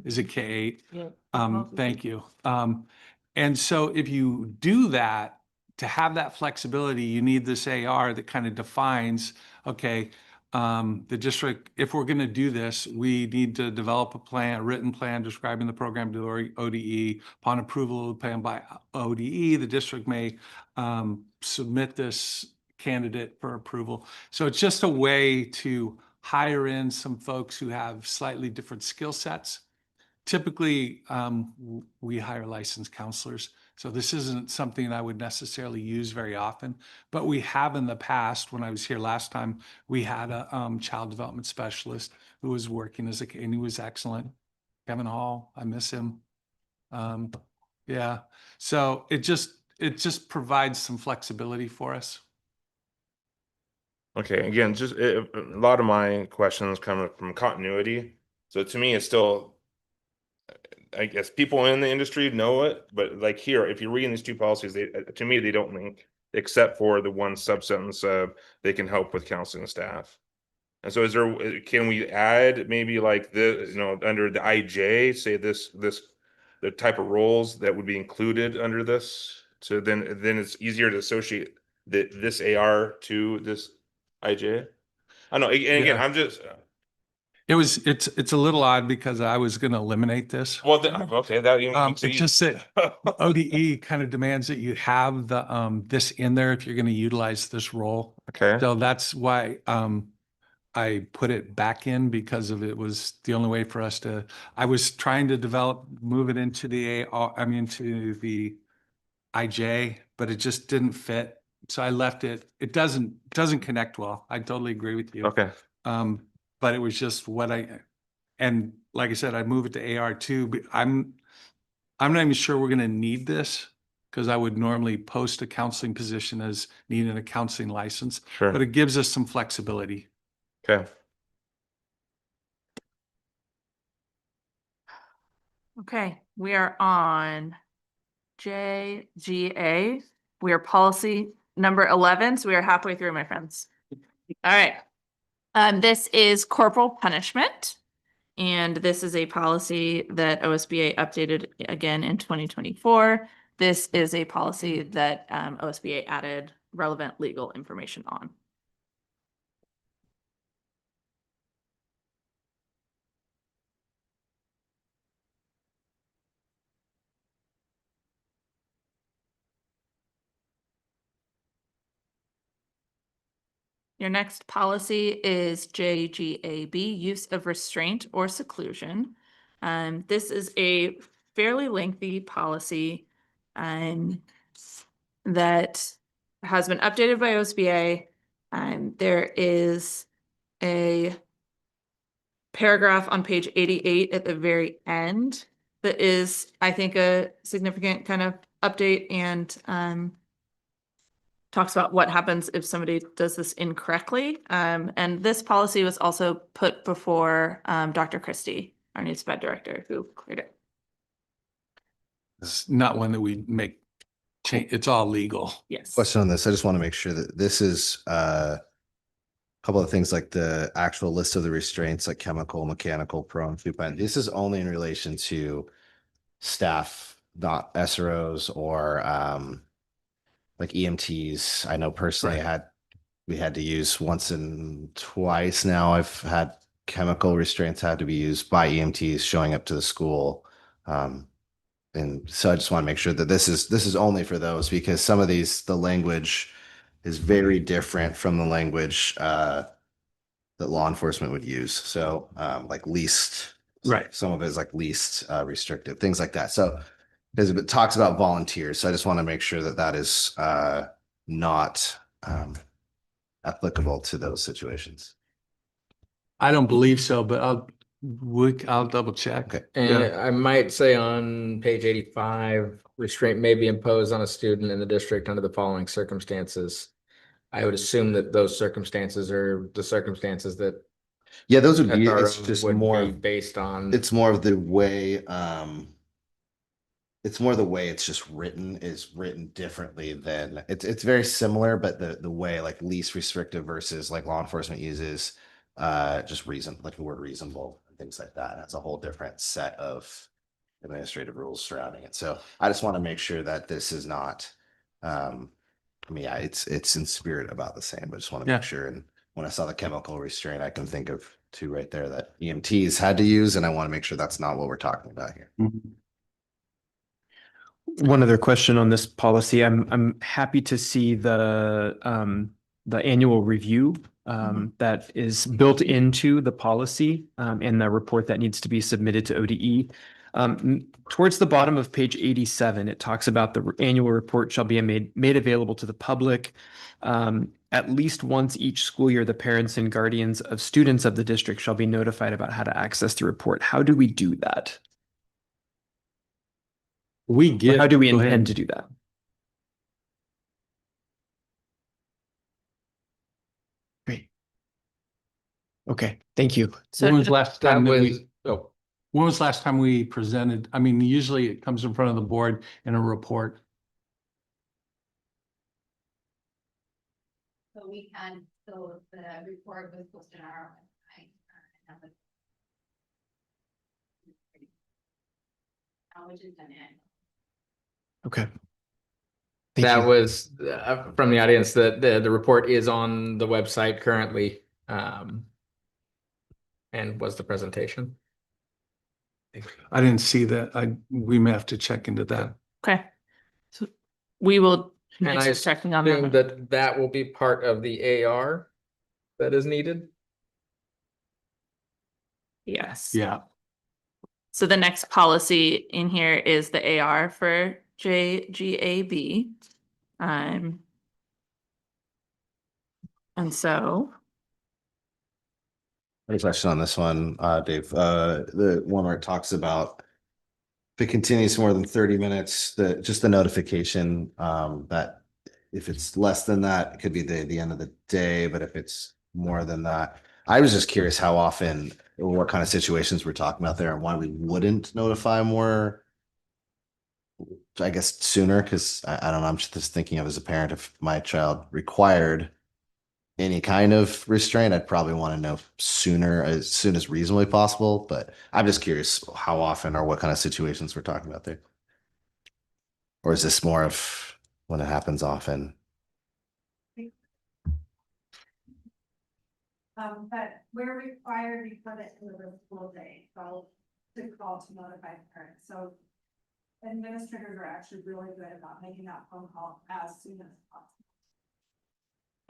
is it K8? Yeah. Thank you. And so if you do that, to have that flexibility, you need this AR that kind of defines, okay, the district, if we're going to do this, we need to develop a plan, a written plan describing the program to ODE. Upon approval of the plan by ODE, the district may submit this candidate for approval. So it's just a way to hire in some folks who have slightly different skill sets. Typically, we hire licensed counselors. So this isn't something I would necessarily use very often, but we have in the past. When I was here last time, we had a child development specialist who was working as and he was excellent. Kevin Hall, I miss him. Yeah. So it just provides some flexibility for us. Okay, again, just a lot of my questions come from continuity. So to me, it's still, I guess people in the industry know it, but like here, if you're reading these two policies, to me, they don't link, except for the one sub-sentence of they can help with counseling staff. And so can we add maybe like under the IJ, say the type of roles that would be included under this? So then it's easier to associate this AR to this IJ. I know, and again, Yeah. I'm just. It's a little odd because I was going to eliminate this. Well, okay, that you It's just that ODE kind of demands that you have the this in there if you're going to utilize this role. Okay. So that's why I put it back in, because it was the only way for us to. I was trying to move it into the into the IJ, but it just didn't fit. So I left it. It doesn't connect well. I totally agree with you. Okay. But it was just and like I said, I'd move it to AR2, but I'm not even sure we're going to need this, because I would normally post a counseling position as needing a counseling license. Sure. But it gives us some flexibility. Okay. Okay, we are on JGA. We are policy number 11, so we are halfway through, my friends. All right. This is corporal punishment, and this is a policy that OSBA updated again in 2024. This is a policy that OSBA added relevant legal information on. Your next policy is JGAB, use of restraint or seclusion. This is a fairly lengthy policy that has been updated by OSBA. There is a paragraph on page 88 at the very end that is, I think, a significant kind of update and talks about what happens if somebody does this incorrectly. And this policy was also put before Dr. Christie, our new SPED director, who cleared it. It's not one that we make change. It's all legal. Yes. Question on this. I just want to make sure that this is a couple of things like the actual list of the restraints, like chemical, mechanical, prone, food plant. This is only in relation to staff, not SROs or like EMTs. I know personally we had to use once and twice now. I've had chemical restraints had to be used by EMTs showing up to the school. And so I just want to make sure that this is only for those, because some of these, the language is very different from the language that law enforcement would use. So like least, Right. some of it is like least restrictive, things like that. So because it talks about volunteers, so I just want to make sure that that is not applicable to those situations. I don't believe so, but I'll double check. Okay. And I might say on page 85, restraint may be imposed on a student in the district under the following circumstances. I would assume that those circumstances are the circumstances that. Yeah, those would be, SRO it's just would more be based on. it's more of the way it's more the way it's just written is written differently than it's very similar, but the way like least restrictive versus like law enforcement uses just reason, like the word reasonable and things like that. That's a whole different set of administrative rules surrounding it. So I just want to make sure that this is not I mean, yeah, it's in spirit about the same, but just want to make sure. And when I saw the chemical restraint, I can think of two right there that EMTs had to use, and I want to make sure that's not what we're talking about here. One other question on this policy. I'm happy to see the annual review that is built into the policy and the report that needs to be submitted to ODE. Towards the bottom of page 87, it talks about the annual report shall be made available to the public at least once each school year. The parents and guardians of students of the district shall be notified about how to access the report. How do we do that? How do we intend to do that? Great. Okay, thank you. When was last time that we, oh, when was last time we presented? I mean, usually it comes in front of the board in a report. So we can, so the report was posted on our website. Which is done in. Okay. That was from the audience that the report is on the website currently. And was the presentation. I didn't see that. We may have to check into that. Okay. So we will. And I checking on assume that. that will be part of the AR that is needed. Yes. Yeah. So the next policy in here is the AR for JGAB. And so. Any question on this one, Dave? The one where it talks about if it continues more than 30 minutes, just the notification that if it's less than that, it could be the end of the day, but if it's more than that, I was just curious how often or what kind of situations we're talking about there and why we wouldn't notify more, I guess, sooner, because I don't know, I'm just thinking of as a parent, if my child required any kind of restraint, I'd probably want to know sooner, as soon as reasonably possible. But I'm just curious how often or what kind of situations we're talking about there. Or is this more of when it happens often? But we're required to put it in the school day, so to call to notify the parents. So administrators are actually really good about making that phone call as soon as possible.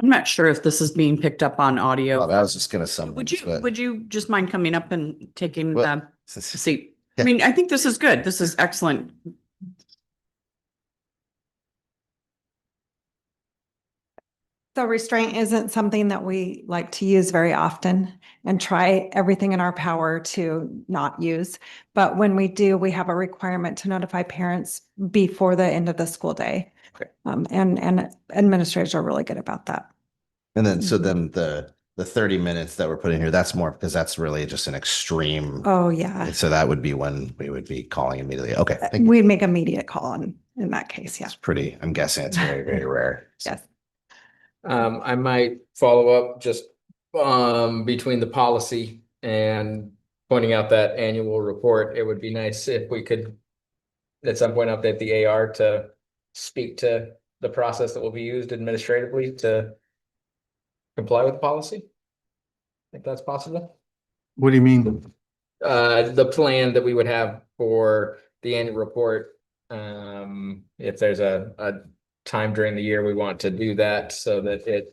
I'm not sure if this is being picked up on audio. Well, I was just going to summarize. Would you just mind coming up and taking Well, the seat? I mean, I think this is good. This is excellent. So restraint isn't something that we like to use very often and try everything in our power to not use. But when we do, we have a requirement to notify parents before the end of the school day. And administrators are really good about that. And then, so then the 30 minutes that we're putting here, that's more because that's really just an extreme. Oh, yeah. So that would be when we would be calling immediately. Okay. Thank you. We'd make immediate call in that case. Yeah. It's pretty, I'm guessing it's very, very rare. Yes. I might follow up just between the policy and pointing out that annual report. It would be nice if we could at some point update the AR to speak to the process that will be used administratively to comply with the policy. If that's possible. What do you mean? The plan that we would have for the annual report. If there's a time during the year we want to do that so that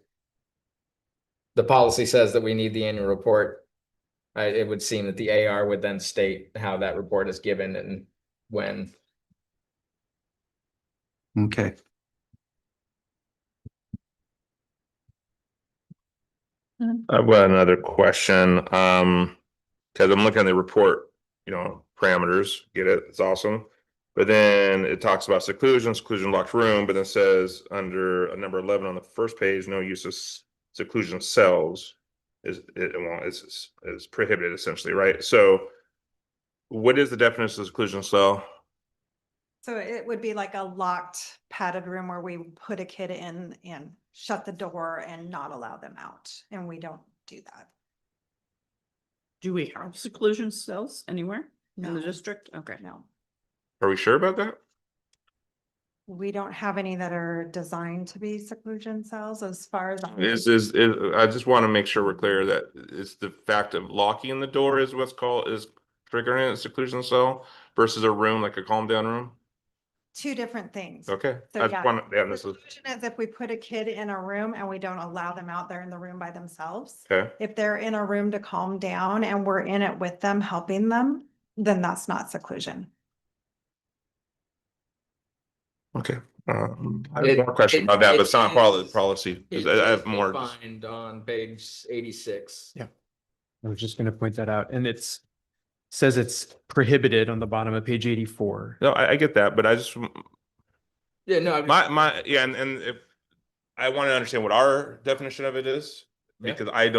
the policy says that we need the annual report. It would seem that the AR would then state how that report is given and when. Okay. I've got another question. Because I'm looking at the report, parameters, get it, it's awesome. But then it talks about seclusion locked room, but then says under number 11 on the first page, no use of seclusion cells is prohibited essentially, right? So what is the definition of seclusion cell? So it would be like a locked padded room where we put a kid in and shut the door and not allow them out. And we don't do that. Do we have seclusion cells anywhere in the No. district? Okay. No. Are we sure about that? We don't have any that are designed to be seclusion cells as far as. I just want to make sure we're clear that it's the fact of locking the door is what's called is triggering a seclusion cell versus a room like a calm down room. Two different things. Okay. So I just want to, this is seclusion is if we put a kid in a room and we don't allow them out there in the room by themselves. okay. If they're in a room to calm down and we're in it with them, helping them, then that's not seclusion. Okay. I have more questions about that, but it's not part of the policy. It I have is more. defined on page 86. Yeah. I was just going to point that out, and says it's prohibited on the bottom of page 84. No, I get that, but I just Yeah, no, yeah, and if I want to understand what our definition of it is, Yeah. because I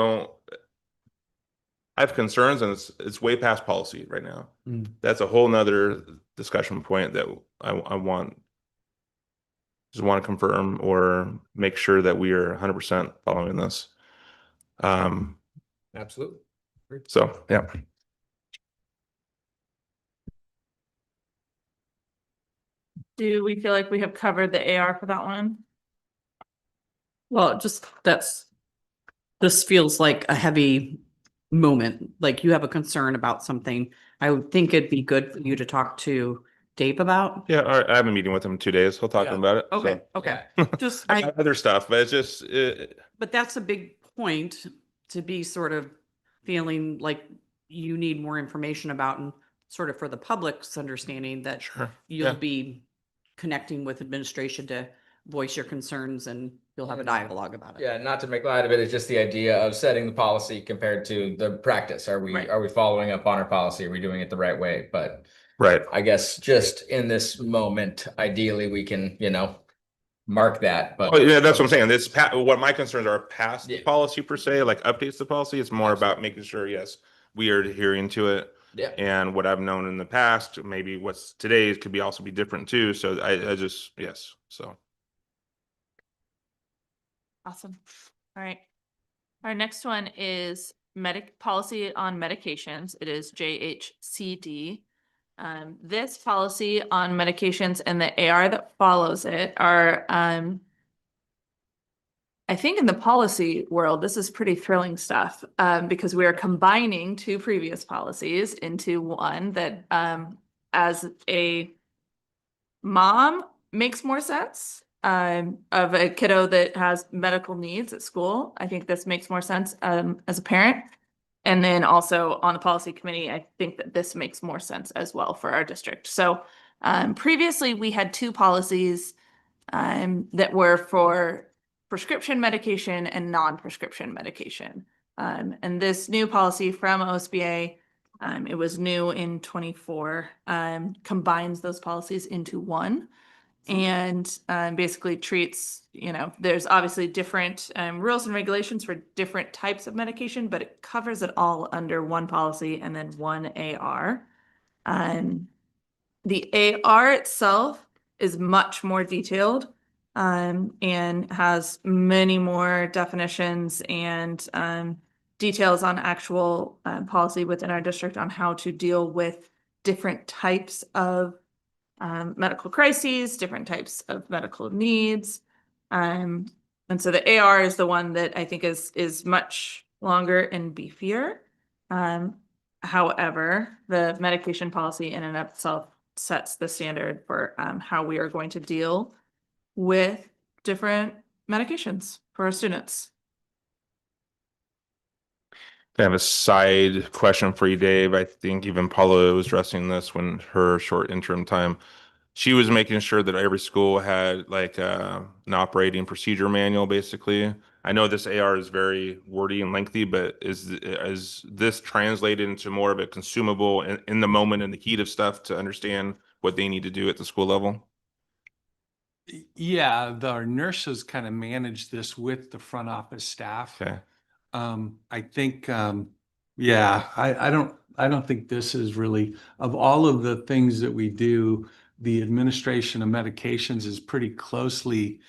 have concerns and it's way past policy right now. Mm. That's a whole nother discussion point that I just want to confirm or make sure that we are 100% following this. Absolutely. So, yeah. Do we feel like we have covered the AR for that one? Well, this feels like a heavy moment, like you have a concern about something. I would think it'd be good for you to talk to Dave about. Yeah, all right, I have a meeting with him in 2 days. He'll talk to him about it. Okay, So. okay. Just, I got other stuff, but it's just, but that's a big point to be sort of feeling like you need more information about and sort of for the public's understanding that Sure. you'll Yeah. be connecting with administration to voice your concerns and you'll have a dialogue about it. Yeah, not to make light of it, it's just the idea of setting the policy compared to the practice. Are we following up on our policy? Are we doing it the right way? But right. I guess just in this moment, ideally we can, mark that. But Oh, yeah, that's what I'm saying. This what my concerns are past the policy per se, like updates to policy. It's more about making sure, yes, we are adhering to it. Yeah. And what I've known in the past, maybe what's today's could be also be different too. So I just, yes. So. Awesome. All right. Our next one is policy on medications. It is JHCD. This policy on medications and the AR that follows it are, I think in the policy world, this is pretty thrilling stuff, because we are combining two previous policies into one that, as a mom makes more sense, of a kiddo that has medical needs at school. I think this makes more sense, as a parent. And then also on the policy committee, I think that this makes more sense as well for our district. So previously we had two policies that were for prescription medication and non-prescription medication. And this new policy from OSBA, it was new in 24, combines those policies into one. And basically treats, there's obviously different rules and regulations for different types of medication, but it covers it all under one policy and then one AR. The AR itself is much more detailed and has many more definitions and details on actual policy within our district on how to deal with different types of medical crises, different types of medical needs. And so the AR is the one that I think is much longer and beefier. However, the medication policy in and of itself sets the standard for how we are going to deal with different medications for our students. I have a side question for you, Dave. I think even Paula was addressing this when her short interim time. She was making sure that every school had like an operating procedure manual, basically. I know this AR is very wordy and lengthy, but is this translated into more of a consumable in the moment and the heat of stuff to understand what they need to do at the school level? Yeah, our nurses kind of manage this with the front office staff. Okay. I think, yeah, I don't think this is really, of all of the things that we do, the administration of medications is pretty closely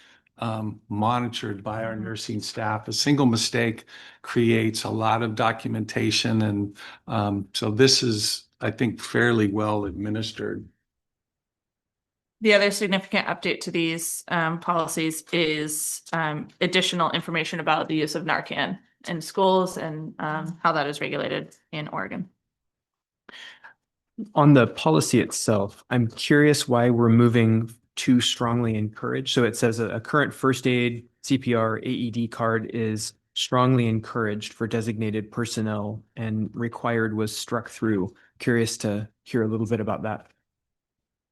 monitored by our nursing staff. A single mistake creates a lot of documentation. And so this is, I think, fairly well administered. The other significant update to these policies is additional information about the use of Narcan in schools and how that is regulated in Oregon. On the policy itself, I'm curious why we're moving to strongly encouraged. So it says a current first aid, CPR, AED card is strongly encouraged for designated personnel and required was struck through. Curious to hear a little bit about that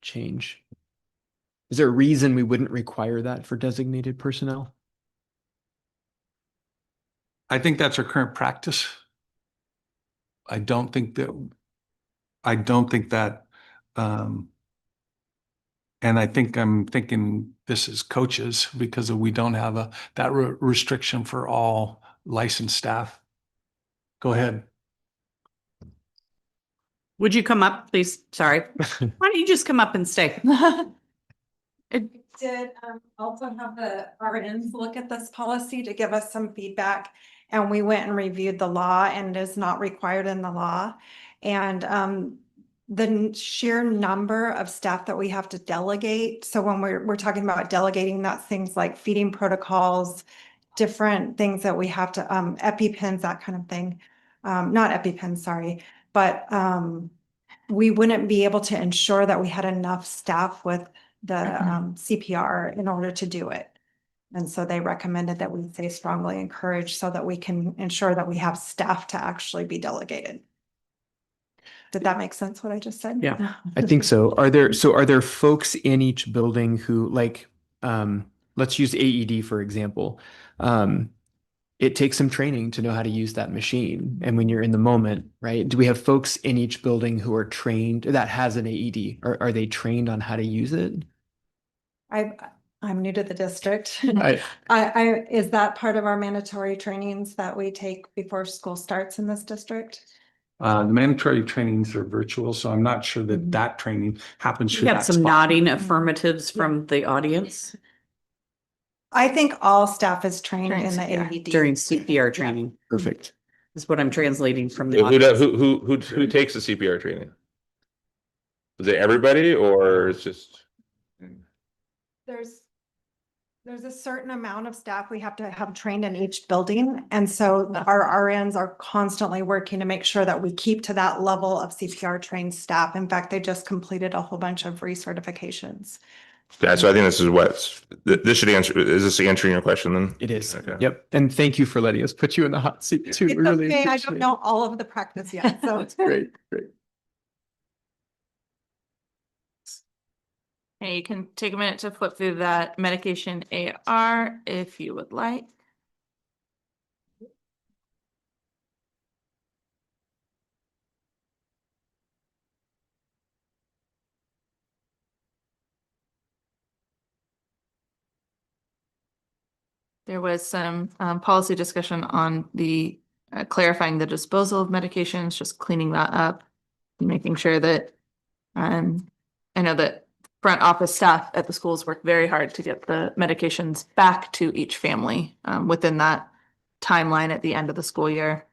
change. Is there a reason we wouldn't require that for designated personnel? I think that's our current practice. I don't think that, and I think I'm thinking this is coaches because we don't have that restriction for all licensed staff. Go ahead. Would you come up, please? Sorry. Why don't you just come up and stay? Did also have the RNs look at this policy to give us some feedback. And we went and reviewed the law and it is not required in the law. And the sheer number of staff that we have to delegate. So when we're talking about delegating, that's things like feeding protocols, different things that we have to, EpiPens, that kind of thing. Not EpiPens, sorry, but we wouldn't be able to ensure that we had enough staff with the CPR in order to do it. And so they recommended that we say strongly encouraged so that we can ensure that we have staff to actually be delegated. Did that make sense what I just said? Yeah, I think so. Are there folks in each building who like, let's use AED, for example. It takes some training to know how to use that machine. And when you're in the moment, right? Do we have folks in each building who are trained that has an AED? Are they trained on how to use it? I'm new to the district. I Is that part of our mandatory trainings that we take before school starts in this district? The mandatory trainings are virtual, so I'm not sure that that training happens. We through got that some spot. nodding affirmatives from the audience I think all staff is trained in the AED. during CPR training. Perfect. Is what I'm translating from the Who audience. who takes the CPR training? Is it everybody or it's just? There's a certain amount of staff we have to have trained in each building. And so our RNs are constantly working to make sure that we keep to that level of CPR trained staff. In fact, they just completed a whole bunch of recertifications. Yeah, so I think this is this should answer. Is this answering your question then? It is. Okay. Yep. And thank you for letting us put you in the hot seat too. It's We really okay, I appreciate don't it. know all of the practice yet, so. Great, great. Okay, you can take a minute to flip through that medication AR if you would like. There was some policy discussion on the clarifying the disposal of medications, just cleaning that up, and making sure that I know that front office staff at the schools work very hard to get the medications back to each family within that timeline at the end of the school year.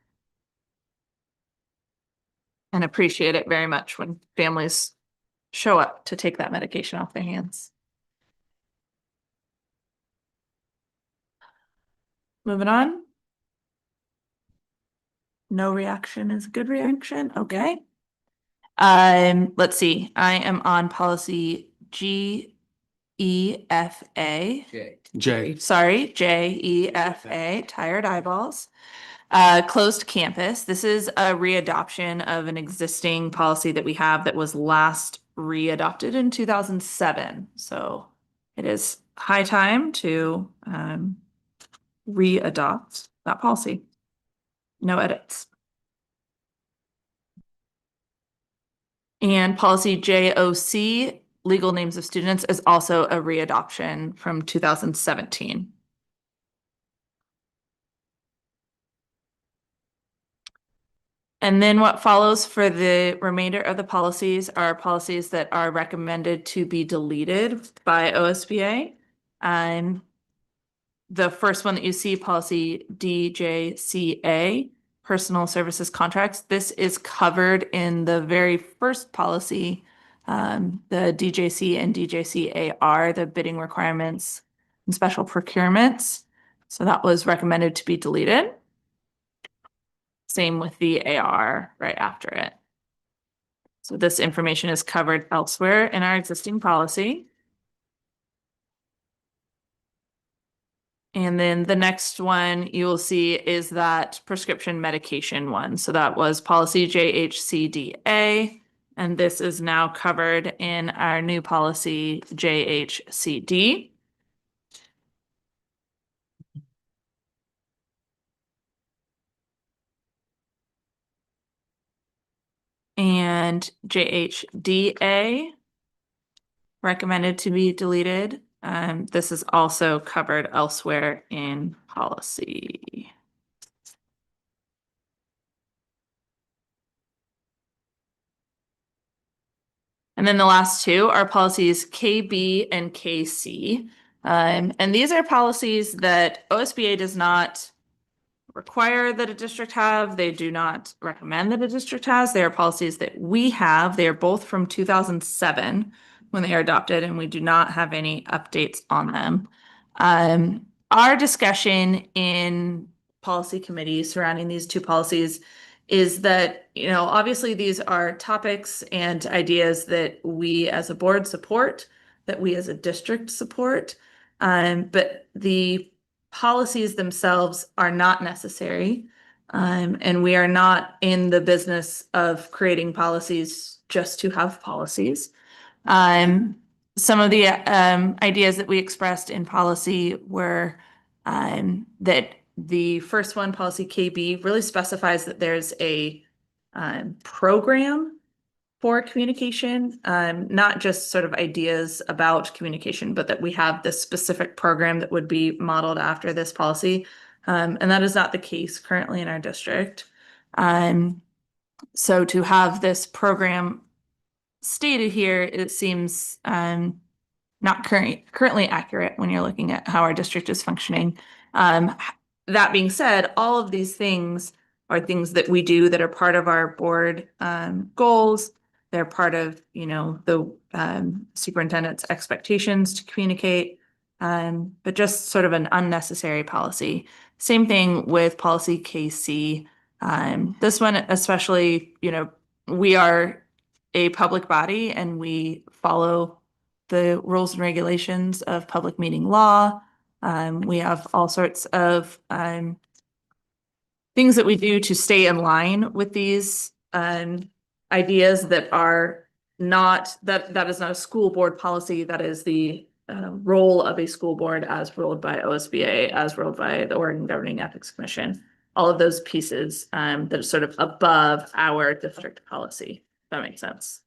And appreciate it very much when families show up to take that medication off their hands. Moving on. No reaction is a good reaction. Okay. Let's see. I am on policy GEFA. Jay. Sorry, JEFA, tired eyeballs. Closed campus. This is a readoption of an existing policy that we have that was last readopted in 2007. So it is high time to readopt that policy. No edits. And policy JOC, legal names of students, is also a readoption from 2017. And then what follows for the remainder of the policies are policies that are recommended to be deleted by OSBA. The first one that you see, policy DJCA, personal services contracts. This is covered in the very first policy. The DJC and DJCA are the bidding requirements and special procurements. So that was recommended to be deleted. Same with the AR right after it. So this information is covered elsewhere in our existing policy. And then the next one you will see is that prescription medication one. So that was policy JHCDA, and this is now covered in our new policy JHCD. And JHDA recommended to be deleted. This is also covered elsewhere in policy. And then the last two are policies KB and KC. And these are policies that OSBA does not require that a district have. They do not recommend that a district has. They are policies that we have. They are both from 2007 when they are adopted, and we do not have any updates on them. Our discussion in policy committee surrounding these two policies is that, you know, obviously these are topics and ideas that we as a board support, that we as a district support, but the policies themselves are not necessary. And we are not in the business of creating policies just to have policies. Some of the ideas that we expressed in policy were that the first one, policy KB, really specifies that there's a program for communication, not just sort of ideas about communication, but that we have this specific program that would be modeled after this policy. And that is not the case currently in our district. So to have this program stated here, it seems not currently accurate when you're looking at how our district is functioning. That being said, all of these things are things that we do that are part of our board goals. They're part of, you know, the superintendent's expectations to communicate, but just sort of an unnecessary policy. Same thing with policy KC. This one especially, you know, we are a public body and we follow the rules and regulations of public meeting law. We have all sorts of things that we do to stay in line with these ideas that are not, that is not a school board policy. That is the role of a school board as ruled by OSBA, as ruled by the Oregon Governing Ethics Commission. All of those pieces that are sort of above our district policy. If that makes sense.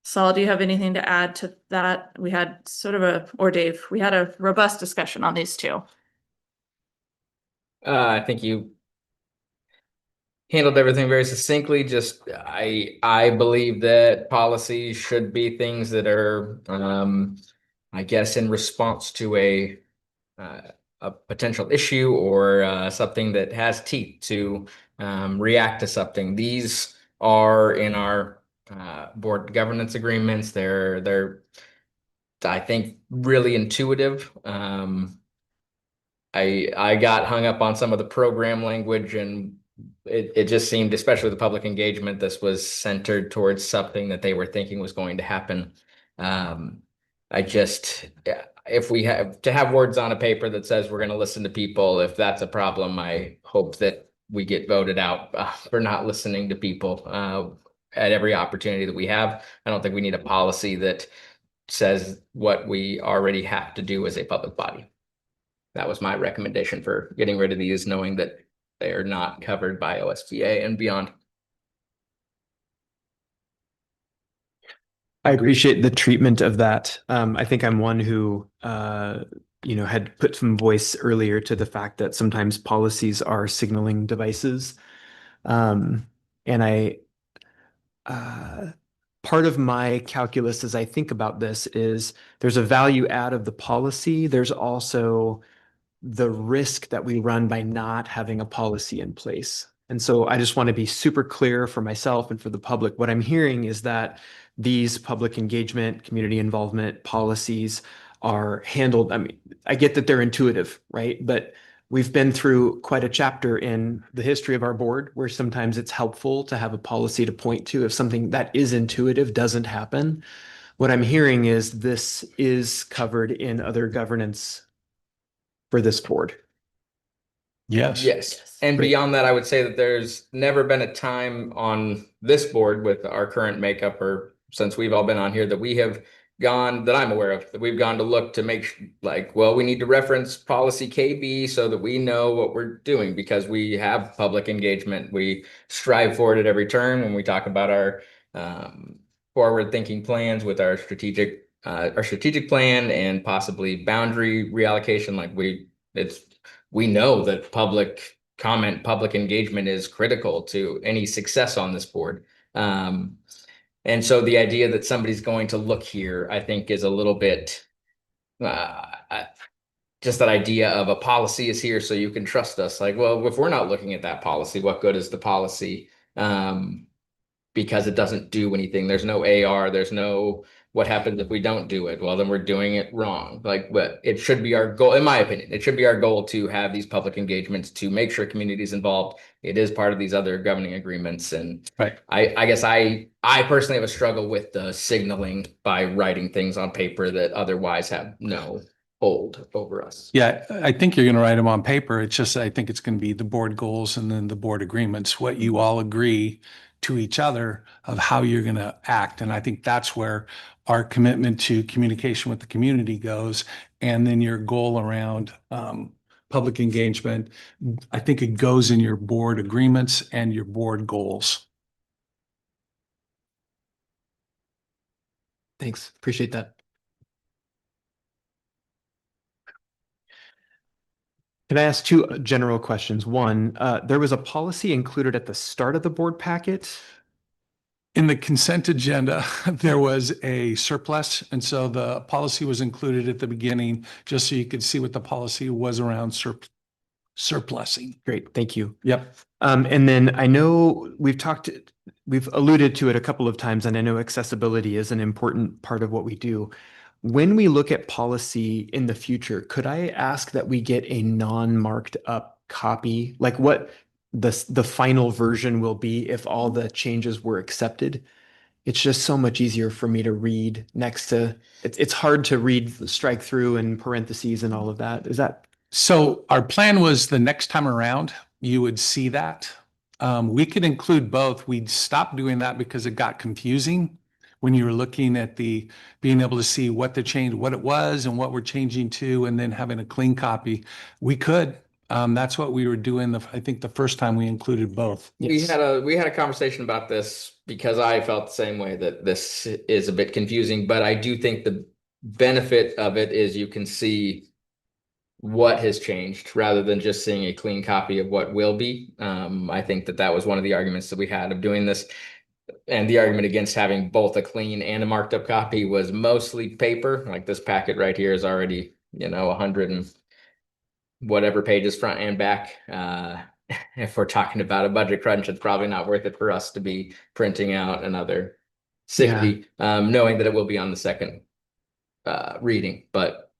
Saul, do you have anything to add to that? We had or Dave, we had a robust discussion on these two. I think you handled everything very succinctly. Just I believe that policies should be things that are, I guess, in response to a potential issue or something that has teeth to react to something. These are in our board governance agreements. They're I think really intuitive. I got hung up on some of the program language, and it just seemed, especially the public engagement, this was centered towards something that they were thinking was going to happen. If we have to have words on a paper that says we're going to listen to people, if that's a problem, I hope that we get voted out for not listening to people at every opportunity that we have. I don't think we need a policy that says what we already have to do as a public body. That was my recommendation for getting rid of these, knowing that they are not covered by OSBA and beyond. I appreciate the treatment of that. I think I'm one who, had put some voice earlier to the fact that sometimes policies are signaling devices. Part of my calculus as I think about this is there's a value add of the policy. There's also the risk that we run by not having a policy in place. And so I just want to be super clear for myself and for the public. What I'm hearing is that these public engagement, community involvement policies are handled. I mean, I get that they're intuitive, right? But we've been through quite a chapter in the history of our board where sometimes it's helpful to have a policy to point to if something that is intuitive doesn't happen. What I'm hearing is this is covered in other governance for this board. Yes. And Great. beyond that, I would say that there's never been a time on this board with our current makeup, or since we've all been on here, that we have gone, that I'm aware of, that we've gone to look to make we need to reference policy KB so that we know what we're doing, because we have public engagement. We strive for it at every turn when we talk about our forward thinking plans with our strategic plan and possibly boundary reallocation. We know that public comment, public engagement is critical to any success on this board. And so the idea that somebody's going to look here, I think, is a little bit just that idea of a policy is here so you can trust us. Like, well, if we're not looking at that policy, what good is the policy? Because it doesn't do anything. There's no AR, there's no what happens if we don't do it? Well, then we're doing it wrong. But it should be our goal, in my opinion, it should be our goal to have these public engagements to make sure community is involved. It is part of these other governing agreements. And right. I guess I personally have a struggle with the signaling by writing things on paper that otherwise have no hold over us. Yeah, I think you're going to write them on paper. It's just, I think it's going to be the board goals and then the board agreements, what you all agree to each other of how you're going to act. And I think that's where our commitment to communication with the community goes. And then your goal around public engagement, I think it goes in your board agreements and your board goals. Thanks. Appreciate that. Can I ask two general questions? One, there was a policy included at the start of the board packet. In the consent agenda, there was a surplus. And so the policy was included at the beginning, just so you could see what the policy was around surplusing. Great. Thank you. Yep. And then I know we've alluded to it a couple of times, and I know accessibility is an important part of what we do. When we look at policy in the future, could I ask that we get a non-marked up copy, like what the final version will be if all the changes were accepted? It's just so much easier for me to read next to it's hard to read the strike through and parentheses and all of that. Is that so? Our plan was the next time around you would see that. We could include both. We'd stop doing that because it got confusing. when you were looking at being able to see what the change, what it was and what we're changing to, and then having a clean copy, we could. That's what we were doing. I think the first time we included both. We had a conversation about this because I felt the same way, that this is a bit confusing, but I do think the benefit of it is you can see what has changed rather than just seeing a clean copy of what will be. I think that was one of the arguments that we had of doing this. And the argument against having both a clean and a marked up copy was mostly paper. Like this packet right here is already, 100 and whatever pages front and back. If we're talking about a budget crunch, it's probably not worth it for us to be printing out another 60, knowing that it will be on the second reading. But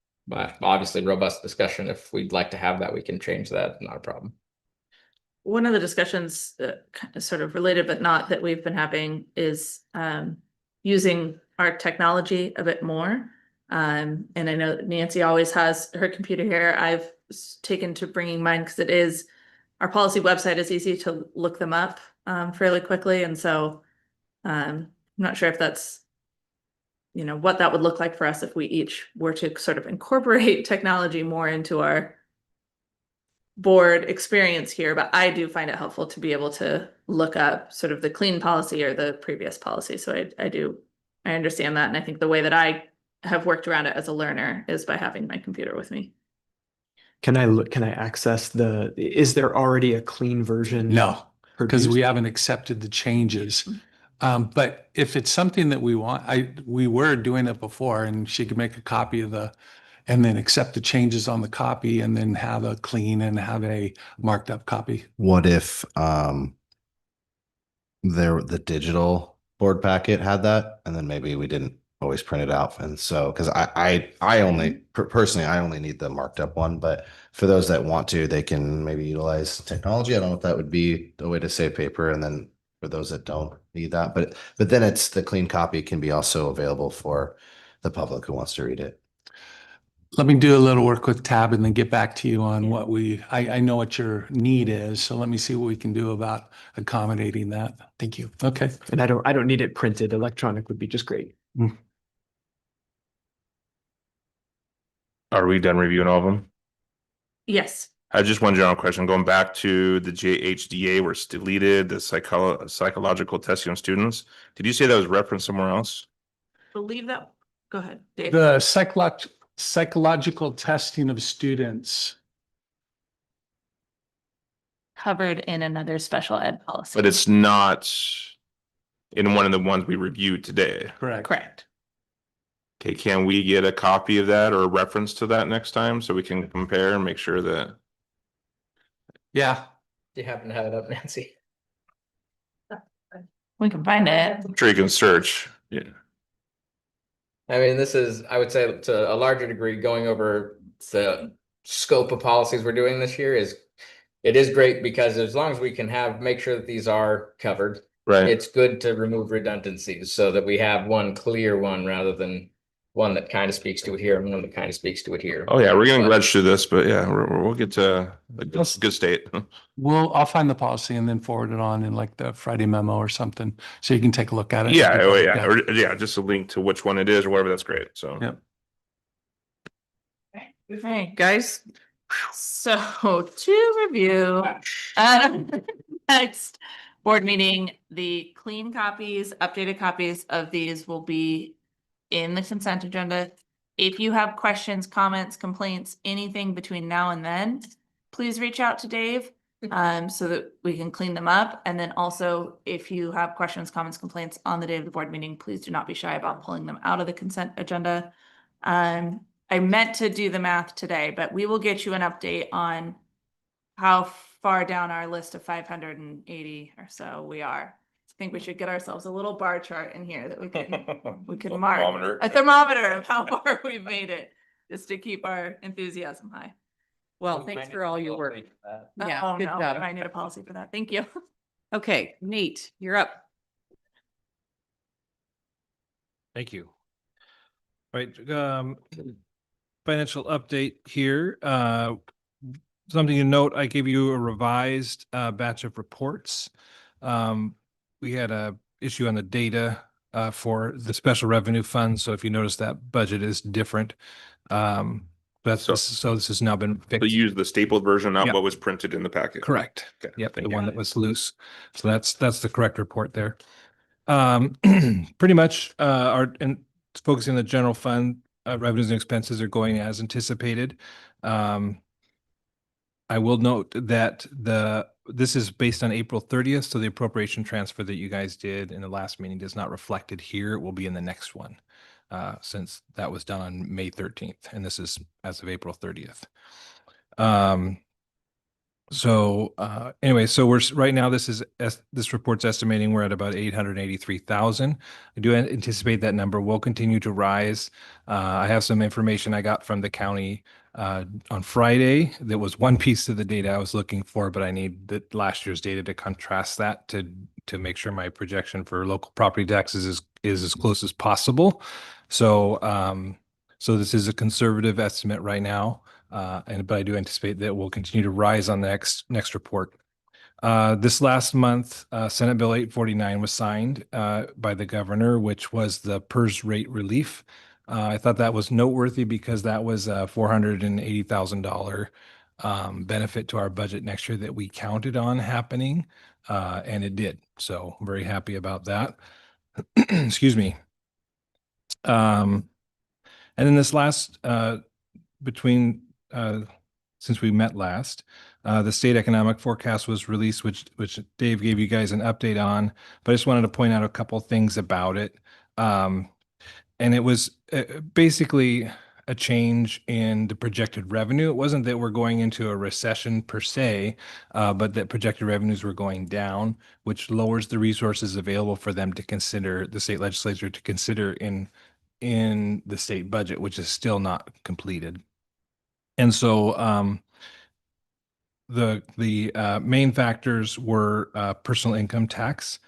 obviously robust discussion. If we'd like to have that, we can change that. Not a problem. One of the discussions sort of related, but not, that we've been having is using our technology a bit more. And I know Nancy always has her computer here. I've taken to bringing mine because our policy website is easy to look them up fairly quickly. And so I'm not sure if that's, what that would look like for us if we each were to sort of incorporate technology more into our board experience here. But I do find it helpful to be able to look up sort of the clean policy or the previous policy. So I understand that. And I think the way that I have worked around it as a learner is by having my computer with me. Can I access is there already a clean version? No, because we haven't accepted the changes. But if it's something that we want, we were doing it before, and she could make a copy of and then accept the changes on the copy and then have a clean and have a marked up copy. What if the digital board packet had that, and then maybe we didn't always print it out? And so, because I only personally, I only need the marked up one, but for those that want to, they can maybe utilize technology. I don't know if that would be the way to save paper. And then for those that don't need that, but then it's the clean copy can be also available for the public who wants to read it. Let me do a little work with Tab and then get back to you on what I know what your need is. So let me see what we can do about accommodating that. Thank you. Okay. And I don't need it printed. Electronic would be just great. Are we done reviewing all of them? Yes. I just one general question, going back to the JHDA where it's deleted, the psychological testing of students. Did you say that was referenced somewhere else? Believe that. Go ahead, Dave. The psychological testing of students. Covered in another special ed policy. But it's not in one of the ones we reviewed today. Correct. Okay, can we get a copy of that or a reference to that next time so we can compare and make sure that? Yeah. Do you happen to have it up, Nancy? We can find it. I'm sure you can search. Yeah. I mean, this is, I would say, to a larger degree, going over the scope of policies we're doing this year it is great because as long as we can make sure that these are covered, right? It's good to remove redundancies so that we have one clear one rather than one that kind of speaks to it here and one that kind of speaks to it here. Oh yeah, we're getting glad through this, but yeah, we'll get to a good state. I'll find the policy and then forward it on in like the Friday memo or something, so you can take a look at it. Yeah, or just a link to which one it is or whatever. That's great. So yep. Okay, guys. So to review, next board meeting, the clean copies, updated copies of these will be in the consent agenda. If you have questions, comments, complaints, anything between now and then, please reach out to Dave so that we can clean them up. And then also, if you have questions, comments, complaints on the day of the board meeting, please do not be shy about pulling them out of the consent agenda. I meant to do the math today, but we will get you an update on how far down our list of 580 or so we are. I think we should get ourselves a little bar chart in here that we can mark a thermometer of how far we've made it, just to keep our enthusiasm high. Well, thanks for all your work. Yeah, Oh, good no, job. I need a policy for that. Thank you. Okay, Nate, you're up. Thank you. All right, financial update here. Something to note, I gave you a revised batch of reports. We had a issue on the data for the special revenue fund. So if you notice that budget is different. So this has now been So fixed. use the stapled version, not Yep. what was printed in the packet. Correct. Okay. Yep, Thank the you. one that was loose. So that's the correct report there. Pretty much and focusing on the general fund, revenues and expenses are going as anticipated. I will note that this is based on April 30th, so the appropriation transfer that you guys did in the last meeting is not reflected here. It will be in the next one, since that was done on May 13th, and this is as of April 30th. Anyway, so right now this report's estimating we're at about 883,000. I do anticipate that number will continue to rise. I have some information I got from the county on Friday. There was one piece of the data I was looking for, but I need the last year's data to contrast that to make sure my projection for local property taxes is as close as possible. So this is a conservative estimate right now. But I do anticipate that will continue to rise on the next report. This last month, Senate Bill 849 was signed by the governor, which was the PERS rate relief. I thought that was noteworthy because that was a $480,000 benefit to our budget next year that we counted on happening, and it did. So I'm very happy about that. Excuse me. And then this last since we met last, the state economic forecast was released, which Dave gave you guys an update on, but I just wanted to point out a couple things about it. And it was basically a change in the projected revenue. It wasn't that we're going into a recession per se, but that projected revenues were going down, which lowers the resources available for them to consider, the state legislature to consider in the state budget, which is still not completed. And so the main factors were personal income tax,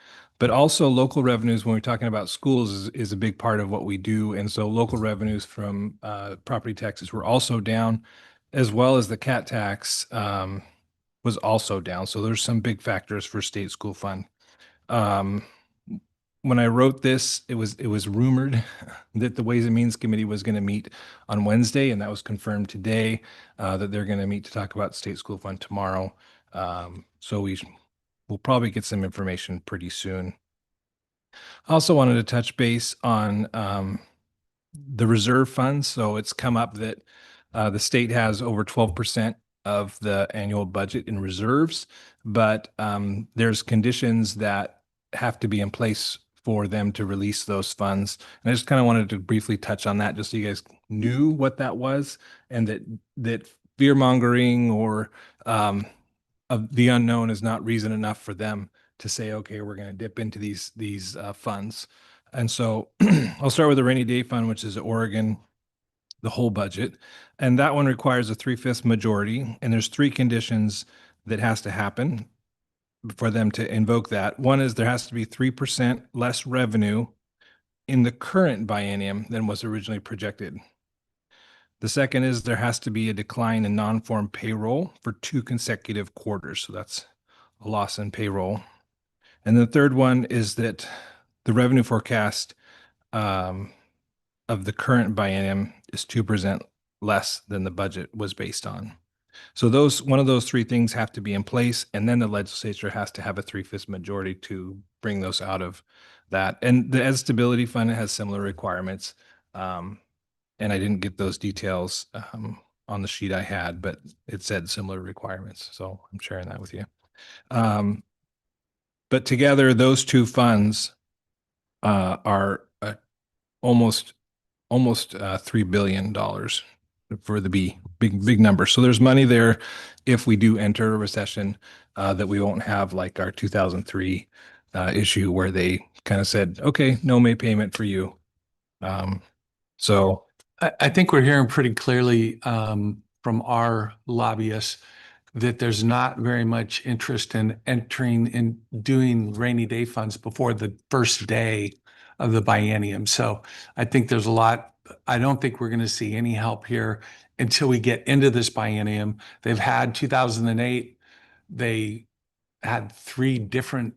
but also local revenues. When we're talking about schools is a big part of what we do. And so local revenues from property taxes were also down, as well as the CAT tax was also down. So there's some big factors for state school fund. When I wrote this, it was rumored that the Ways and Means Committee was going to meet on Wednesday, and that was confirmed today, that they're going to meet to talk about state school fund tomorrow. So we'll probably get some information pretty soon. I also wanted to touch base on the reserve funds. So it's come up that the state has over 12% of the annual budget in reserves, but there's conditions that have to be in place for them to release those funds. And I just kind of wanted to briefly touch on that just so you guys knew what that was, and that fear mongering or of the unknown is not reason enough for them to say, okay, we're going to dip into these funds. And so I'll start with the rainy day fund, which is Oregon, the whole budget. And that one requires a 3/5 majority. And there's 3 conditions that has to happen for them to invoke that. One is there has to be 3% less revenue in the current biennium than was originally projected. The second is there has to be a decline in non-farm payroll for 2 consecutive quarters. So that's a loss in payroll. And the third one is that the revenue forecast of the current biennium is 2% less than the budget was based on. So one of those 3 things have to be in place, and then the legislature has to have a 3/5 majority to bring those out of that. And the Ed Stability Fund has similar requirements. And I didn't get those details on the sheet I had, but it said similar requirements. So I'm sharing that with you. But together, those 2 funds are almost $3 billion for the big number. So there's money there if we do enter a recession that we won't have like our 2003 issue where they kind of said, okay, no May payment for you. So I think we're hearing pretty clearly from our lobbyists that there's not very much interest in entering in doing rainy day funds before the first day of the biennium. So I think there's a lot. I don't think we're going to see any help here until we get into this biennium. They've had 2008. They had 3 different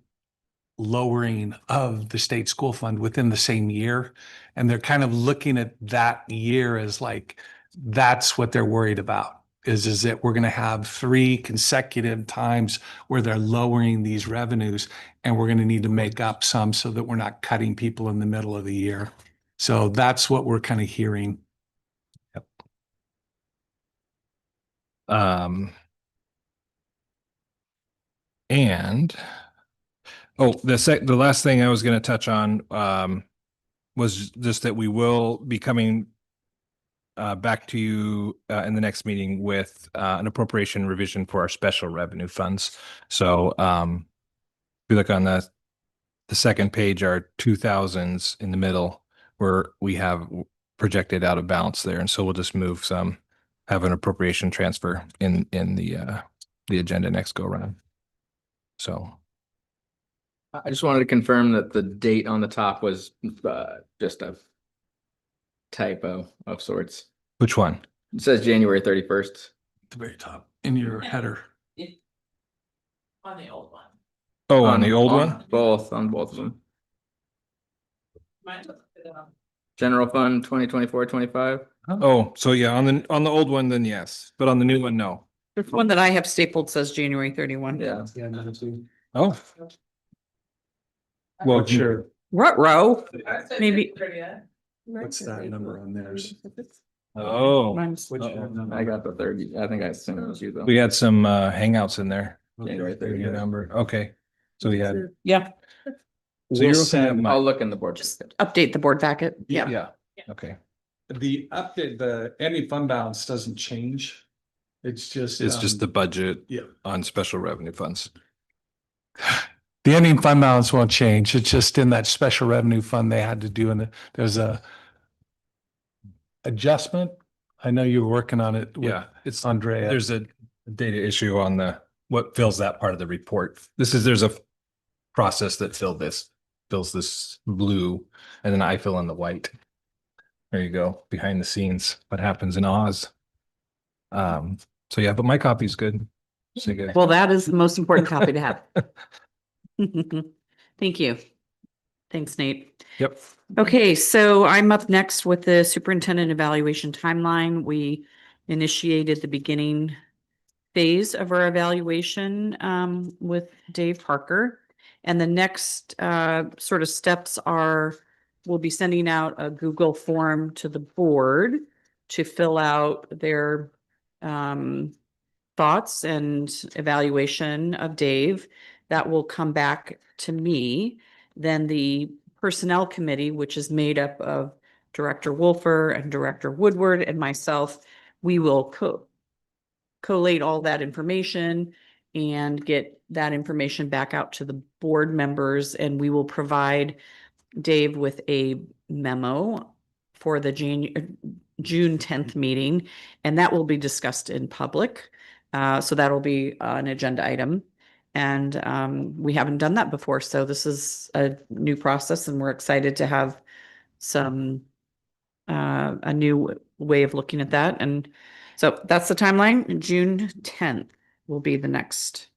lowering of the state school fund within the same year. And they're kind of looking at that year as like, that's what they're worried about is that we're going to have 3 consecutive times where they're lowering these revenues, and we're going to need to make up some so that we're not cutting people in the middle of the year. So that's what we're kind of hearing. And the last thing I was going to touch on was just that we will be coming back to you in the next meeting with an appropriation revision for our special revenue funds. So if you look on the second page, our 2000s in the middle, where we have projected out of balance there, and so we'll just move some, have an appropriation transfer in the agenda next go around. So I just wanted to confirm that the date on the top was just a typo of sorts. which one? It says January 31st. The very top in your header. On the old one. Oh, on the old one? On both of them. Mine was, General fund 2024-25. Oh, so yeah, on the old one, then yes, but on the new one, no. The one that I have stapled says January 31. Yeah. Oh. Well, sure. Ruh-roh. Maybe. What's that number on theirs? Oh, I got the 30. I think I sent it to you though. we had some hangouts in there. January 30th. Number. Okay. So we had. Yeah, So you're looking at my, I'll look in the board. just update the board packet. Yeah. Yeah. okay. The update, the ending fund balance doesn't change. It's just. It's just the budget Yeah. on special revenue funds. The ending fund balance won't change. It's just in that special revenue fund they had to do, and there's a adjustment. I know you were working on it with Yeah, it's Andrea. there's a data issue on what fills that part of the report. There's a process that fills this blue, and then I fill in the white. There you go, behind the scenes, what happens in Oz. So yeah, but my copy's good. So good. Well, that is the most important copy to have. Thank you. Thanks, Nate. Yep. Okay, so I'm up next with the superintendent evaluation timeline. We initiated the beginning phase of our evaluation with Dave Parker. And the next sort of steps are, we'll be sending out a Google form to the board to fill out their thoughts and evaluation of Dave. That will come back to me. Then the Personnel Committee, which is made up of Director Wolfer and Director Woodward and myself, we will collate all that information and get that information back out to the board members, and we will provide Dave with a memo for the June 10th meeting, and that will be discussed in public. So that'll be an agenda item. And we haven't done that before, so this is a new process, and we're excited to have some a new way of looking at that. And so that's the timeline. June 10th will be the next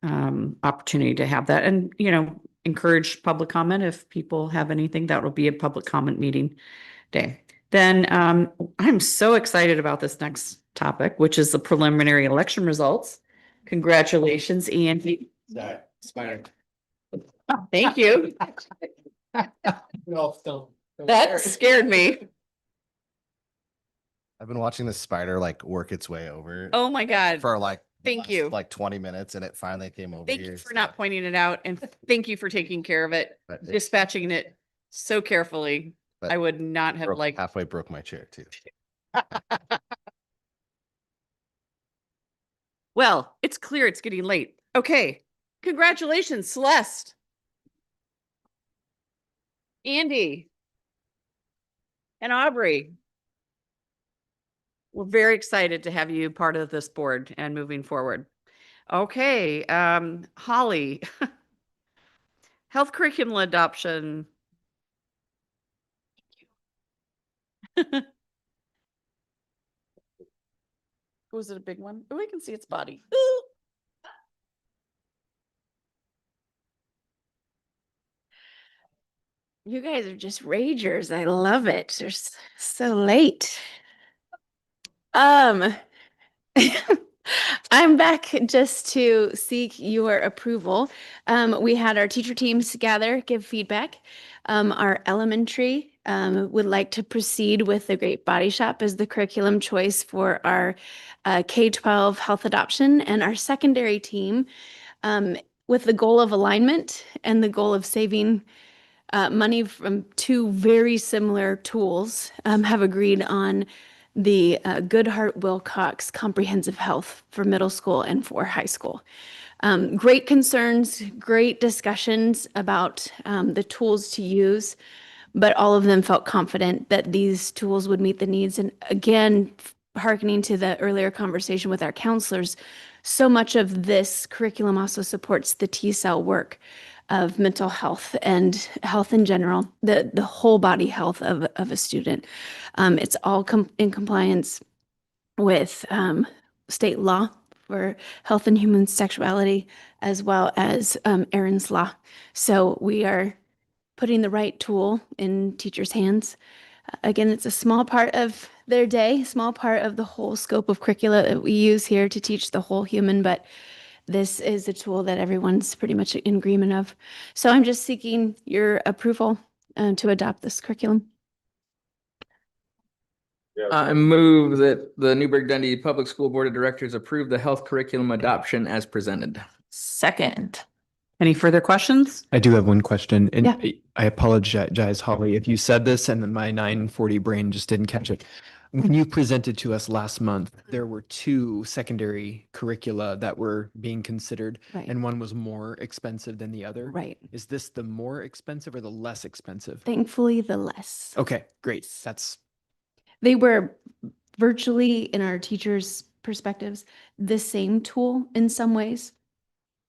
opportunity to have that, and encourage public comment if people have anything. That will be a public comment meeting day. Then I'm so excited about this next topic, which is the preliminary election results. Congratulations, Andy. Spider. Thank you. That scared me. I've been watching this spider like work its way over Oh my God. for like Thank last, you. like 20 minutes, and it finally came over Thank here. you for not pointing it out, and thank you for taking care of it, But it dispatching it so carefully. But I would not have liked. halfway broke my chair too. Well, it's clear it's getting late. Okay. Congratulations, Celeste. Andy. And Aubrey. We're very excited to have you part of this board and moving forward. Okay, Holly. Health curriculum adoption. Was it a big one? Oh, we can see its body. Ooh. You guys are just ragers. I love it. They're so late. Um, I'm back just to seek your approval. We had our teacher teams gather, give feedback. Our elementary would like to proceed with the Great Body Shop as the curriculum choice for our K-12 health adoption, and our secondary team, with the goal of alignment and the goal of saving money from two very similar tools, have agreed on the Goodhart Wilcox Comprehensive Health for middle school and for high school. Great concerns, great discussions about the tools to use, but all of them felt confident that these tools would meet the needs. And again, hearkening to the earlier conversation with our counselors, so much of this curriculum also supports the T-cell work of mental health and health in general, the whole body health of a student. It's all in compliance with state law for health and human sexuality, as well as Erin's law. So we are putting the right tool in teachers' hands. Again, it's a small part of their day, small part of the whole scope of curricula that we use here to teach the whole human, but this is a tool that everyone's pretty much in agreement of. So I'm just seeking your approval to adopt this curriculum. I move that the Newburgh Dundee Public School Board of Directors approve the health curriculum adoption as presented. Second. Any further questions? I do have one question, and Yeah. I apologize, Holly, if you said this and then my 940 brain just didn't catch it. When you presented to us last month, there were two secondary curricula that were being considered, Right. and one was more expensive than the other. Right. Is this the more expensive or the less expensive? Thankfully, the less. Okay, great. They were virtually, in our teachers' perspectives, the same tool in some ways.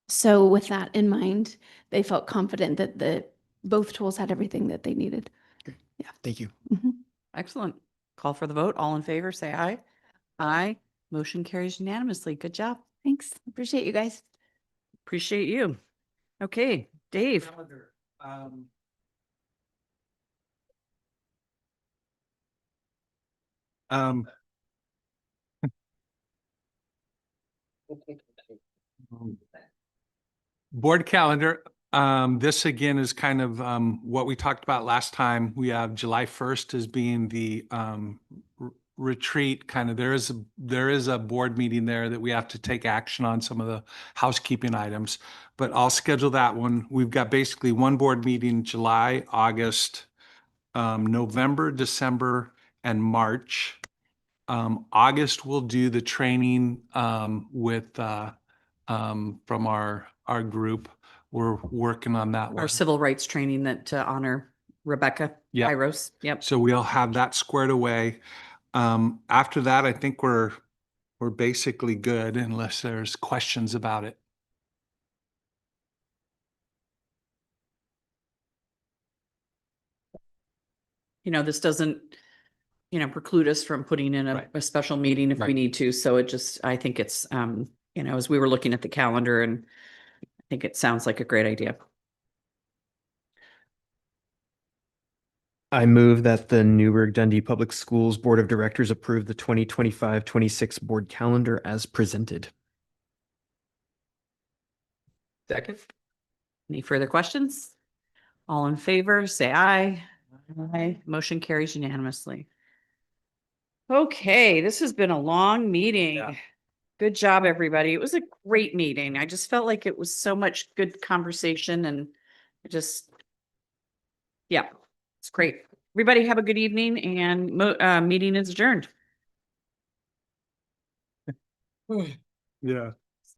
So with that in mind, they felt confident that both tools had everything that they needed. Thank you. Excellent. Call for the vote. All in favor, say aye. Aye. Motion carries unanimously. Good job. Thanks. Appreciate you guys. Appreciate you. Okay, Dave. Board calendar. This again is kind of what we talked about last time. We have July 1st as being the retreat. Kind of there is a board meeting there that we have to take action on some of the housekeeping items, but I'll schedule that one. We've got basically one board meeting July, August, November, December, and March. August we'll do the training with from our group. We're working on that one. Our civil rights training that to honor Rebecca Yep. Iros. Yep. So we'll have that squared away. After that, I think we're basically good unless there's questions about it. This doesn't, preclude us from putting in a special meeting if we need to. So I think it's, as we were looking at the calendar, and I think it sounds like a great idea. I move that the Newburgh Dundee Public Schools Board of Directors approve the 2025-26 board calendar as presented. Second. Any further questions? All in favor, say aye. Aye. Motion carries unanimously. Okay, this has been a long meeting. Good job, everybody. It was a great meeting. I just felt like it was so much good conversation, and it's great. Everybody have a good evening, and meeting is adjourned. Yeah.